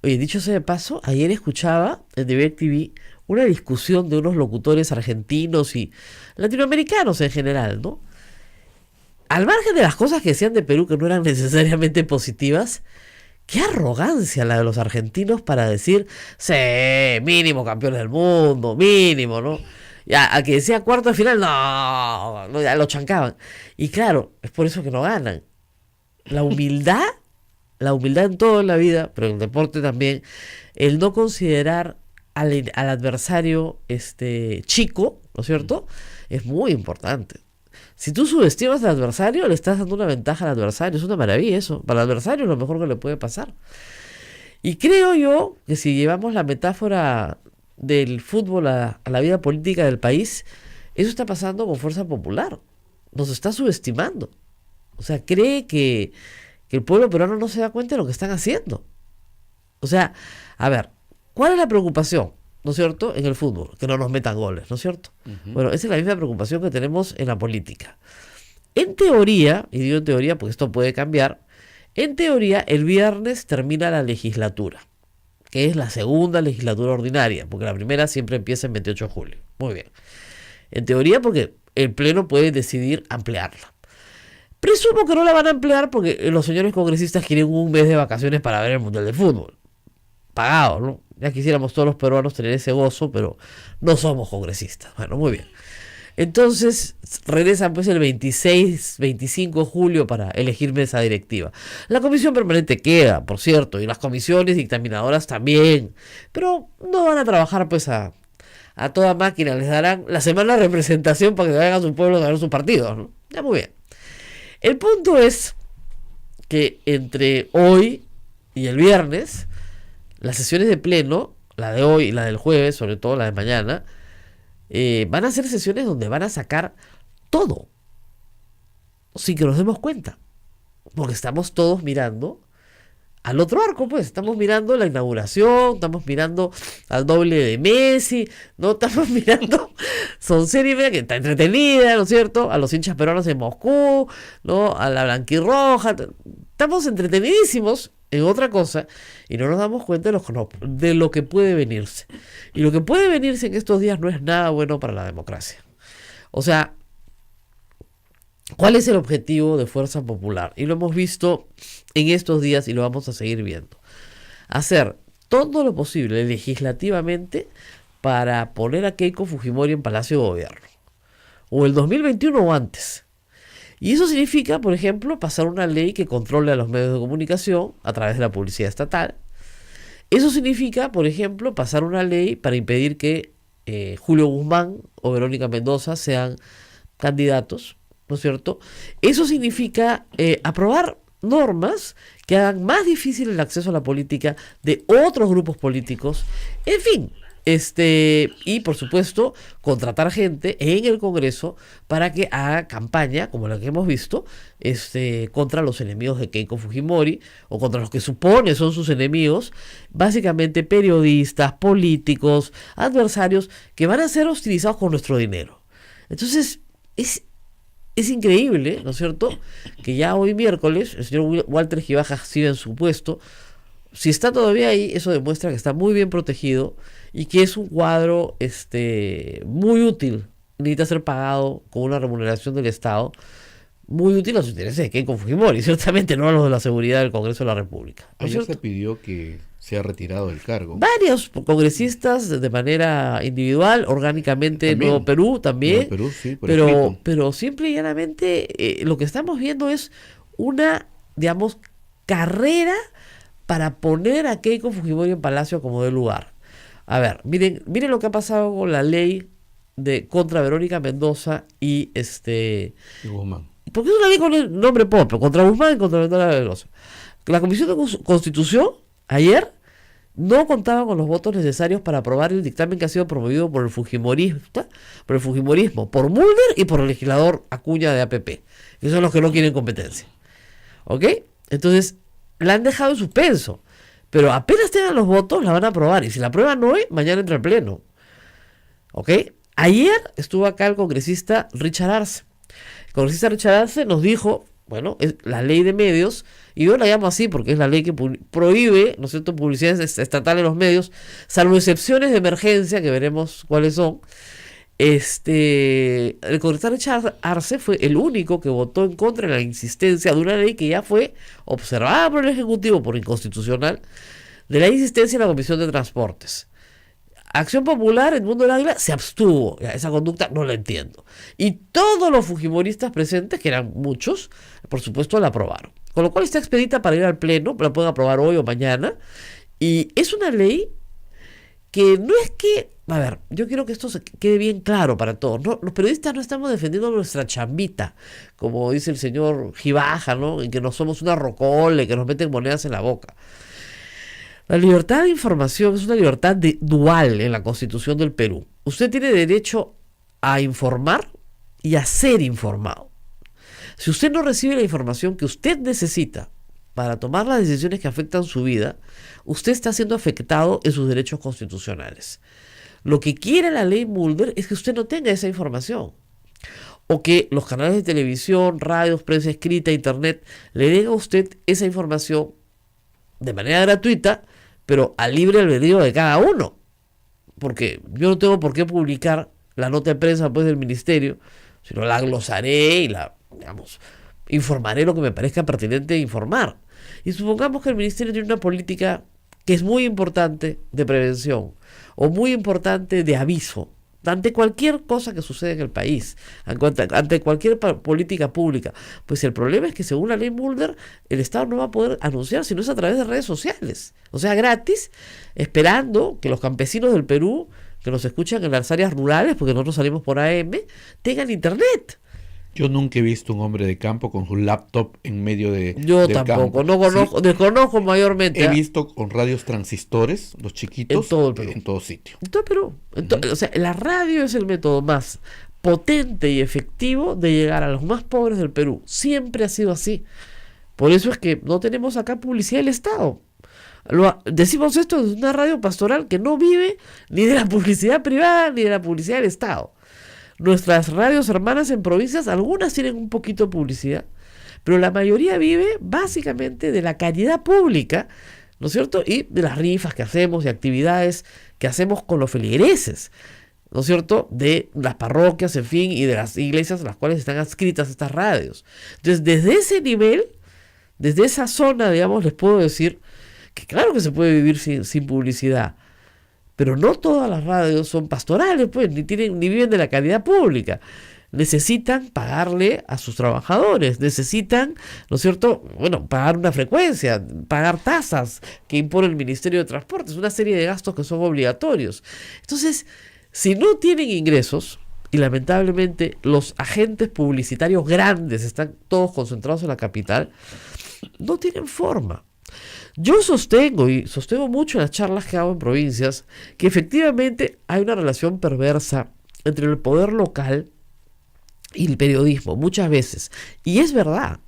Oye, dicho sea de paso, ayer escuchaba en DirecTV una discusión de unos locutores argentinos y latinoamericanos en general, ¿no? Al margen de las cosas que decían de Perú que no eran necesariamente positivas, qué arrogancia la de los argentinos para decir, sí, mínimo campeones del mundo, mínimo, ¿no? Ya, al que decía cuarto de final, no, ya lo chancaban. Y claro, es por eso que no ganan. La humildad en todo en la vida, pero en el deporte también, el no considerar al adversario chico, ¿no es cierto? Es muy importante. Si tú subestimas al adversario, le estás dando una ventaja al adversario. Es una maravilla eso. Para el adversario es lo mejor que le puede pasar. Y creo yo que si llevamos la metáfora del fútbol a la vida política del país, eso está pasando con Fuerza Popular. Nos está subestimando. O sea, cree que el pueblo peruano no se da cuenta de lo que están haciendo. O sea, a ver, ¿cuál es la preocupación? ¿No es cierto? En el fútbol, que no nos metan goles, ¿no es cierto? Uh-huh. Bueno, esa es la misma preocupación que tenemos en la política. En teoría, y digo en teoría porque esto puede cambiar, en teoría el viernes termina la legislatura, que es la segunda legislatura ordinaria, porque la primera siempre empieza el 28 de julio. Muy bien. En teoría porque el Pleno puede decidir ampliarla. Presumo que no la van a ampliar porque los señores congresistas quieren un mes de vacaciones para ver el Mundial de Fútbol. Pagado, ¿no? Ya quisiéramos todos los peruanos tener ese gozo, pero no somos congresistas. Bueno, muy bien. Entonces regresan pues el 26, 25 de julio para elegir mesa directiva. La comisión permanente queda, por cierto, y las comisiones dictaminadoras también. Pero no van a trabajar pues a toda máquina. Les darán la semana de representación para que vayan a su pueblo a ganar sus partidos, ¿no? Ya, muy bien. El punto es que entre hoy y el viernes, las sesiones de pleno, la de hoy y la del jueves, sobre todo la de mañana, van a ser sesiones donde van a sacar todo, sin que nos demos cuenta, porque estamos todos mirando al otro arco, pues, estamos mirando la inauguración, estamos mirando al doble de Messi, no estamos mirando son serie media que está entretenida, ¿no es cierto? A los hinchas peruanos en Moscú, ¿no? A la blanquirroja, estamos entretenidísimos en otra cosa y no nos damos cuenta de lo que puede venirse. Y lo que puede venirse en estos días no es nada bueno para la democracia. O sea, ¿cuál es el objetivo de Fuerza Popular? Y lo hemos visto en estos días y lo vamos a seguir viendo. Hacer todo lo posible legislativamente para poner a Keiko Fujimori en Palacio de Gobierno. O el 2021 o antes. Y eso significa, por ejemplo, pasar una ley que controle a los medios de comunicación a través de la publicidad estatal. Eso significa, por ejemplo, pasar una ley para impedir que Julio Guzmán o Verónica Mendoza sean candidatos, ¿no es cierto? Eso significa aprobar normas que hagan más difícil el acceso a la política de otros grupos políticos, en fin, y por supuesto contratar gente en el Congreso para que haga campaña, como la que hemos visto, contra los enemigos de Keiko Fujimori o contra los que supone son sus enemigos, básicamente periodistas, políticos, adversarios que van a ser hostilizados con nuestro dinero. Entonces, es increíble, ¿no es cierto?, que ya hoy miércoles el señor Walter Gibaja sigue en su puesto. Si está todavía ahí, eso demuestra que está muy bien protegido y que es un cuadro muy útil. Necesita ser pagado con una remuneración del Estado, muy útil a los intereses de Keiko Fujimori, ciertamente no a los de la seguridad del Congreso de la República, ¿no es Ayer cierto? se pidió que sea retirado del cargo. Varios congresistas de manera individual, orgánicamente, También. Nuevo Perú también, Nuevo Perú, sí, por escrito. pero simple y llanamente lo que estamos viendo es una, digamos, carrera para poner a Keiko Fujimori en Palacio como de lugar. A ver, miren lo que ha pasado con la ley contra Verónica Mendoza y Y Guzmán. porque es una ley con el nombre propio, contra Guzmán y contra Verónica Mendoza. La Comisión de Constitución ayer no contaba con los votos necesarios para aprobar el dictamen que ha sido promovido por el Fujimorismo, por Mulder y por el legislador Acuña de APP, que son los que no quieren competencia. ¿Ok? Entonces, la han dejado en suspenso, pero apenas tengan los votos, la van a aprobar, y si la aprueban hoy, mañana entra en pleno. ¿Ok? Ayer estuvo acá el congresista Richard Arce. El congresista Richard Arce nos dijo, bueno, es la ley de medios, y yo la llamo así porque es la ley que prohíbe, ¿no es cierto?, publicidad estatal en los medios, salvo excepciones de emergencia, que veremos cuáles son. El congresista Richard Arce fue el único que votó en contra de la insistencia de una ley que ya fue observada por el Ejecutivo por inconstitucional, de la insistencia en la Comisión de Transportes. Acción Popular, el Mundo del Águila, se abstuvo. Ya, esa conducta no la entiendo. Y todos los fujimoristas presentes, que eran muchos, por supuesto la aprobaron. Con lo cual está expedita para ir al pleno, la pueden aprobar hoy o mañana. Y es una ley que no es que... A ver, yo quiero que esto se quede bien claro para todos, ¿no? Los periodistas no estamos defendiendo nuestra chambita, como dice el señor Gibaja, ¿no? En que no somos una rocole, que nos meten monedas en la boca. La libertad de información es una libertad dual en la Constitución del Perú. Usted tiene derecho a informar y a ser informado. Si usted no recibe la información que usted necesita para tomar las decisiones que afectan su vida, usted está siendo afectado en sus derechos constitucionales. Lo que quiere la ley Mulder es que usted no tenga esa información, o que los canales de televisión, radios, prensa escrita, internet, le den a usted esa información de manera gratuita, pero al libre albedrío de cada uno. Porque yo no tengo por qué publicar la nota de prensa pues del ministerio, sino la glosaré y informaré lo que me parezca pertinente informar. Y supongamos que el ministerio tiene una política que es muy importante de prevención o muy importante de aviso ante cualquier cosa que suceda en el país, ante cualquier política pública. Pues el problema es que según la ley Mulder, el Estado no va a poder anunciar si no es a través de redes sociales, o sea, gratis, esperando que los campesinos del Perú, que nos escuchan en las áreas rurales, porque nosotros salimos por AM, tengan internet. Yo nunca he visto un hombre de campo con su laptop en medio del Tampoco, campo. no conozco, Sí, desconozco mayormente. he visto con radios transistores, los chiquitos, En todo el Perú. en todo sitio. En todo el Perú. O sea, la radio es el método más potente y efectivo de llegar a los más pobres del Perú. Siempre ha sido así. Por eso es que no tenemos acá publicidad del Estado. Decimos esto desde una radio pastoral que no vive ni de la publicidad privada ni de la publicidad del Estado. Nuestras radios hermanas en provincias, algunas tienen un poquito de publicidad, pero la mayoría vive básicamente de la caridad pública, ¿no es cierto? Y de las rifas que hacemos y actividades que hacemos con los feligreses, ¿no es cierto? De las parroquias, en fin, y de las iglesias a las cuales están adscritas estas radios. Entonces, desde ese nivel, desde esa zona, digamos, les puedo decir que claro que se puede vivir sin publicidad. Pero no todas las radios son pastorales, pues, ni viven de la caridad pública. necesitan pagarle a sus trabajadores, necesitan, ¿no es cierto?, bueno, pagar una frecuencia, pagar tasas que impone el Ministerio de Transportes, una serie de gastos que son obligatorios. Entonces, si no tienen ingresos, y lamentablemente los agentes publicitarios grandes están todos concentrados en la capital, no tienen forma. Yo sostengo, y sostengo mucho en las charlas que hago en provincias, que efectivamente hay una relación perversa entre el poder local y el periodismo, muchas veces. Y es verdad,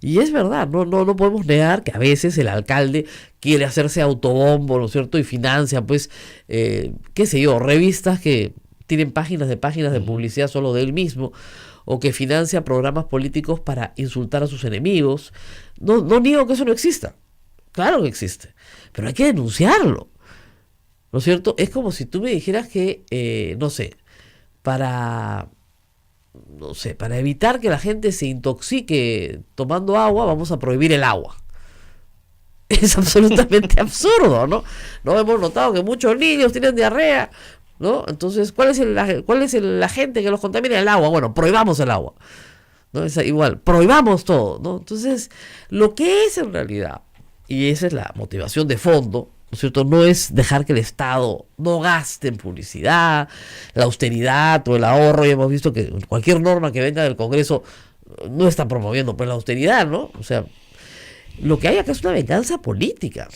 no podemos negar que a veces el alcalde quiere hacerse autobombo, ¿no es cierto? Y financia, pues, qué sé yo, revistas que tienen páginas de publicidad solo de él mismo, o que financia programas políticos para insultar a sus enemigos. No niego que eso no exista. Claro que existe, pero hay que denunciarlo, ¿no es cierto? Es como si tú me dijeras que, para evitar que la gente se intoxique tomando agua, vamos a prohibir el agua. Es absolutamente absurdo, ¿no? No hemos notado que muchos niños tienen diarrea, ¿no? Entonces, ¿cuál es el agente que los contamina? El agua. Bueno, prohibamos el agua, ¿no? Es igual, prohibamos todo, ¿no? Entonces, lo que es en realidad, y esa es la motivación de fondo, ¿no es cierto?, no es dejar que el Estado no gaste en publicidad, la austeridad o el ahorro. Ya hemos visto que cualquier norma que venga del Congreso no está promoviendo pues la austeridad, ¿no? O sea, lo que hay acá es una venganza política.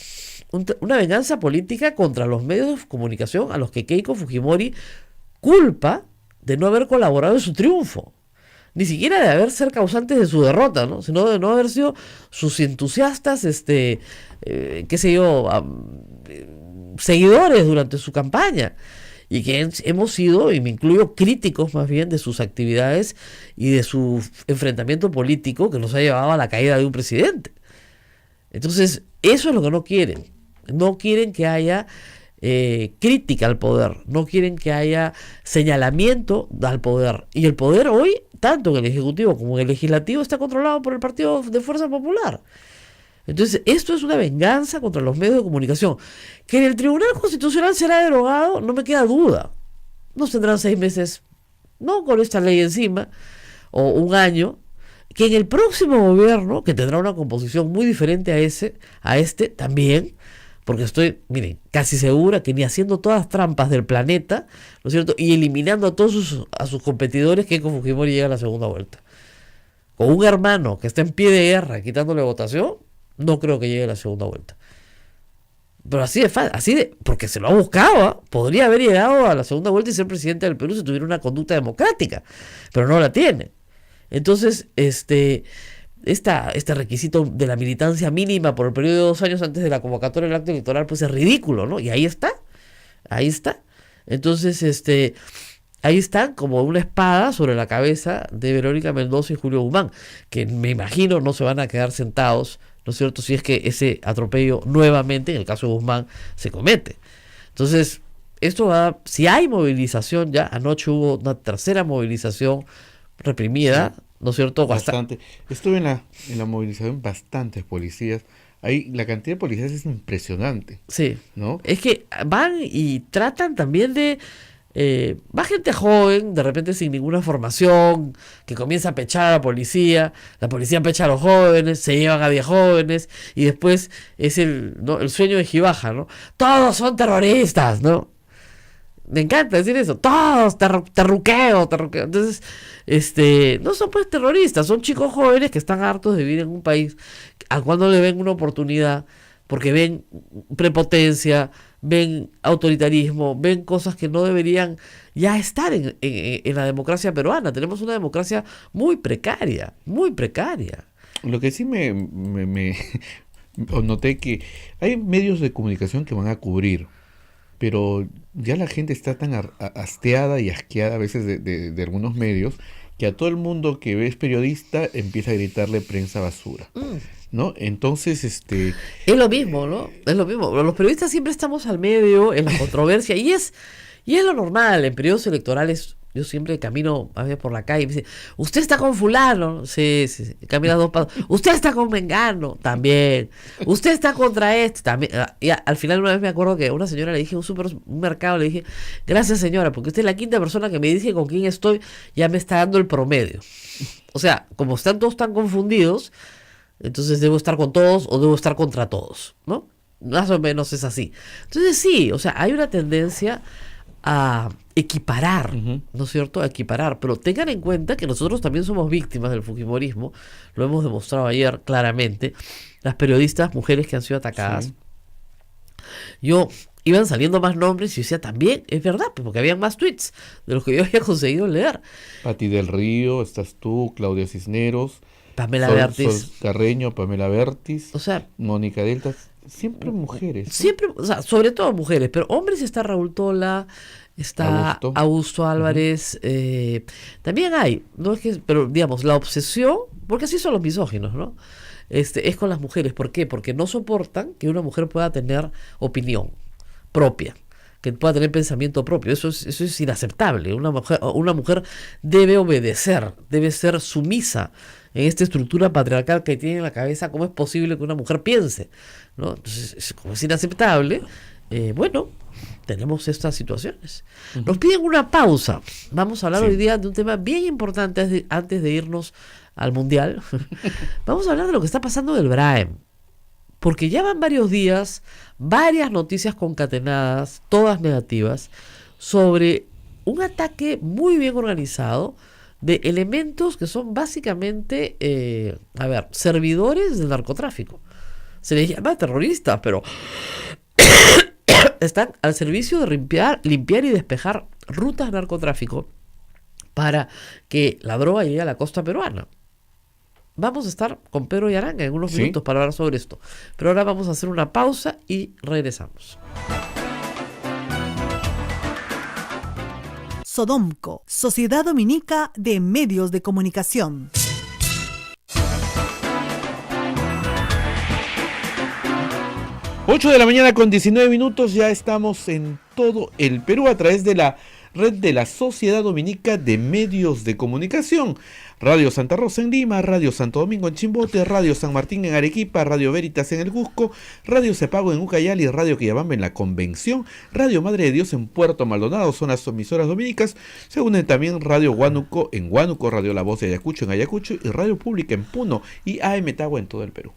Una venganza política contra los medios de comunicación a los que Keiko Fujimori culpa de no haber colaborado en su triunfo. Ni siquiera de haber ser causantes de su derrota, ¿no? Sino de no haber sido sus entusiastas, seguidores durante su campaña. Y que hemos sido, y me incluyo, críticos más bien de sus actividades y de su enfrentamiento político que nos ha llevado a la caída de un presidente. Entonces, eso es lo que no quieren. No quieren que haya crítica al poder, no quieren que haya señalamiento al poder. Y el poder hoy, tanto en el Ejecutivo como en el Legislativo, está controlado por el Partido de Fuerza Popular. Entonces, esto es una venganza contra los medios de comunicación. Que en el Tribunal Constitucional será derogado, no me queda duda. Nos tendrán 6 meses, no con esta ley encima, o 1 año. Que en el próximo gobierno, que tendrá una composición muy diferente a este también, porque estoy, miren, casi segura que ni haciendo todas las trampas del planeta, ¿no es cierto?, y eliminando a todos sus competidores, Keiko Fujimori llega a la segunda vuelta. Con un hermano que está en pie de guerra quitándole votación, no creo que llegue a la segunda vuelta. Pero así de fácil, porque se lo ha buscado, ¿eh? Podría haber llegado a la segunda vuelta y ser presidente del Perú si tuviera una conducta democrática, pero no la tiene. Entonces, este requisito de la militancia mínima por el periodo de 2 años antes de la convocatoria del acto electoral, pues es ridículo, ¿no? Y ahí está. Entonces, ahí están como una espada sobre la cabeza de Verónica Mendoza y Julio Guzmán, que me imagino no se van a quedar sentados, ¿no es cierto?, si es que ese atropello nuevamente, en el caso de Guzmán, se comete. Entonces, si hay movilización ya, anoche hubo una tercera movilización reprimida, ¿no es cierto? Bastante. Estuve en la movilización, bastantes policías. Ahí la cantidad de policías es impresionante. Sí. ¿No? Es que van y tratan también de... va gente joven, de repente sin ninguna formación, que comienza a pechar a la policía pecha a los jóvenes, se llevan a 10 jóvenes, y después es el sueño de Gibaja, ¿no? Todos son terroristas, ¿no? Me encanta decir eso, todos terruqueo. Entonces, no son pues terroristas, son chicos jóvenes que están hartos de vivir en un país al cual no le ven una oportunidad, porque ven prepotencia, ven autoritarismo, ven cosas que no deberían ya estar en la democracia peruana. Tenemos una democracia muy precaria. Lo que sí me noté que hay medios de comunicación que van a cubrir, pero ya la gente está tan hasteada y asqueada a veces de algunos medios, que a todo el mundo que es periodista empieza a gritarle prensa basura, ¿no? Entonces, es lo mismo, ¿no? Es lo mismo. Los periodistas siempre estamos al medio en la controversia, y es lo normal en periodos electorales. Yo siempre camino a veces por la calle y me dice, usted está con fulano, sí, camina 2 pasos, usted está con Mengano, también, usted está contra este, también. Y al final una vez me acuerdo que a una señora le dije, un mercado, le dije, gracias señora, porque usted es la 5ª persona que me dice con quién estoy, ya me está dando el promedio. O sea, como están todos tan confundidos, entonces debo estar con todos o debo estar contra todos, ¿no? Más o menos es así. Entonces sí, o sea, hay una tendencia a equiparar, ¿no es cierto? A equiparar, pero tengan en cuenta que nosotros también somos víctimas del fujimorismo, lo hemos demostrado ayer claramente, las periodistas mujeres que han sido atacadas. Sí. Iban saliendo más nombres y yo decía, también, es verdad, porque habían más tweets de los que yo había conseguido leer. Pati del Río, estás tú, Claudia Cisneros, Pamela Bertis. Sol Carreño, Pamela Bertis, o sea, Mónica Delta, siempre mujeres, ¿no? Siempre, o sea, sobre todo mujeres, pero hombres está Raúl Tola, está Augusto Álvarez, también hay, no es que, pero digamos, la obsesión, porque así son los misóginos, ¿no? Es con las mujeres. ¿Por qué? Porque no soportan que una mujer pueda tener opinión propia, que pueda tener pensamiento propio. Eso es inaceptable. Una mujer debe obedecer, debe ser sumisa en esta estructura patriarcal que tiene en la cabeza. ¿Cómo es posible que una mujer piense? ¿No? Entonces, como es inaceptable, bueno, tenemos estas situaciones. Nos piden una pausa. Vamos a hablar hoy día de un tema bien importante antes de irnos al Mundial. Vamos a hablar de lo que está pasando del Braem. Porque ya van varios días, varias noticias concatenadas, todas negativas, sobre un ataque muy bien organizado de elementos que son básicamente, servidores del narcotráfico. Se les llama terroristas, pero están al servicio de limpiar y despejar rutas de narcotráfico para que la droga llegue a la costa peruana. Vamos a estar con Pedro y Aranga en unos minutos para hablar sobre esto. Pero ahora vamos a hacer una pausa y regresamos. Sodomco, Sociedad Dominica de Medios de Comunicación. Ocho de la mañana con 19 minutos, ya estamos en todo el Perú a través de la red de la Sociedad Dominica de Medios de Comunicación. Radio Santa Rosa en Lima, Radio Santo Domingo en Chimbote, Radio San Martín en Arequipa, Radio Veritas en el Cusco, Radio Cepago en Ucayali, Radio Quillabamba en la Convención, Radio Madre de Dios en Puerto Maldonado, son las emisoras dominicas. Se unen también Radio Huánuco en Huánuco, Radio La Voz de Ayacucho en Ayacucho y Radio Pública en Puno y AM Tagua en todo el Perú.